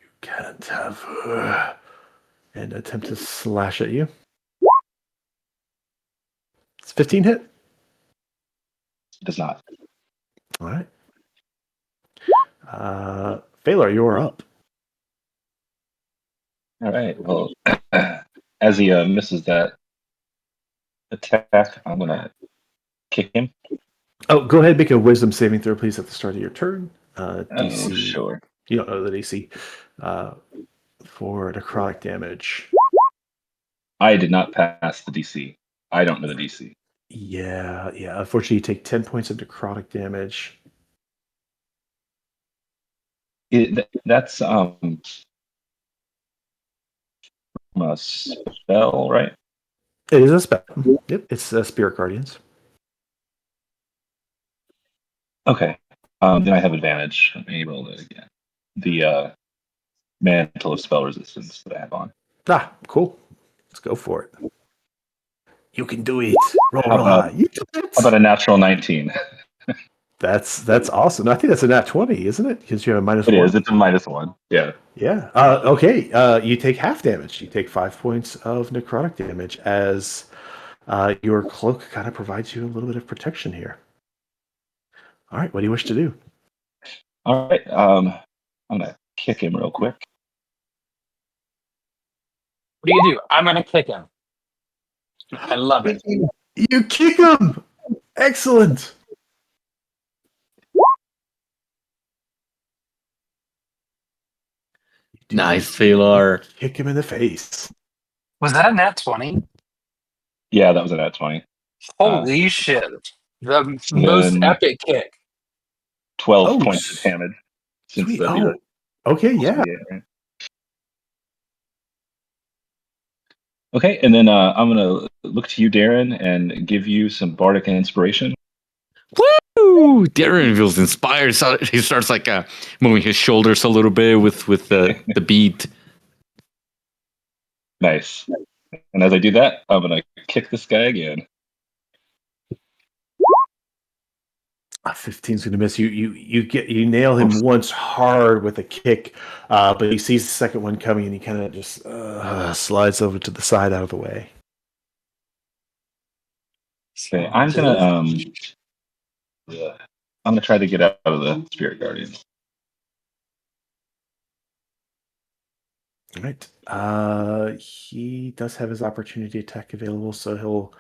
You can't have her, and attempt to slash at you. It's 15 hit. It does not. All right. Phalar, you're up. All right. Well, as he misses that attack, I'm gonna kick him. Oh, go ahead and make a wisdom saving throw, please, at the start of your turn. DC. Oh, sure. You don't know the DC. For necrotic damage. I did not pass the DC. I don't know the DC. Yeah. Unfortunately, you take 10 points of necrotic damage. That's a spell, right? It is a spell. Yep, it's Spirit Guardians. Okay. Then I have advantage. Let me roll it again. The mantle of spell resistance that I have on. Ah, cool. Let's go for it. You can do it. Roll high. You do it. How about a natural 19? That's awesome. I think that's a nat 20, isn't it? Because you have a minus It 1. is. It's a -1. Yeah. Yeah. Okay. You take half damage. You take 5 points of necrotic damage as your cloak kind of provides you a little bit of protection here. All right. What do you wish to do? All right. I'm gonna kick him real quick. What do you do? I'm gonna kick him. I love it. You kick him. Excellent. Nice, Phalar. Kick him in the face. Was that a nat 20? Yeah, that was a nat 20. Holy shit. The most then- epic kick. 12 points of damage. Since Sweet. that'd be Okay, yeah. right? Okay, and then I'm gonna look to you, Darren, and give you some bardic inspiration. Woo! Darren feels inspired. So he starts like moving his shoulders a little bit with the beat. Nice. And as I do that, I'm gonna kick this guy again. 15's going to miss. You nail him once hard with a kick, but he sees the second one coming and he kind of just slides over to the side out of the way. Okay, I'm gonna try to get out of the Spirit Guardian. All right. He does have his opportunity attack available, so he'll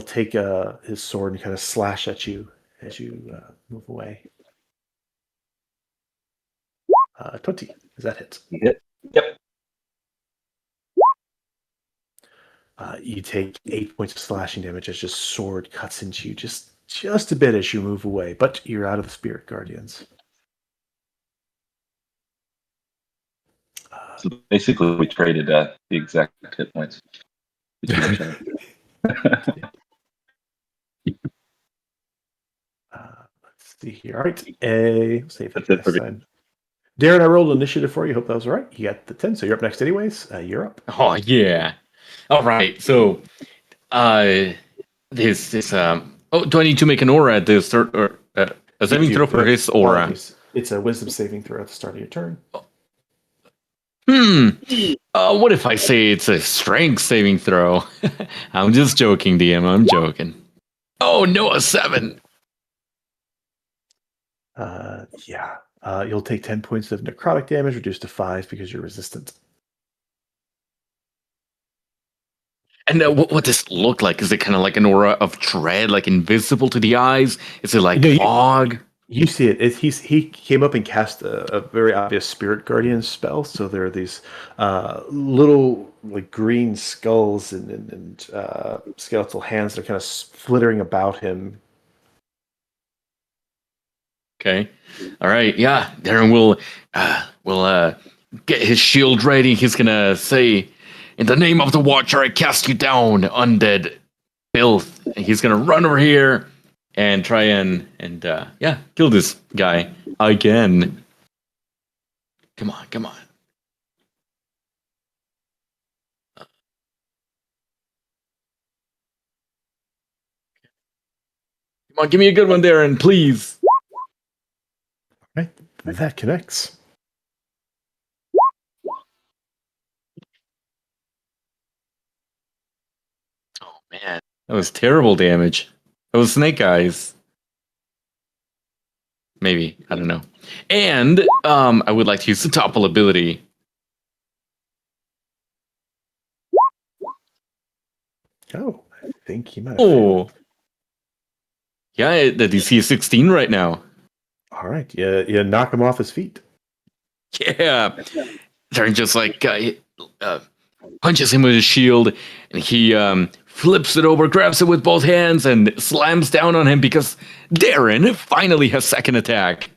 take his sword and kind of slash at you as you move away. 20. Does that hit? Yep. You take 8 points of slashing damage as your sword cuts into you just a bit as you move away, but you're out of the Spirit Guardians. So basically, we traded the exact hit points. Let's see here. All right. Let's see if That's it for me. Darren, I rolled initiative for you. Hope that was all right. You got the 10, so you're up next anyways. You're up. Oh yeah. All right. So, this oh, do I need to make an aura at the start or a saving throw for his aura? It's a wisdom saving throw at the start of your turn. What if I say it's a strength saving throw? I'm just joking, DM. I'm joking. Oh no, a 7. Yeah. You'll take 10 points of necrotic damage, reduced to 5 because you're resistant. And what does it look like? Is it kind of like an aura of dread, like invisible to the eyes? Is it like No, fog? You see it. He came up and cast a very obvious spirit guardian spell. So there are these little like green skulls and skeletal hands that are kind of flittering about him. Okay. All right. Yeah. Darren will get his shield ready. He's gonna say, "In the name of the Watcher, I cast you down, undead filth." And he's gonna run over here and try and kill this guy again. Come on. Come on. Give me a good one, Darren, please. Right, that connects. Oh man, that was terrible damage. That was snake eyes. Maybe, I don't know. And I would like to use the topple ability. Oh, I think he might have Oh, failed. yeah, the DC is 16 right now. All right, you knock him off his feet. Yeah, Darren just like punches him with his shield, and he flips it over, grabs it with both hands, and slams down on him because Darren finally has second attack.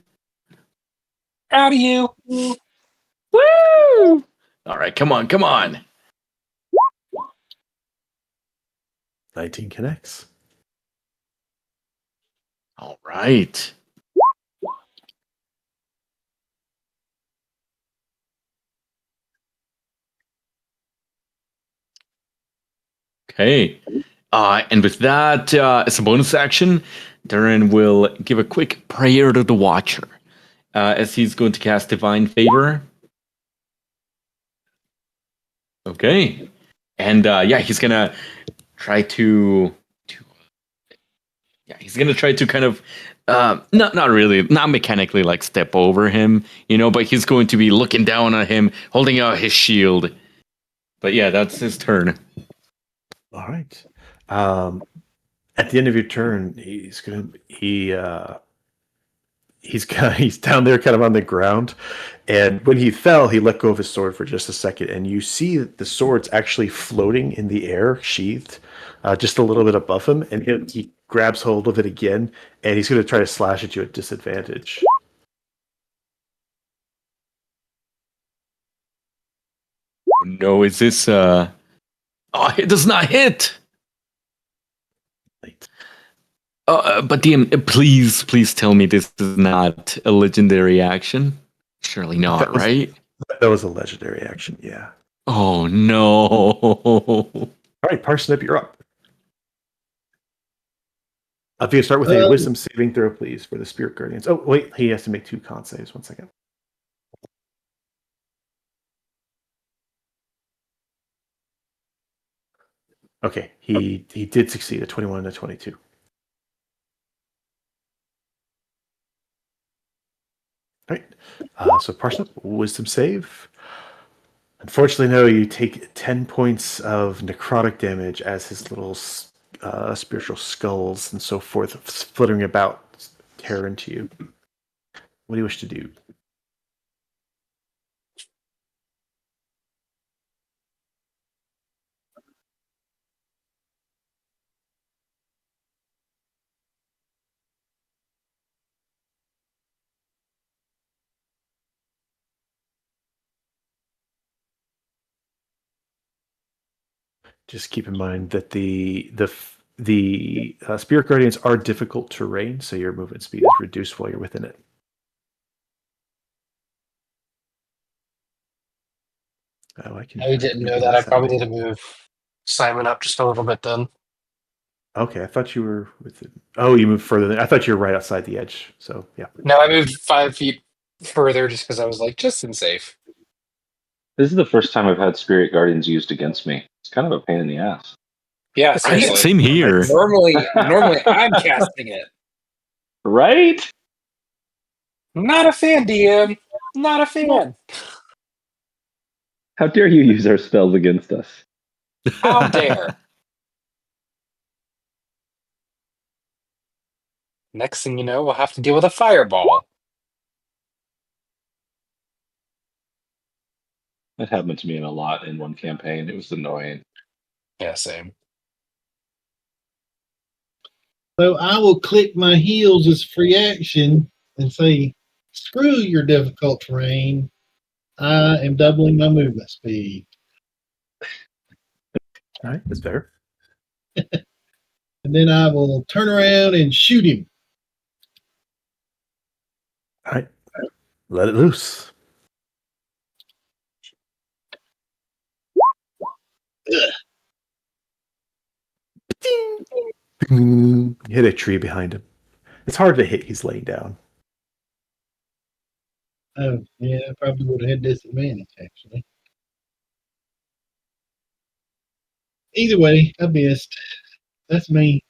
Proud of you. Woo! All right, come on, come on. 19 connects. All right. Okay. And with that, as a bonus action, Darren will give a quick prayer to the Watcher as he's going to cast Divine Favor. Okay. And he's going to try to he's going to try to kind of not mechanically like step over him, but he's going to be looking down at him, holding out his shield. But yeah, that's his turn. All right. At the end of your turn, he's down there kind of on the ground, and when he fell, he let go of his sword for just a second, and you see that the sword's actually floating in the air, sheathed, just a little bit above him, and he grabs hold of it again, and he's going to try to slash at you at disadvantage. No, is this oh, it does not hit. But DM, please tell me this is not a legendary action. Surely not, right? That was a legendary action, yeah. Oh no! All right, Parsnip, you're up. If you start with a wisdom saving throw, please, for the spirit guardians. Oh wait, he has to make 2 con saves. 1 second. Okay, he did succeed at 21 to 22. All right. So Parsnip, wisdom save. Unfortunately, no, you take 10 points of necrotic damage as his little spiritual skulls and so forth flittering about tear into you. What do you wish to do? Just keep in mind that the spirit guardians are difficult terrain, so your movement speed is reduced while you're within it. Oh, I didn't know that. I probably need to move Simon up just a little bit then. Okay, I thought you were within. Oh, you moved further. I thought you were right outside the edge. So yeah. No, I moved 5 feet further just because I was like, just in safe. This is the first time I've had Spirit Guardians used against me. It's kind of a pain in the ass. Yeah, seriously. Same here. Normally I'm casting it. Right? Not a fan, DM. Not a fan. How dare you use our spells against us? How dare? Next thing you know, we'll have to deal with a fireball. That happened to me a lot in one campaign. It was annoying. Yeah, same. So I will click my heels as free action and say, screw your difficult terrain. I am doubling my movement speed. All right, that's better. And then I will turn around and shoot him. All right, let it loose. Ding. Hit a tree behind him. It's hard to hit. He's laying down. Oh, yeah, I probably would have had disadvantage, actually. Either way, I missed. That's me.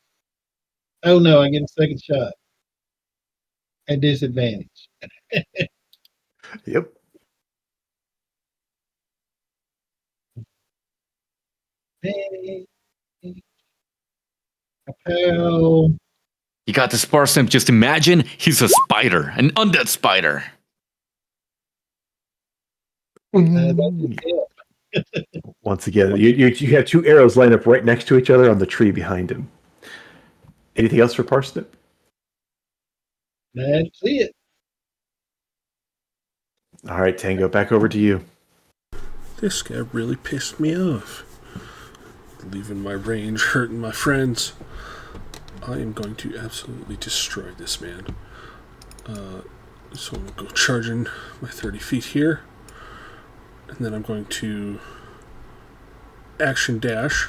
Oh, no, I get a second shot. At disadvantage. Yep. Hey. Pow. You got this parsnip. Just imagine he's a spider, an undead spider. Once again, you have two arrows lined up right next to each other on the tree behind him. Anything else for Parsnip? That's it. All right, Tango, back over to you. This guy really pissed me off. Leaving my range, hurting my friends. I am going to absolutely destroy this man. So I'm going to go charging my 30 feet here. And then I'm going to action dash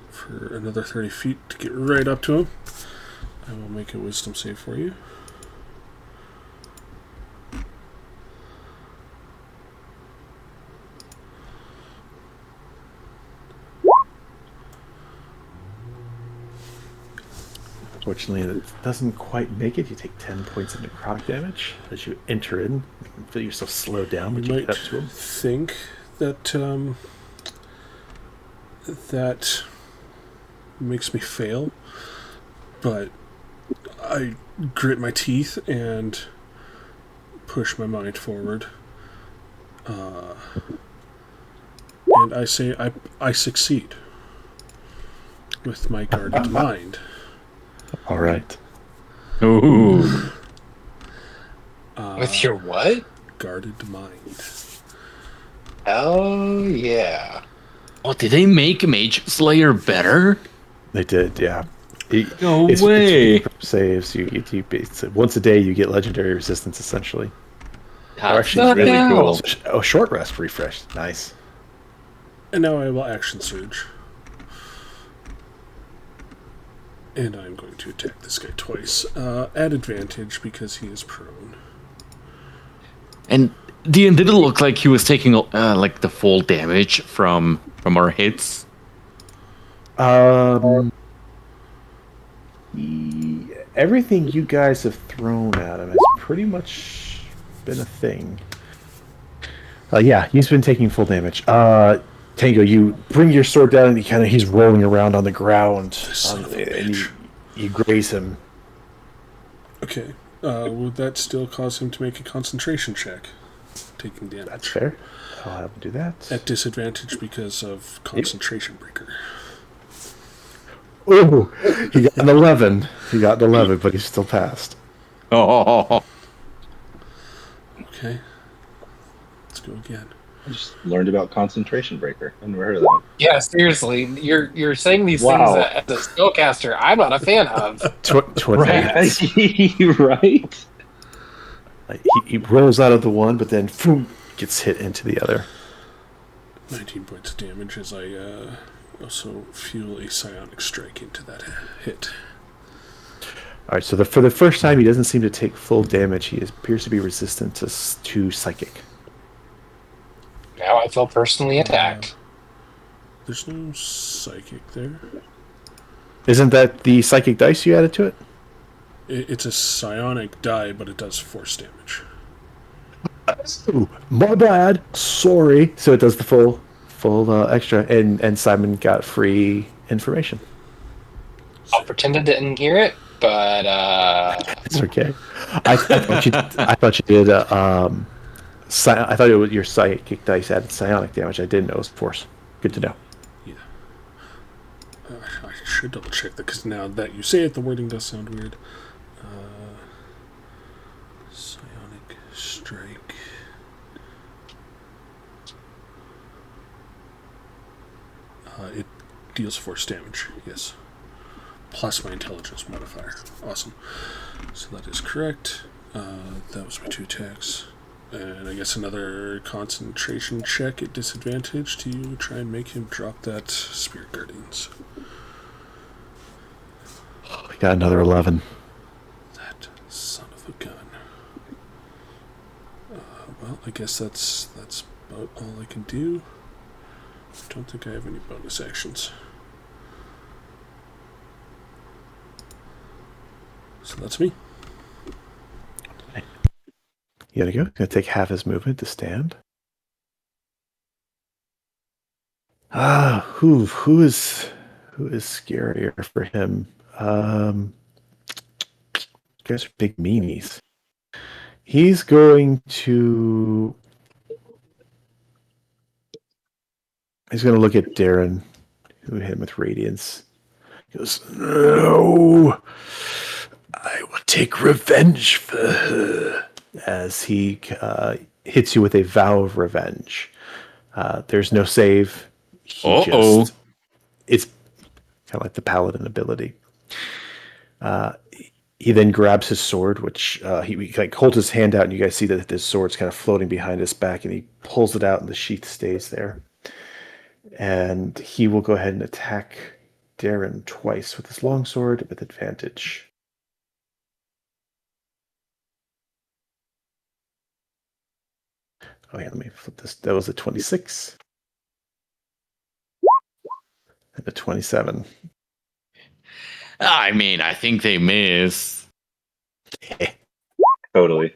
for another 30 feet to get right up to him. I will make a wisdom save for you. Fortunately, it doesn't quite make it. You take 10 points of necrotic damage as you enter in. You can feel yourself slow down, but you get up to him. Think that that makes me fail, but I grit my teeth and push my mind forward. And I say I succeed with my guarded mind. All right. Ooh. With your what? Guarded mind. Oh, yeah. Oh, did they make Mage Slayer better? They did, yeah. No It's way. saves. It's once a day you get legendary resistance, essentially. That's Actually, really cool. cool. Oh, short rest refresh. Nice. And now I will action surge. And I'm going to attack this guy twice. At advantage because he is prone. And did it look like he was taking like the full damage from our hits? Everything you guys have thrown at him has pretty much been a thing. Yeah, he's been taking full damage. Tango, you bring your sword down and he's rolling around on the ground, and you graze him. Okay. Would that still cause him to make a concentration check? Taking damage. That's fair. I'll have him do that. At disadvantage because of concentration breaker. Ooh, he got an 11. He got an 11, but he still passed. Oh. Okay. Let's go again. I just learned about concentration breaker. I've never heard of that. Yeah, seriously. You're saying these Wow. things as a spellcaster I'm not a fan of. Right? Right? Like, he rolls out of the one, but then boom, gets hit into the other. 19 points of damage as I also fuel a psionic strike into that hit. All right, so for the first time, he doesn't seem to take full damage. He appears to be resistant to psychic. Now I feel personally attacked. There's no psychic there. Isn't that the psychic dice you added to it? It's a psionic die, but it does force damage. Ooh, my bad. Sorry. So it does the full extra, and Simon got free information. I'll pretend I didn't hear it, but It's okay. I thought you did. I thought it was your psychic dice added psionic damage. I didn't know it was force. Good to know. Yeah. I should double check that, because now that you say it, the wording does sound weird. Psionic strike. It deals force damage. Yes. Plus my intelligence modifier. Awesome. So that is correct. That was my 2 attacks. And I guess another concentration check at disadvantage to try and make him drop that Spirit Guardians. We got another 11. That son of a gun. Well, I guess that's about all I can do. I don't think I have any bonus actions. So that's me. You gotta go. Gonna take half his movement to stand. Who is scarier for him? You guys are big meanies. He's going to look at Darren, who hit him with radiance. He goes, "No, I will take revenge for her." As he hits you with a vow of revenge. There's no save. It's kind of like the paladin ability. He then grabs his sword, which he like holds his hand out, and you guys see that his sword's kind of floating behind his back, and he pulls it out, and the sheath stays there. And he will go ahead and attack Darren twice with his longsword with advantage. Oh yeah, let me flip this. That was a 26. And a 27. I mean, I think they miss. Totally.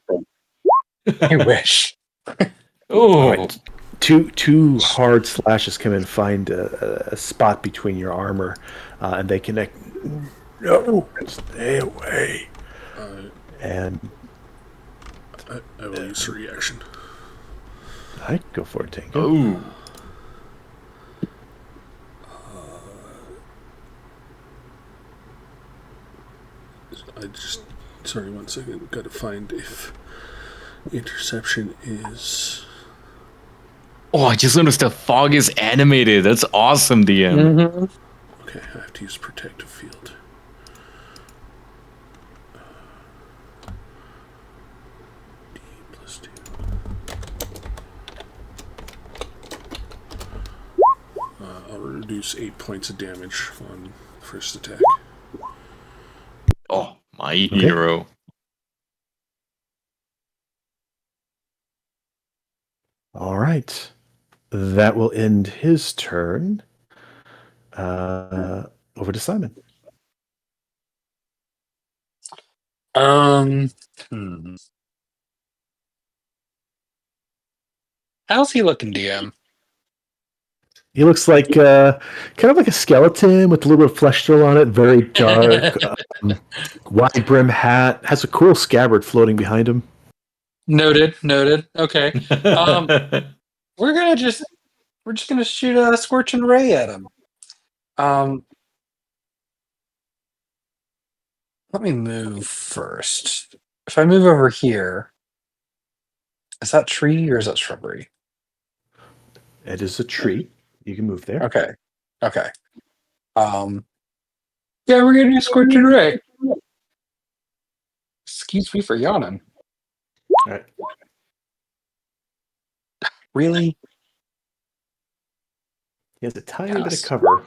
I wish. Oh, Right. Two hard slashes come and find a spot between your armor, and they connect. No, stay away. And I will use a reaction. I go for it, Tango. oh. Sorry, 1 second. Got to find if interception is. Oh, I just noticed the fog is animated. That's awesome, DM. Mm-hmm. Okay, I have to use protective field. D plus 2. I'll reduce 8 points of damage on first attack. Oh, my hero. All right. That will end his turn. Over to Simon. How's he looking, DM? He looks like kind of like a skeleton with a little bit of flesh still on it. Very dark, wide brim hat. Has a cool scabbard floating behind him. Noted. Okay. We're just gonna shoot a scorching ray at him. Let me move first. If I move over here, is that tree or is that shrubbery? It is a tree. You can move there. Okay. Yeah, we're gonna do scorching ray. Excuse me for yawning. All right. Really? He has a tiny bit Yes. of cover.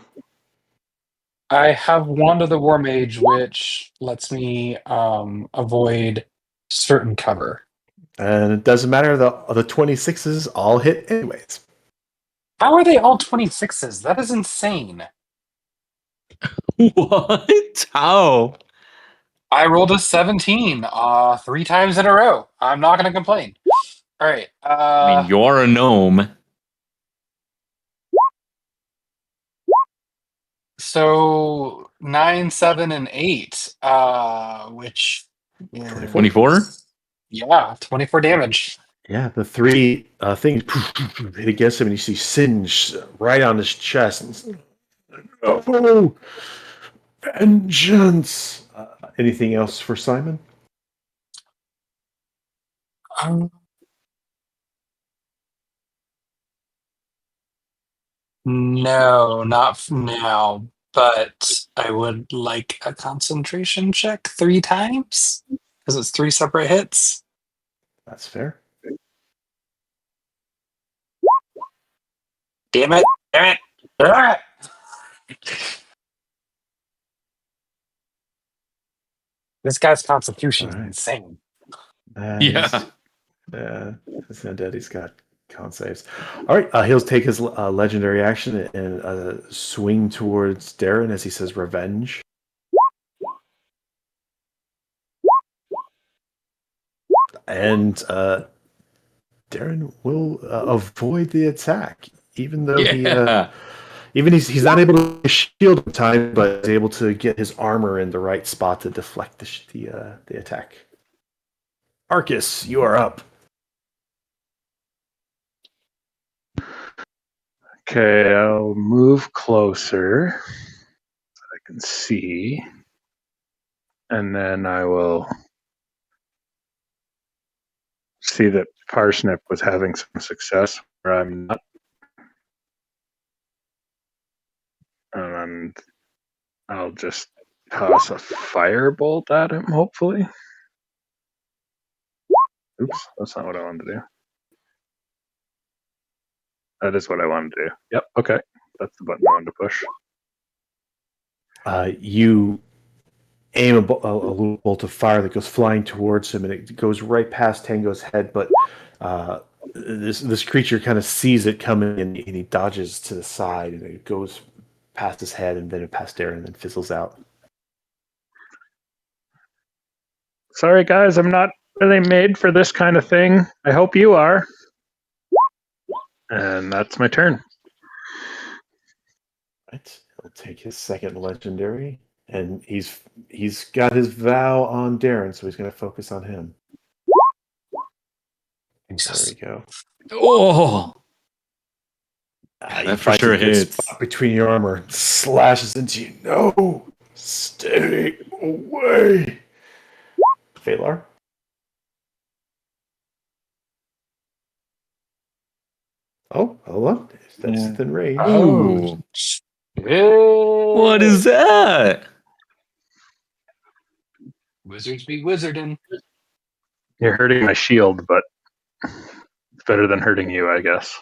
I have Wand of the War Mage, which lets me avoid certain cover. And it doesn't matter. The 26s all hit anyways. How are they all 26s? That is insane. What? How? I rolled a 17 3 times in a row. I'm not going to complain. All right. I mean, you're a gnome. So 9, 7, and 8, which is 24? Yeah, 24 damage. Yeah, the three things hit against him, and you see singe right on his chest. Oh, vengeance! Anything else for Simon? Um, no, not now. But I would like a concentration check 3 times because it's 3 separate hits. That's fair. Damn it! Damn it! Ah! This guy's constitution is All right. insane. Yeah. It's not dead. He's got con saves. All right, he'll take his legendary action and swing towards Darren as he says revenge. And Darren will avoid the attack, even though Yeah. he's not able to shield in time, but is able to get his armor in the right spot to deflect the attack. Arcus, you are up. Okay, I'll move closer so I can see. And then I will see that Parsnip was having some success where I'm not. And I'll just toss a firebolt at him, hopefully. Oops, that's not what I wanted to do. That is what I wanted to do. Yep, okay. That's the button I wanted to push. You aim a little bolt of fire that goes flying towards him, and it goes right past Tango's head. But this creature kind of sees it coming, and he dodges to the side, and it goes past his head, and then past Darren, and then fizzles out. Sorry, guys, I'm not really made for this kind of thing. I hope you are. And that's my turn. Right, he'll take his second legendary, and he's got his vow on Darren, so he's going to focus on him. There we go. Oh, He that for finds sure a good hits. spot between your armor, slashes into you. No, stay away. Phalar. Oh, hold on. That's Yeah. within range. Ooh. Oh, What is that? Wizards be wizarding. You're hurting my shield, but it's better than hurting you, I guess.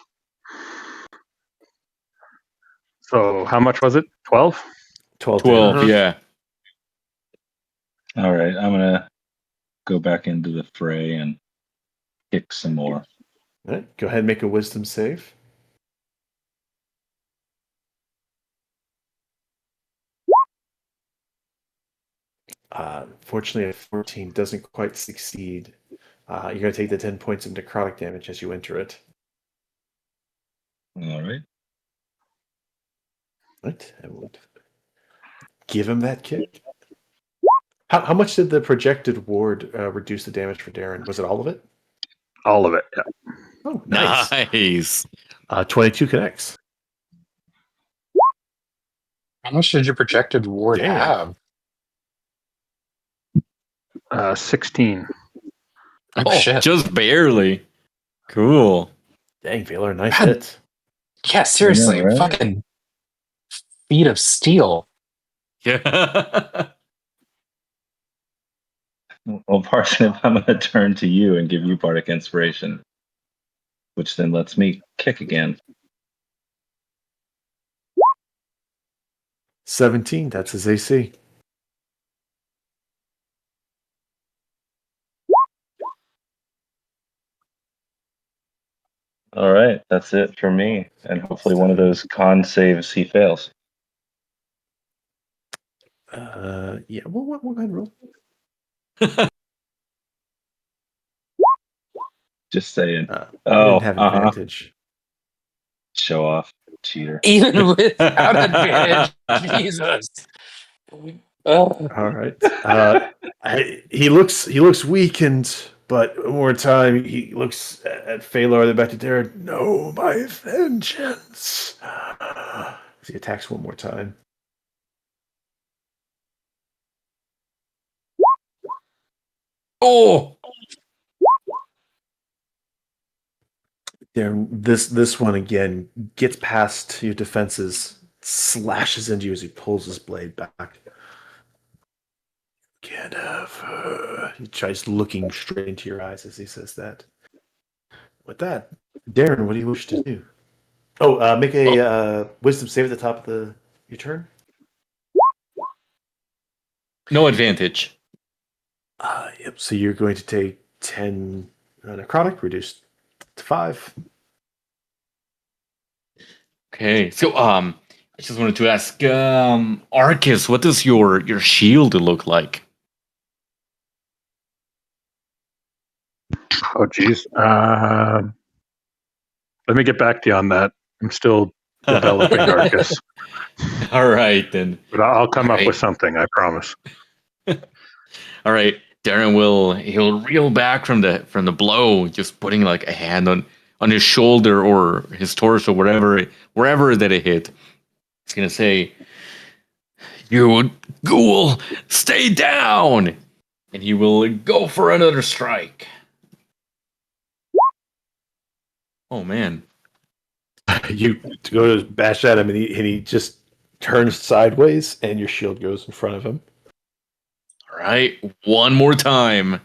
So how much was it? 12? 12 12, damage. yeah. All right, I'm gonna go back into the fray and kick some more. All right, go ahead and make a wisdom save. Fortunately, a 14 doesn't quite succeed. You're going to take the 10 points of necrotic damage as you enter it. All right. Right, I would give him that kick. How much did the projected ward reduce the damage for Darren? Was it all of it? All of it, yeah. Oh, nice. Nice. 22 connects. How much did your projected ward Damn. have? 16. Oh, shit. Just barely. Cool. Dang, Baylor, nice God. hit. Yeah, seriously. Yeah, right? Fucking feet of steel. Yeah. Well, Parsnip, I'm gonna turn to you and give you bardic inspiration, which then lets me kick again. 17, that's his AC. All right, that's it for me, and hopefully one of those con saves he fails. Yeah, we'll go ahead and roll. Just saying. You didn't have Uh-huh. advantage. Show off, cheater. Even without advantage, Jesus. All right. He looks weakened, but one more time he looks at Phalor, then back to Darren. No, my vengeance. He attacks one more time. Oh, Darren, this one again gets past your defenses, slashes into you as he pulls his blade back. Can't have her. He tries looking straight into your eyes as he says that. With that, Darren, what do you wish to do? Oh, make a wisdom save at the top of your turn. no advantage. Yep. So you're going to take 10 necrotic, reduced to 5. Okay, so I just wanted to ask, Arcus, what does your shield look like? Oh, geez. Let me get back to you on that. I'm still developing Arcus, All right then. but I'll come All up right. with something. I promise. All right, Darren he'll reel back from the blow, just putting like a hand on his shoulder or his torso, wherever that it hit. He's gonna say, "You ghoul, stay down!" And he will go for another strike. Oh man! You go to bash at him, and he just turns sideways, and your shield goes in front of him. All right, one more time.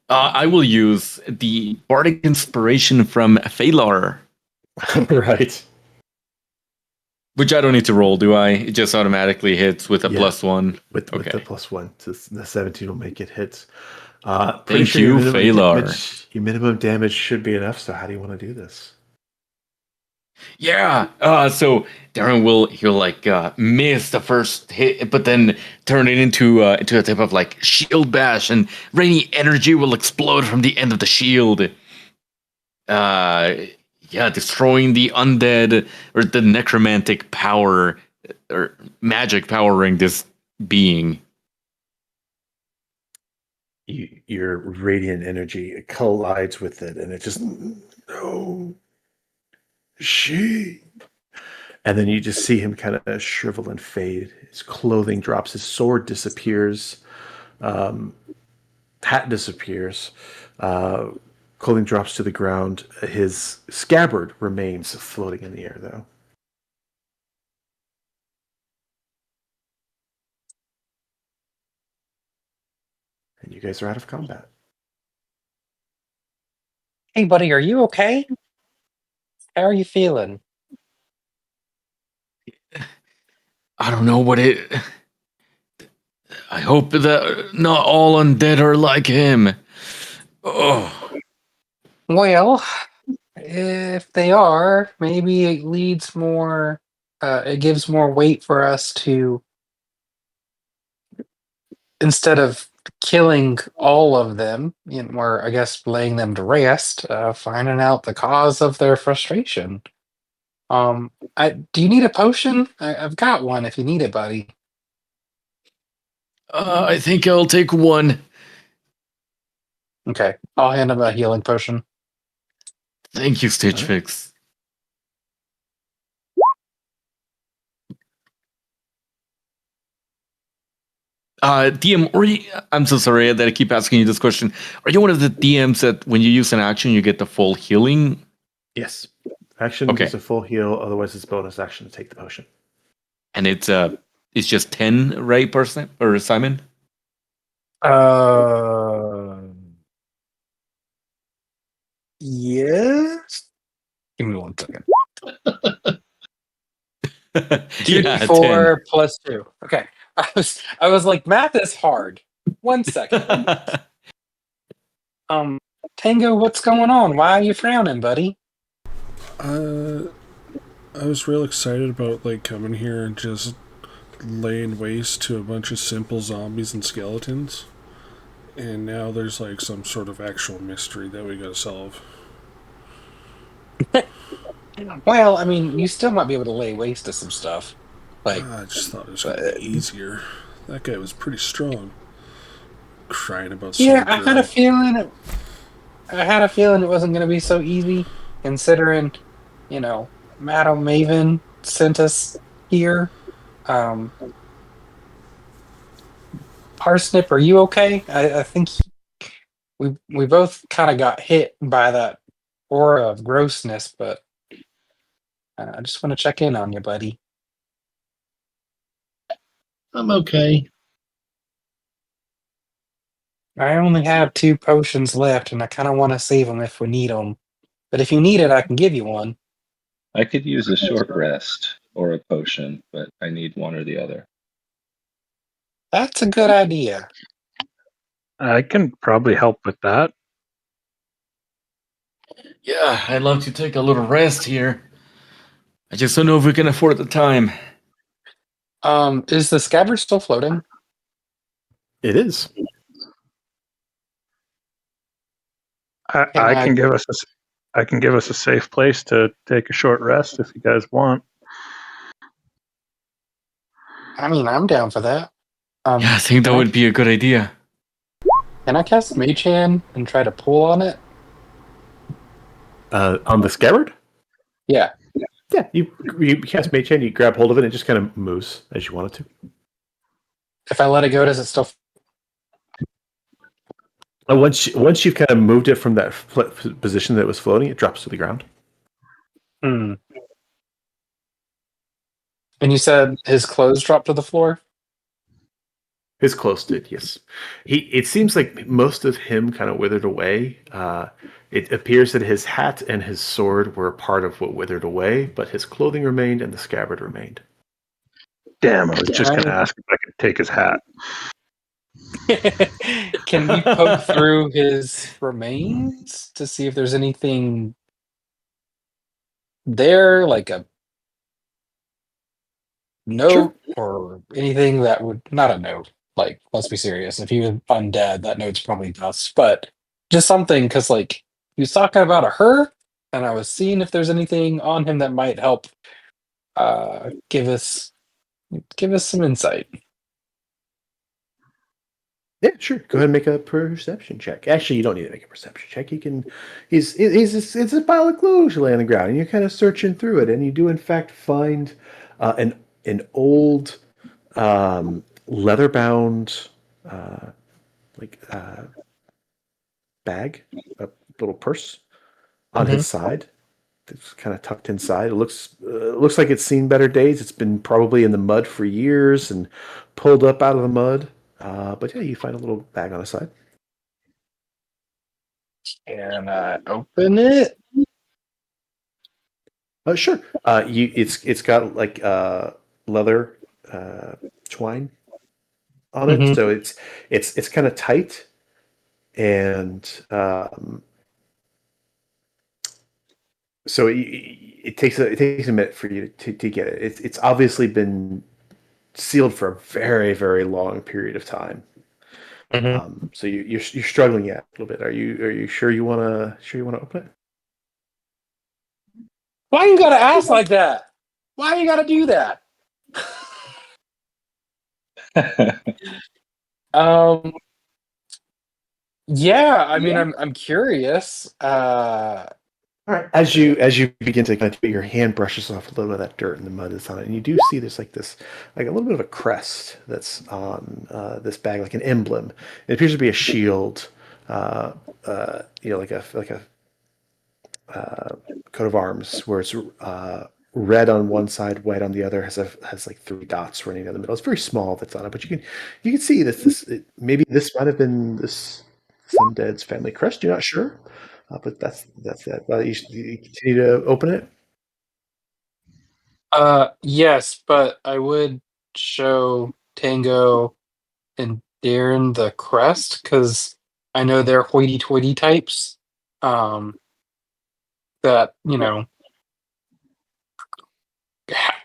I will use the bardic inspiration from Phalor, Right. which I don't need to roll, do I? It just automatically hits with a Yeah. +1. With the +1, so the 17 will make it hit. Pretty Thank sure you, your Phalor. your minimum damage should be enough. So how do you want to do this? Yeah. So Darren he'll like miss the first hit, but then turn it into a type of like shield bash, and rainy energy will explode from the end of the shield. Yeah, destroying the undead or the necromantic power or magic powering this being. Your radiant energy collides with it, and it just no. She. And then you just see him kind of shrivel and fade. His clothing drops. His sword disappears. Hat disappears. Clothing drops to the ground. His scabbard remains floating in the air, though. And you guys are out of combat. Hey, buddy, are you okay? How are you feeling? I don't know what it. I hope that not all undead are like him. Oh. Well, if they are, maybe it leads more. It gives more weight for us to, instead of killing all of them, or I guess laying them to rest, finding out the cause of their frustration. Do you need a potion? I've got one if you need it, buddy. I think I'll take one. Okay, I'll hand him a healing potion. Thank you, Stitch Fix. DM, I'm so sorry that I keep asking you this question. Are you one of the DMs that when you use an action, you get the full healing? Yes. Action is a full heal. Otherwise, it's bonus action to take the potion. And it's just 10, right, person or Simon? Yes. Give me 1 second. Yeah, 2d4 plus 2. Okay. I was like, math is hard. 1 second. Tango, what's going on? Why are you frowning, buddy? I was real excited about like coming here and just laying waste to a bunch of simple zombies and skeletons. And now there's like some sort of actual mystery that we gotta solve. Well, I mean, you still might be able to lay waste to some stuff. Like, I just thought it was gonna uh, be easier. That guy was pretty strong. Crying about yeah, some I had a girl. feeling. I had a feeling it wasn't going to be so easy, considering, Madam Maven sent us here. Um, Parsnip, are you okay? I think we both kind of got hit by that aura of grossness, but I just want to check in on you, buddy. I'm okay. I only have 2 potions left, and I kind of want to save them if we need them. But if you need it, I can give you one. I could use a short rest or a potion, but I need one or the other. That's a good idea. I can probably help with that. Yeah, I'd love to take a little rest here. I just don't know if we can afford the time. Is the scabbard still floating? It is. Can I I? can give us I can give us a safe place to take a short rest if you guys want. I mean, I'm down for that. Yeah, I think that Can I, would be a good idea. can I cast Mage Hand and try to pull on it? On the scabbard? Yeah. Yeah, you cast Mage Hand, you grab hold of it, and it just kind of moves as you want it to. If I let it go, does it still? Once you've kind of moved it from that position that it was floating, it drops to the ground. Hmm. And you said his clothes dropped to the floor? His clothes did, yes. It seems like most of him kind of withered away. It appears that his hat and his sword were part of what withered away, but his clothing remained and the scabbard remained. Damn, I was Can just going to ask if I could take his hat. Can we poke through his remains to see if there's anything there, like a note or anything that would not a note? Like, let's be serious. If he was undead, that note's probably dust. But just something, because like he was talking about a her, and I was seeing if there's anything on him that might help give us some insight. Yeah, sure. Go ahead and make a perception check. Actually, you don't need to make a perception check. You can. It's a pile of clothes laying on the ground, and you're kind of searching through it, and you do in fact find an old leather bound bag, a little purse on his side. It's kind of tucked inside. It looks like it's seen better days. It's been probably in the mud for years and pulled up out of the mud. But yeah, you find a little bag on the side. Can I open it? Sure. It's got like leather twine on it, Mm-hmm. so it's kind of tight, and so it takes a minute for you to get it. It's obviously been sealed for a very, very long period of time. Mm-hmm. So you're struggling yet a little bit. Are you sure you wanna open it? Why you gotta ask like that? Why you gotta do that? Um. Yeah, I mean, I'm curious. All right. As you begin to kind of your hand brushes off a little bit of that dirt and the mud that's on it, and you do see there's like a little bit of a crest that's on this bag, like an emblem. It appears to be a shield, like a coat of arms, where it's red on one side, white on the other, has like 3 dots running down the middle. It's very small that's on it, but you can see maybe this might have been this some dead's family crest. You're not sure. But that's that. You continue to open it. Yes, but I would show Tango and Darren the crest because I know they're hoity-toity types. That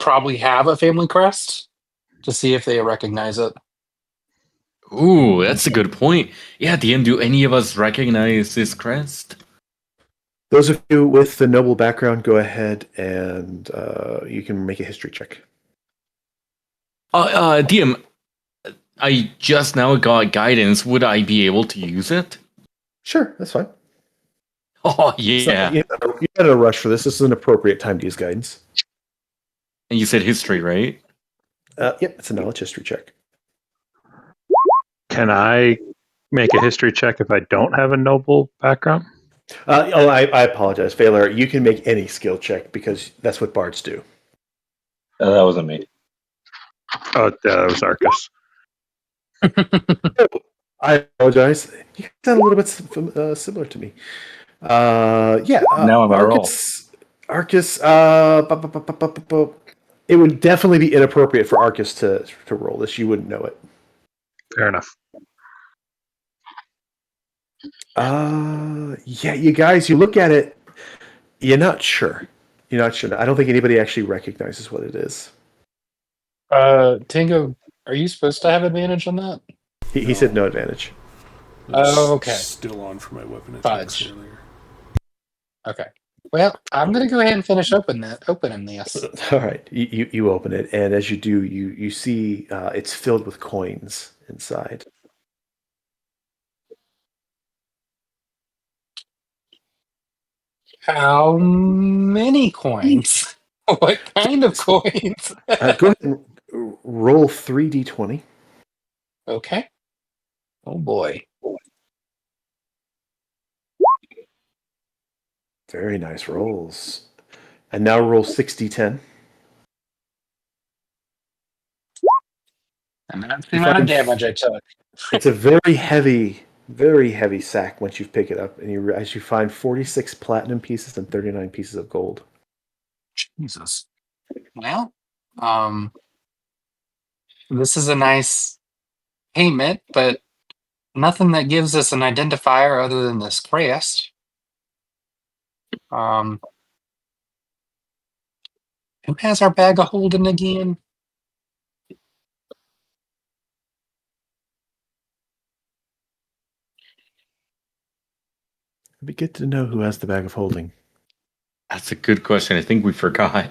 probably have a family crest. to see if they recognize it. Ooh, that's a good point. Yeah, DM, do any of us recognize this crest? Those of you with the noble background, go ahead and you can make a history check. DM, I just now got guidance. Would I be able to use it? Sure, that's fine. Oh, It's not- yeah. you're not in a rush for this. This is an appropriate time to use guidance. And you said history, right? Yep, it's a knowledge history check. Can I make a history check if I don't have a noble background? I apologize, Phalar. You can make any skill check because that's what bards do. That wasn't me. Oh, that was Arcus. I apologize. You sound a little bit similar to me. Yeah. Now I'm on a roll. Arcus. It would definitely be inappropriate for Arcus to roll this. You wouldn't know it. Fair enough. Yeah, you guys, you look at it, you're not sure. You're not sure. I don't think anybody actually recognizes what it is. Tango, are you supposed to have advantage on that? He said no advantage. Oh, okay. Still on for my weapon attacks Fudge. earlier. Okay. Well, I'm gonna go ahead and finish opening this. All right, you open it, and as you do, you see it's filled with coins inside. How many coins? What kind of coins? Go ahead and roll 3d20. Okay. Oh boy. Very nice rolls. And now roll 6d10. And that's the amount of damage I took. It's a very heavy sack once you pick it up, and as you find 46 platinum pieces and 39 pieces of gold. Jesus. Well, this is a nice payment, but nothing that gives us an identifier other than this crest. Who has our bag of holding again? It'd be good to know who has the bag of holding. That's a good question. I think we forgot. I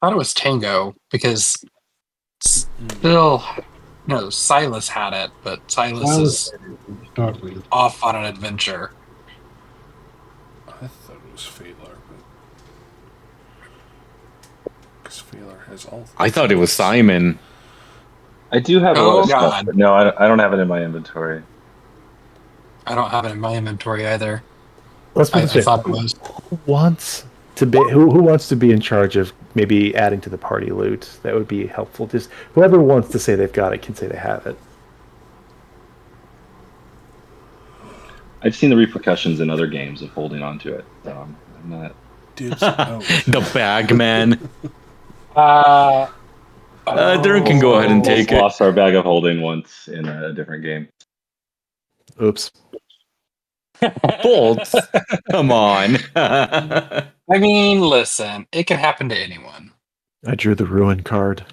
thought it was Tango because still, no, Silas had it, but Silas is off on an adventure. I thought it was Phalar, but because Phalar has all. I thought it was Simon. I do have a lot of God. stuff, but no, I don't have it in my inventory. I don't have it in my inventory either. Let's put I this way. thought it was. Who wants to be in charge of maybe adding to the party loot? That would be helpful. Just whoever wants to say they've got it can say they have it. I've seen the repercussions in other games of holding on to it. So I'm not. Dibs out. The bag man. Darren can go ahead and Almost take it. lost our bag of holding once in a different game. Oops. Bolts. Come on. I mean, listen, it can happen to anyone. I drew the ruin card.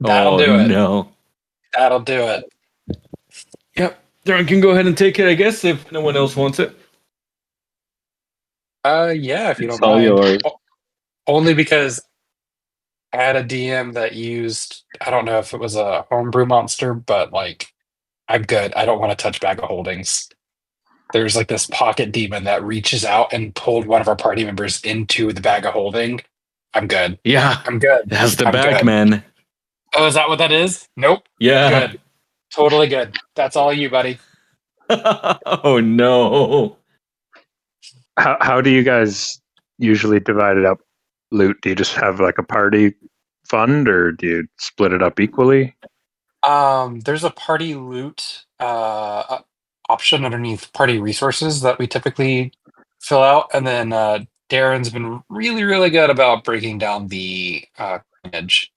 That'll do it. No. That'll do it. Yep. Darren can go ahead and take it, I guess, if no one else wants it. Yeah, if you It's don't all mind. yours. Only because I had a DM that used, I don't know if it was a homebrew monster, but like, I'm good. I don't want to touch bag of holdings. There's like this pocket demon that reaches out and pulled one of our party members into the bag of holding. I'm good. Yeah. I'm good. That's the I'm bag good. man. Oh, is that what that is? Nope. Yeah. Good. Totally good. That's all you, buddy. Oh no. How do you guys usually divide it up? Loot? Do you just have like a party fund, or do you split it up equally? There's a party loot option underneath party resources that we typically fill out, and then Darren's been really, really good about breaking down the coinage.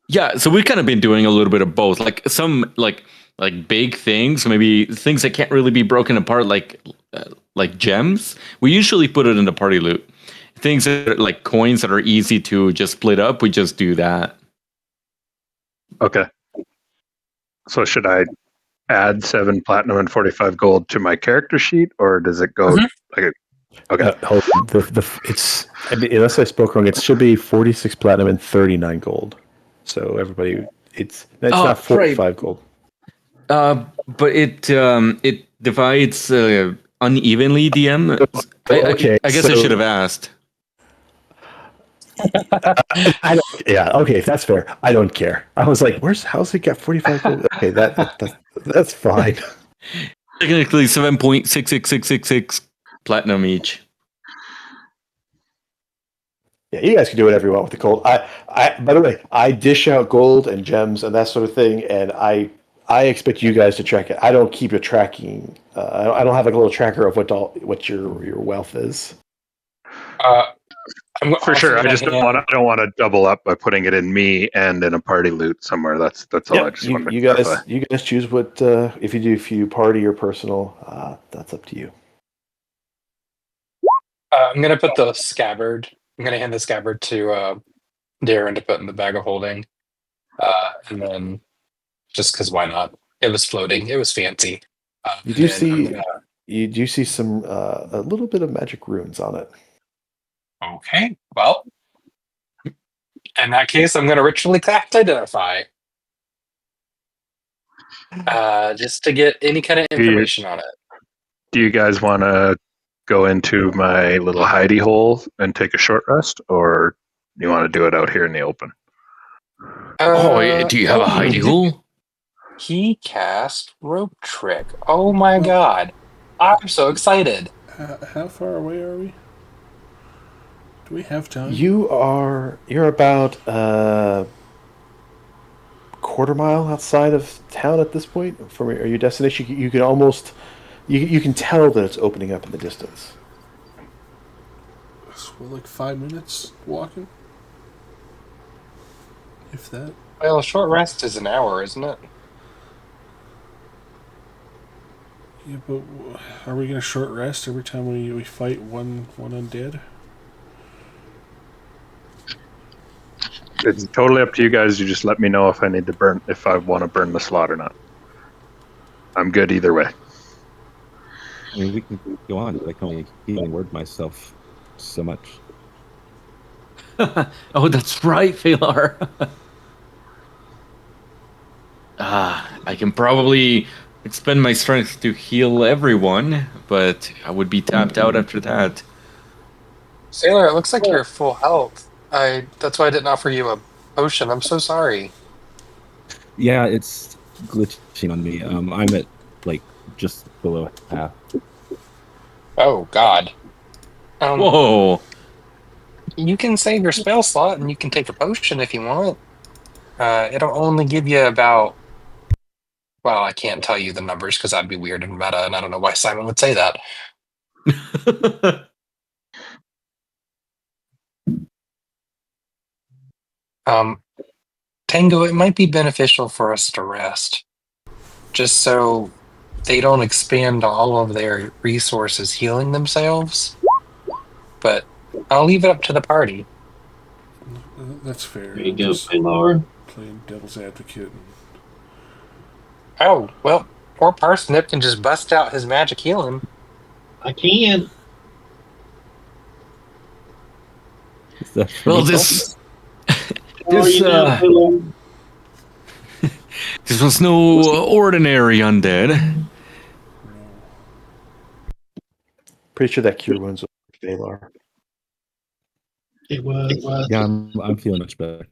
Yeah, so we've kind of been doing a little bit of both. Like some like big things, maybe things that can't really be broken apart, like gems. We usually put it in the party loot. Things that are like coins that are easy to just split up, we just do that. Okay. So should I add 7 platinum and 45 gold to my character sheet, or does it go like? Okay. Hold on. It's, I mean, unless I spoke wrong, it should be 46 platinum and 39 gold. So everybody, it's not right. 45 gold. But it divides unevenly. DM. Okay, I guess I should have asked. I don't, yeah, okay, that's fair. I don't care. I was like, how's it got 45 gold? Okay, that's fine. Technically, 7.66666 platinum each. Yeah, you guys can do whatever you want with the gold. By the way, I dish out gold and gems and that sort of thing, and I expect you guys to track it. I don't keep a tracking. I don't have like a little tracker of what your wealth is. I'm For sure. I just hand. don't want to double up by putting it in me and in a party loot somewhere. That's all. I just wanted to clarify. You guys choose what if you party or personal. That's up to you. I'm gonna put the scabbard. I'm gonna hand the scabbard to Darren to put in the bag of holding, and then just because why not? It was floating. It was fancy. You do and then I'm see gonna- you do see some a little bit of magic runes on it. Okay. Well, in that case, I'm gonna ritually cast identify, just to get any kind of information on it. Do you guys want to go into my little hidey hole and take a short rest, or you want to do it out here in the open? Do you have a hidey hole? He cast rope trick. Oh my god! I'm so excited. How far away are we? Do we have time? You're about quarter mile outside of town at this point from your destination. You can almost you can tell that it's opening up in the distance. So we're like 5 minutes walking, if that. Well, a short rest is an hour, isn't it? Yeah, but are we gonna short rest every time we fight one undead? It's totally up to you guys. You just let me know if I want to burn the slot or not. I'm good either way. I mean, we can go on, but I can only healing word myself so much. Oh, that's right, Phalar. I can probably expend my strength to heal everyone, but I would be tapped out after that. Sailor, it looks like you're full health. That's why I didn't offer you a potion. I'm so sorry. Yeah, it's glitching on me. I'm at like just below half. Oh God. Whoa. You can save your spell slot and you can take a potion if you want. It'll only give you about. Well, I can't tell you the numbers because that'd be weird and meta, and I don't know why Simon would say that. Tango, it might be beneficial for us to rest, just so they don't expand all of their resources healing themselves. But I'll leave it up to the party. That's fair. There you I'm go, just Paylor. playing devil's advocate. Oh, well, poor Parsnip can just bust out his magic healing. I can. Well, this Paylor. this was no ordinary undead. Pretty sure that cure wounds with Valar. It was. Yeah, I'm feeling much better.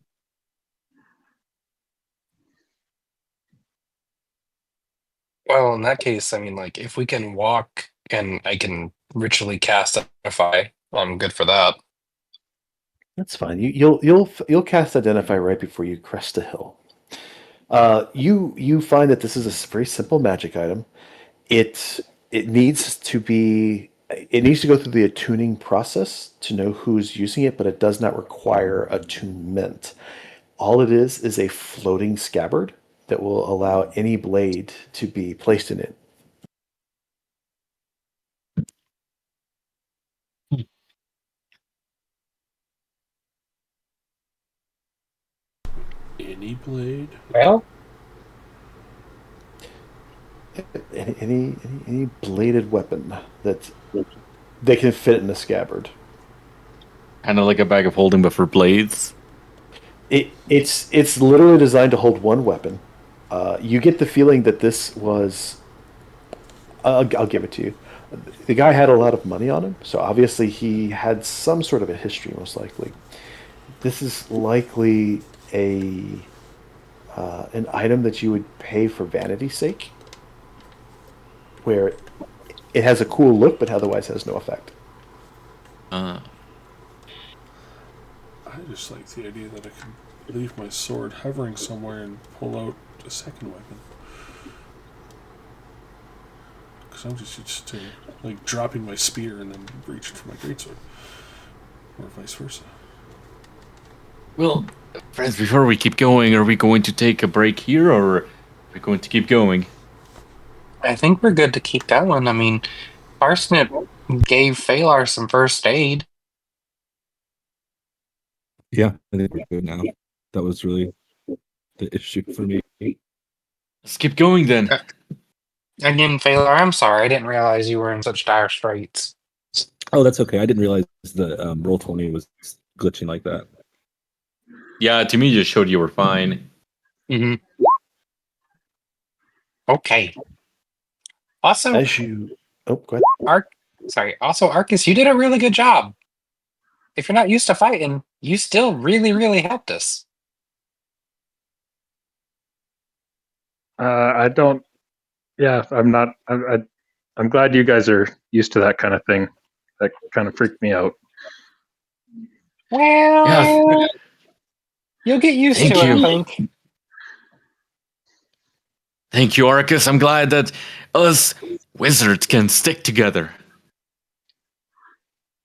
Well, in that case, I mean, like, if we can walk and I can ritually cast Identify, I'm good for that. That's fine. You'll cast Identify right before you crest the hill. You find that this is a very simple magic item. It needs to go through the attuning process to know who's using it, but it does not require attunement. All it is a floating scabbard that will allow any blade to be placed in it. Any blade? Well, Any bladed weapon that they can fit in a scabbard. Kind of like a bag of holding, but for blades. It's literally designed to hold one weapon. You get the feeling that this was. I'll give it to you. The guy had a lot of money on him, so obviously he had some sort of a history, most likely. This is likely an item that you would pay for vanity's sake, where it has a cool look, but otherwise has no effect. Uh, I just like the idea that I can leave my sword hovering somewhere and pull out a second weapon. Because I'm just used to like dropping my spear and then reaching for my greatsword, or vice versa. well, friends, before we keep going, are we going to take a break here, or are we going to keep going? I think we're good to keep going. I mean, Parsnip gave Phalar some first aid. Yeah, I think we're good now. That was really the issue for me. Let's keep going then. Again, Phalar, I'm sorry. I didn't realize you were in such dire straits. Oh, that's okay. I didn't realize the Roll20 was glitching like that. Yeah, to me, it just showed you were fine. Mm-hmm. Okay. Also, As you, go ahead. Also, Arcus, you did a really good job. If you're not used to fighting, you still really, really helped us. I don't. Yeah, I'm not. I'm glad you guys are used to that kind of thing. That kind of freaked me out. Well, Yeah, you'll get used Thank to it, you. I think. thank you, Arcus. I'm glad that us wizards can stick together.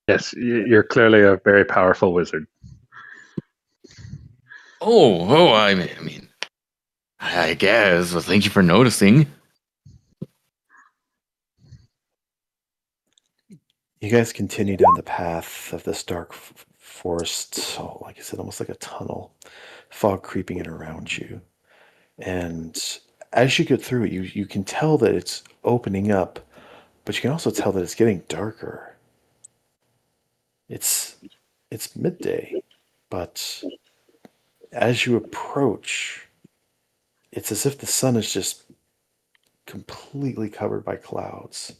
Yes, you're clearly a very powerful wizard. I mean, I guess. Well, thank you for noticing. You guys continue down the path of this dark forest. So, like I said, almost like a tunnel, fog creeping in around you. And as you get through it, you can tell that it's opening up, but you can also tell that it's getting darker. It's midday, but as you approach, it's as if the sun is just completely covered by clouds.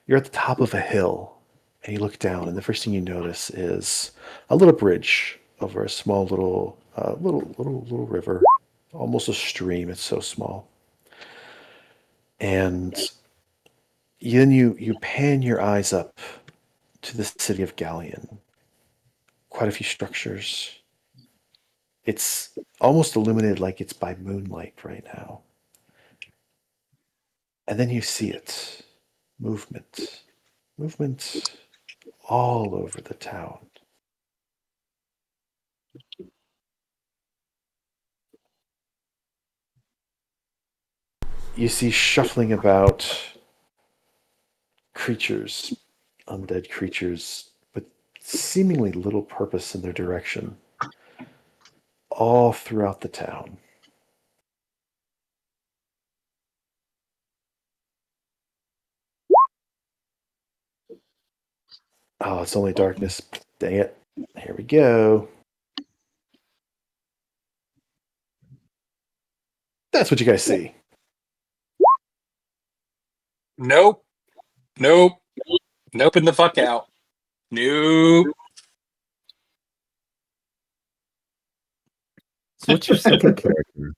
You're at the top of a hill, and you look down, and the first thing you notice is a little bridge over a small little river, almost a stream. It's so small. And then you pan your eyes up to the city of Galion. Quite a few structures. It's almost illuminated like it's by moonlight right now. And then you see it. Movement. Movement all over the town. You see shuffling about creatures, undead creatures, with seemingly little purpose in their direction, all throughout the town. Oh, it's only darkness. Dang it. Here we go. That's what you guys see. Nope. Nope. Nope in the fuck out. Nope. So what's your second character?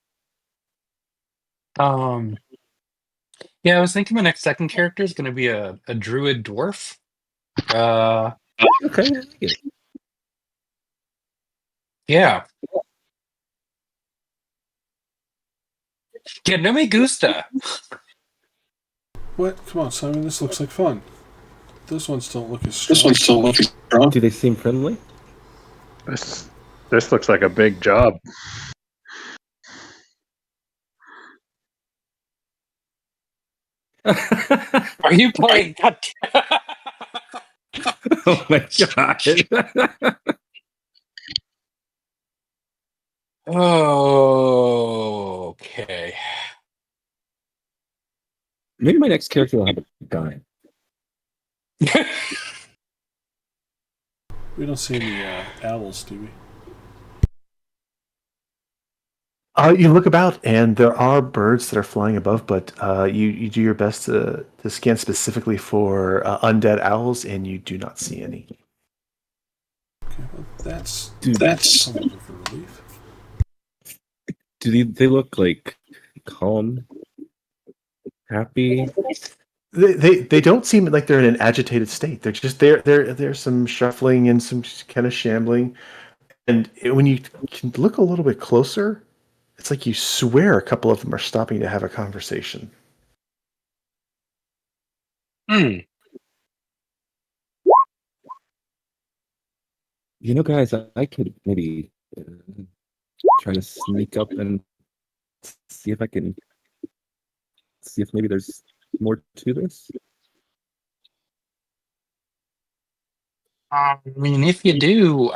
Yeah, I was thinking my next second character is going to be a druid dwarf. Okay, I like it. Yeah. Que no me gusta. What? Come on, Simon. This looks like fun. Those ones don't look as strong. Do they seem friendly? This looks like a big job. Are you playing? Oh my god. Oh, okay. Maybe my next character will have a guy. We don't see any owls, do we? You look about, and there are birds that are flying above, but you do your best to scan specifically for undead owls, and you do not see any. Okay, well, that's That's somewhat of a relief. do they look like calm, happy? They don't seem like they're in an agitated state. They're just there's some shuffling and some kind of shambling, and when you can look a little bit closer, it's like you swear a couple of them are stopping to have a conversation. Hmm. You know, guys, I could maybe try to sneak up and see if I can see if maybe there's more to this. I mean, if you do,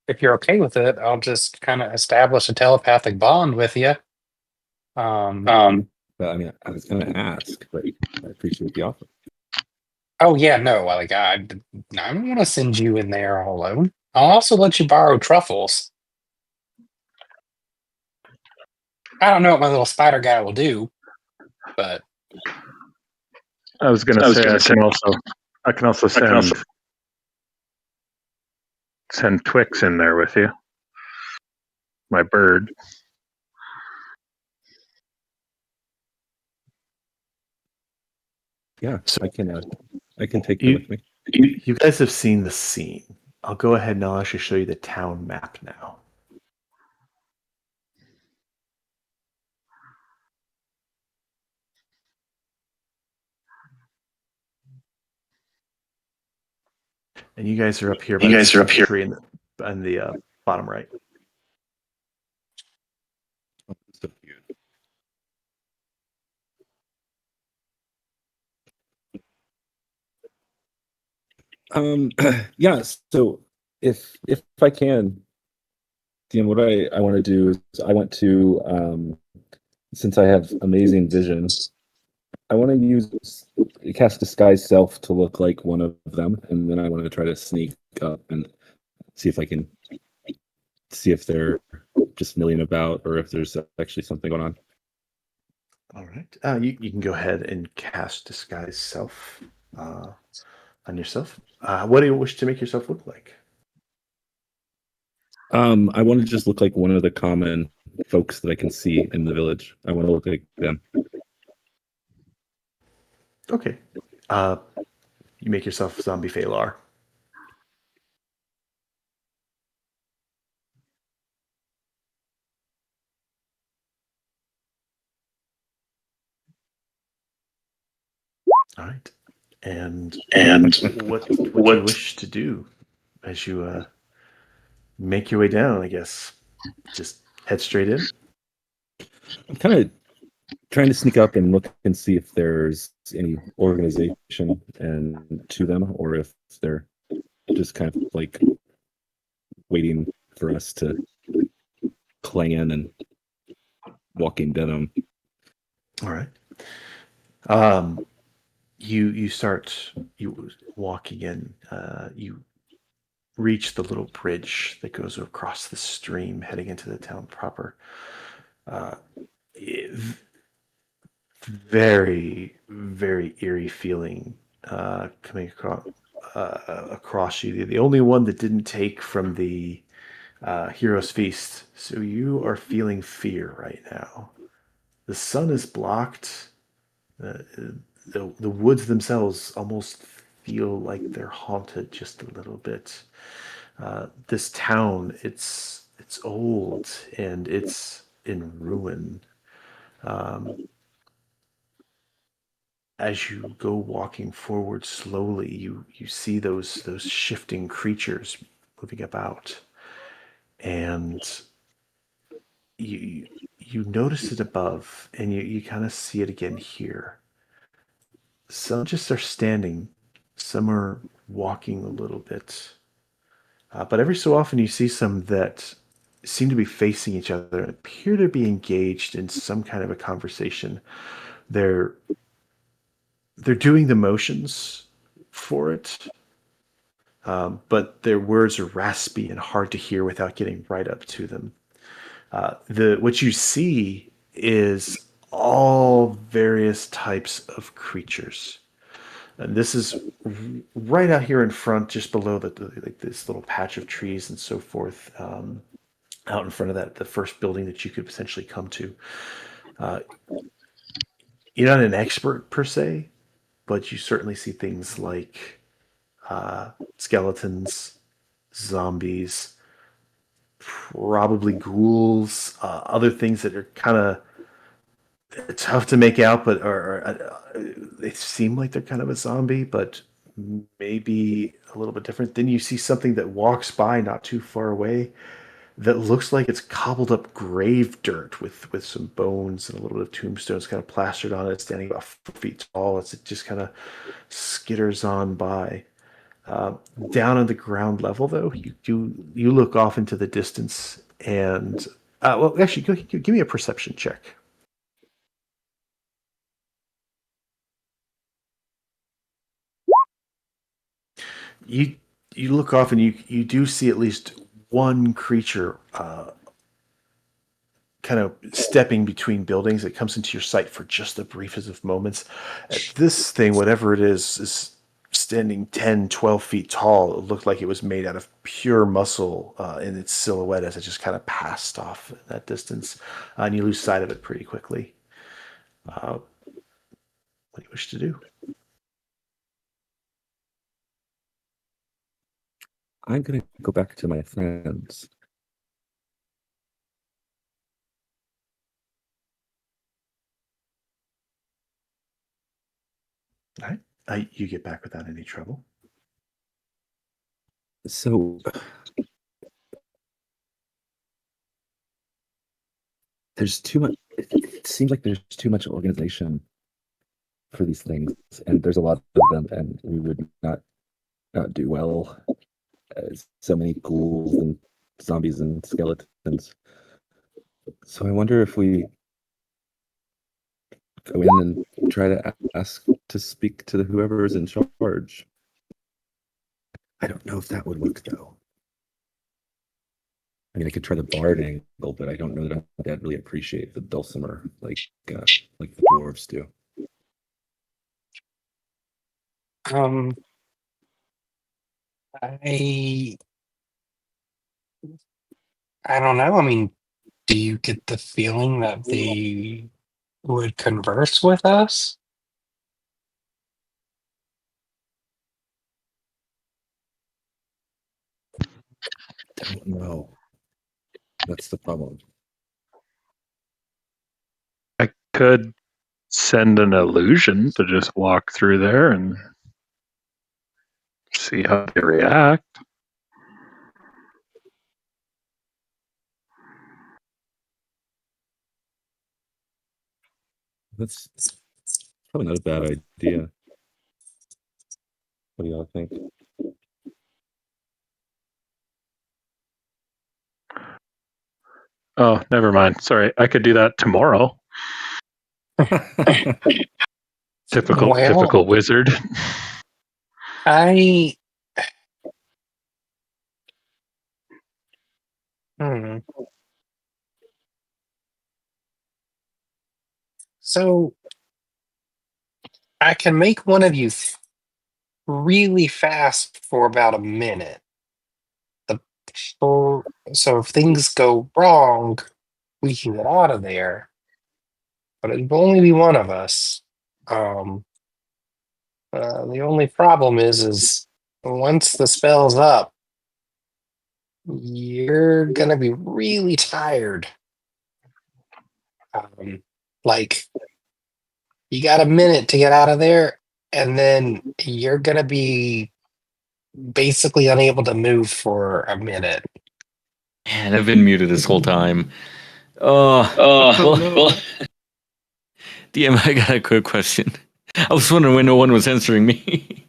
if you're okay with it, I'll just kind of establish a telepathic bond with you. But I mean, I was going to ask, but I appreciate the offer. Oh yeah, no, like I don't want to send you in there all alone. I'll also let you borrow truffles. I don't know what my little spider guy will do, but I was going to say I can also send Twix in there with you. My bird. Yeah, so I can take them You with me. you guys have seen the scene. I'll go ahead and I'll actually show you the town map now. And you guys are up here by the tree in the bottom right. So cute. Yeah, so if I can, DM, what I want to do is I want to since I have amazing vision, I want to cast disguise self to look like one of them, and then I want to try to sneak up and see if I can see if they're just milling about or if there's actually something going on. All right. You can go ahead and cast disguise self on yourself. What do you wish to make yourself look like? I want to just look like one of the common folks that I can see in the village. I want to look like them. Okay. You make yourself zombie Phalar. All right. And what you wish to do as you make your way down, I guess. Just head straight in. I'm kind of trying to sneak up and look and see if there's any organization and to them, or if they're just kind of like waiting for us to clan and walking denim. All right. You start walking in. You reach the little bridge that goes across the stream, heading into the town proper. Very, very eerie feeling coming across you. The only one that didn't take from the Hero's Feast. So you are feeling fear right now. The sun is blocked. The woods themselves almost feel like they're haunted just a little bit. This town, it's old and it's in ruin. As you go walking forward slowly, you see those shifting creatures moving about, and you notice it above, and you kind of see it again here. Some just are standing, some are walking a little bit, but every so often you see some that seem to be facing each other and appear to be engaged in some kind of a conversation. They're doing the motions for it, but their words are raspy and hard to hear without getting right up to them. The what you see is all various types of creatures. And this is right out here in front, just below like this little patch of trees and so forth, out in front of the first building that you could potentially come to. Uh, you're not an expert per se, but you certainly see things like skeletons, zombies, probably ghouls, other things that are kind of tough to make out, but they seem like they're kind of a zombie, but maybe a little bit different. Then you see something that walks by not too far away that looks like it's cobbled up grave dirt with some bones and a little bit of tombstones kind of plastered on it, standing about 4 feet tall. It just kind of skitters on by. Down on the ground level, though, you look off into the distance, and well, actually, give me a perception check. You look off, and you do see at least one creature kind of stepping between buildings. It comes into your sight for just the briefest of moments. This thing, whatever it is standing 10, 12 feet tall. It looked like it was made out of pure muscle in its silhouette as it just kind of passed off in that distance. And you lose sight of it pretty quickly. What do you wish to do? I'm going to go back to my friends. All right. You get back without any trouble. So there's too much. It seems like there's too much organization for these things, and there's a lot of them, and we would not do well. So many ghouls and zombies and skeletons. So I wonder if we go in and try to ask to speak to whoever is in charge. I don't know if that would work, though. I mean, I could try the bard angle, but I don't know that I'd really appreciate the dulcimer like the dwarves do. I don't know. I mean, do you get the feeling that they would converse with us? Don't know. That's the problem. I could send an illusion to just walk through there and see how they react. That's probably not a bad idea. What do y'all think? Oh, never mind. Sorry, I could do that tomorrow. Typical wizard. So I can make one of you really fast for about a minute. So if things go wrong, we can get out of there. But it will only be one of us. The only problem is once the spell's up, you're gonna be really tired. Like you got a minute to get out of there, and then you're gonna be basically unable to move for a minute. Man, I've been muted this whole time. Well, DM, I got a quick question. I was wondering when no one was answering me.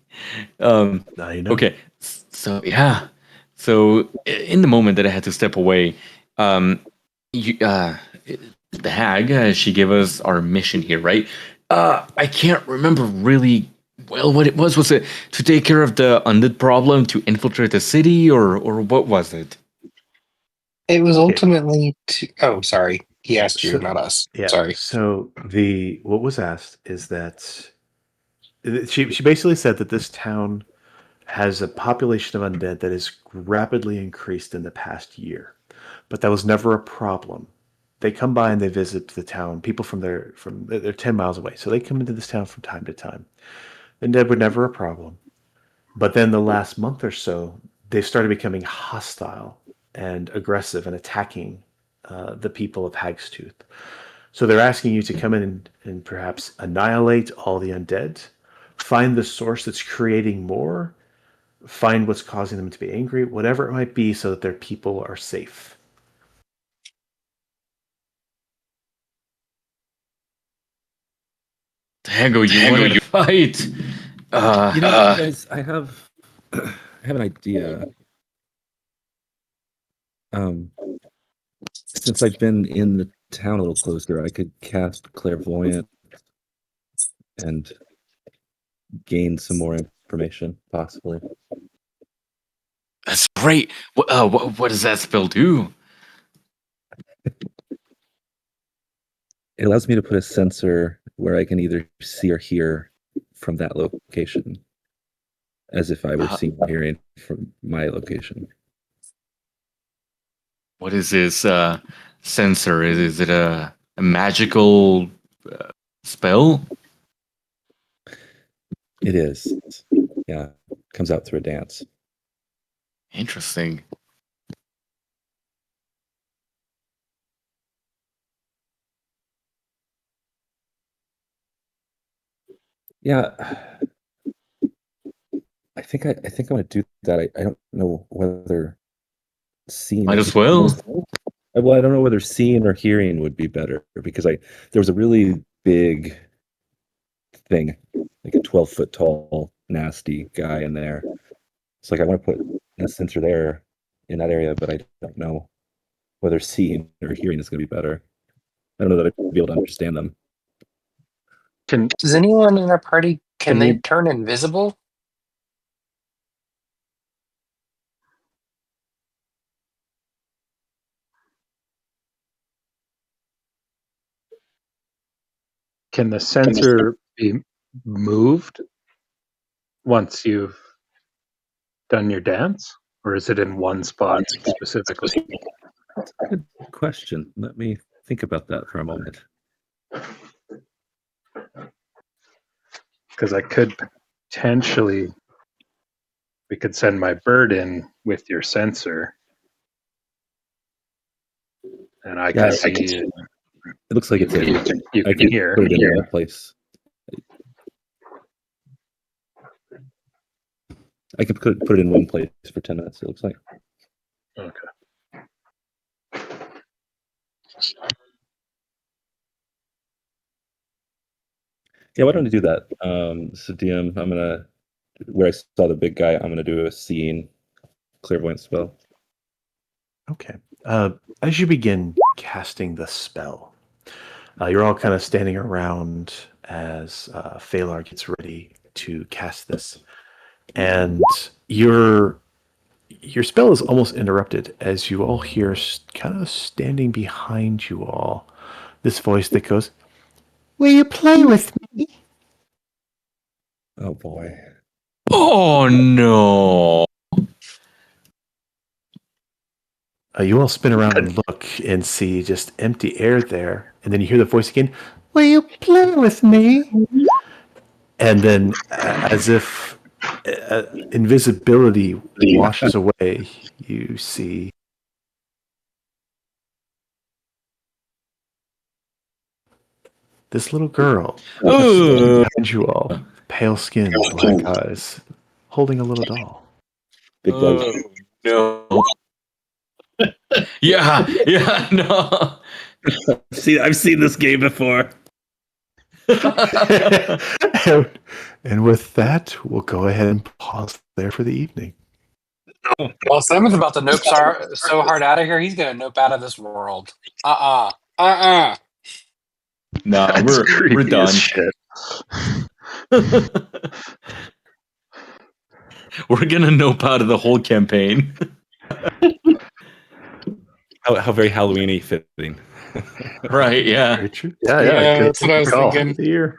Now you know. Okay, so yeah. So in the moment that I had to step away, You, the hag, she gave us our mission here, right? I can't remember really well what it was. Was it to take care of the undead problem, to infiltrate the city, or what was it? It was Okay. ultimately to. Oh, sorry. He asked you, So not us. yeah. Sorry. So what was asked is that she basically said that this town has a population of undead that has rapidly increased in the past year, but that was never a problem. They come by and they visit the town. People they're 10 miles away, so they come into this town from time to time. Undead were never a problem, but then the last month or so, they started becoming hostile and aggressive and attacking the people of Hagstooth. So they're asking you to come in and perhaps annihilate all the undead, find the source that's creating more, find what's causing them to be angry, whatever it might be, so that their people are safe. Tango, you wanted to fight? Guys, I have an idea. Since I've been in the town a little closer, I could cast clairvoyant and gain some more information, possibly. That's great. What does that spell do? It allows me to put a sensor where I can either see or hear from that location, as if I were seeing or hearing from my location. What is this sensor? Is it a magical spell? It is. Yeah. Comes out through a dance. Interesting. Yeah. I think I want to do that. I don't know whether seeing Might as well. Well, I don't know whether seeing or hearing would be better, because there was a really big thing, like a 12-foot tall, nasty guy in there. It's like I want to put a sensor there in that area, but I don't know whether seeing or hearing is going to be better. I don't know that I'd be able to understand them. Does anyone in our party, can they you- turn invisible? Can the sensor be moved once you've done your dance, or is it in one spot specifically? That's a good question. Let me think about that for a moment. Because I could potentially, we could send my bird in with your sensor, and I can see It looks like it's in. you I can can hear. put it in one place. I can put it in one place for 10 minutes, it looks like. Okay. Yeah, why don't we do that? So DM, where I saw the big guy, I'm gonna do a seeing clairvoyant spell. Okay. As you begin casting the spell, you're all kind of standing around as Phalar gets ready to cast this, and your spell is almost interrupted as you all hear, kind of standing behind you all, this voice that goes, "Will you play with me?" Oh boy. Oh no! You all spin around and look and see just empty air there, and then you hear the voice again, "Will you play with me?" And then, as if invisibility washes away, you see this little girl standing behind you all, pale skin, black eyes, holding a little doll. Big Oh no! Yeah, no. I've seen this game before. And with that, we'll go ahead and pause there for the evening. Well, Simon's about to nope so hard out of here, he's gonna nope out of this world. Uh-uh. No, That's we're creepy done. as shit. We're gonna nope out of the whole campaign. How very Halloweeny fitting. Right? Yeah. Very true. Yeah, Yeah, good, that's what I good was call. thinking. The year.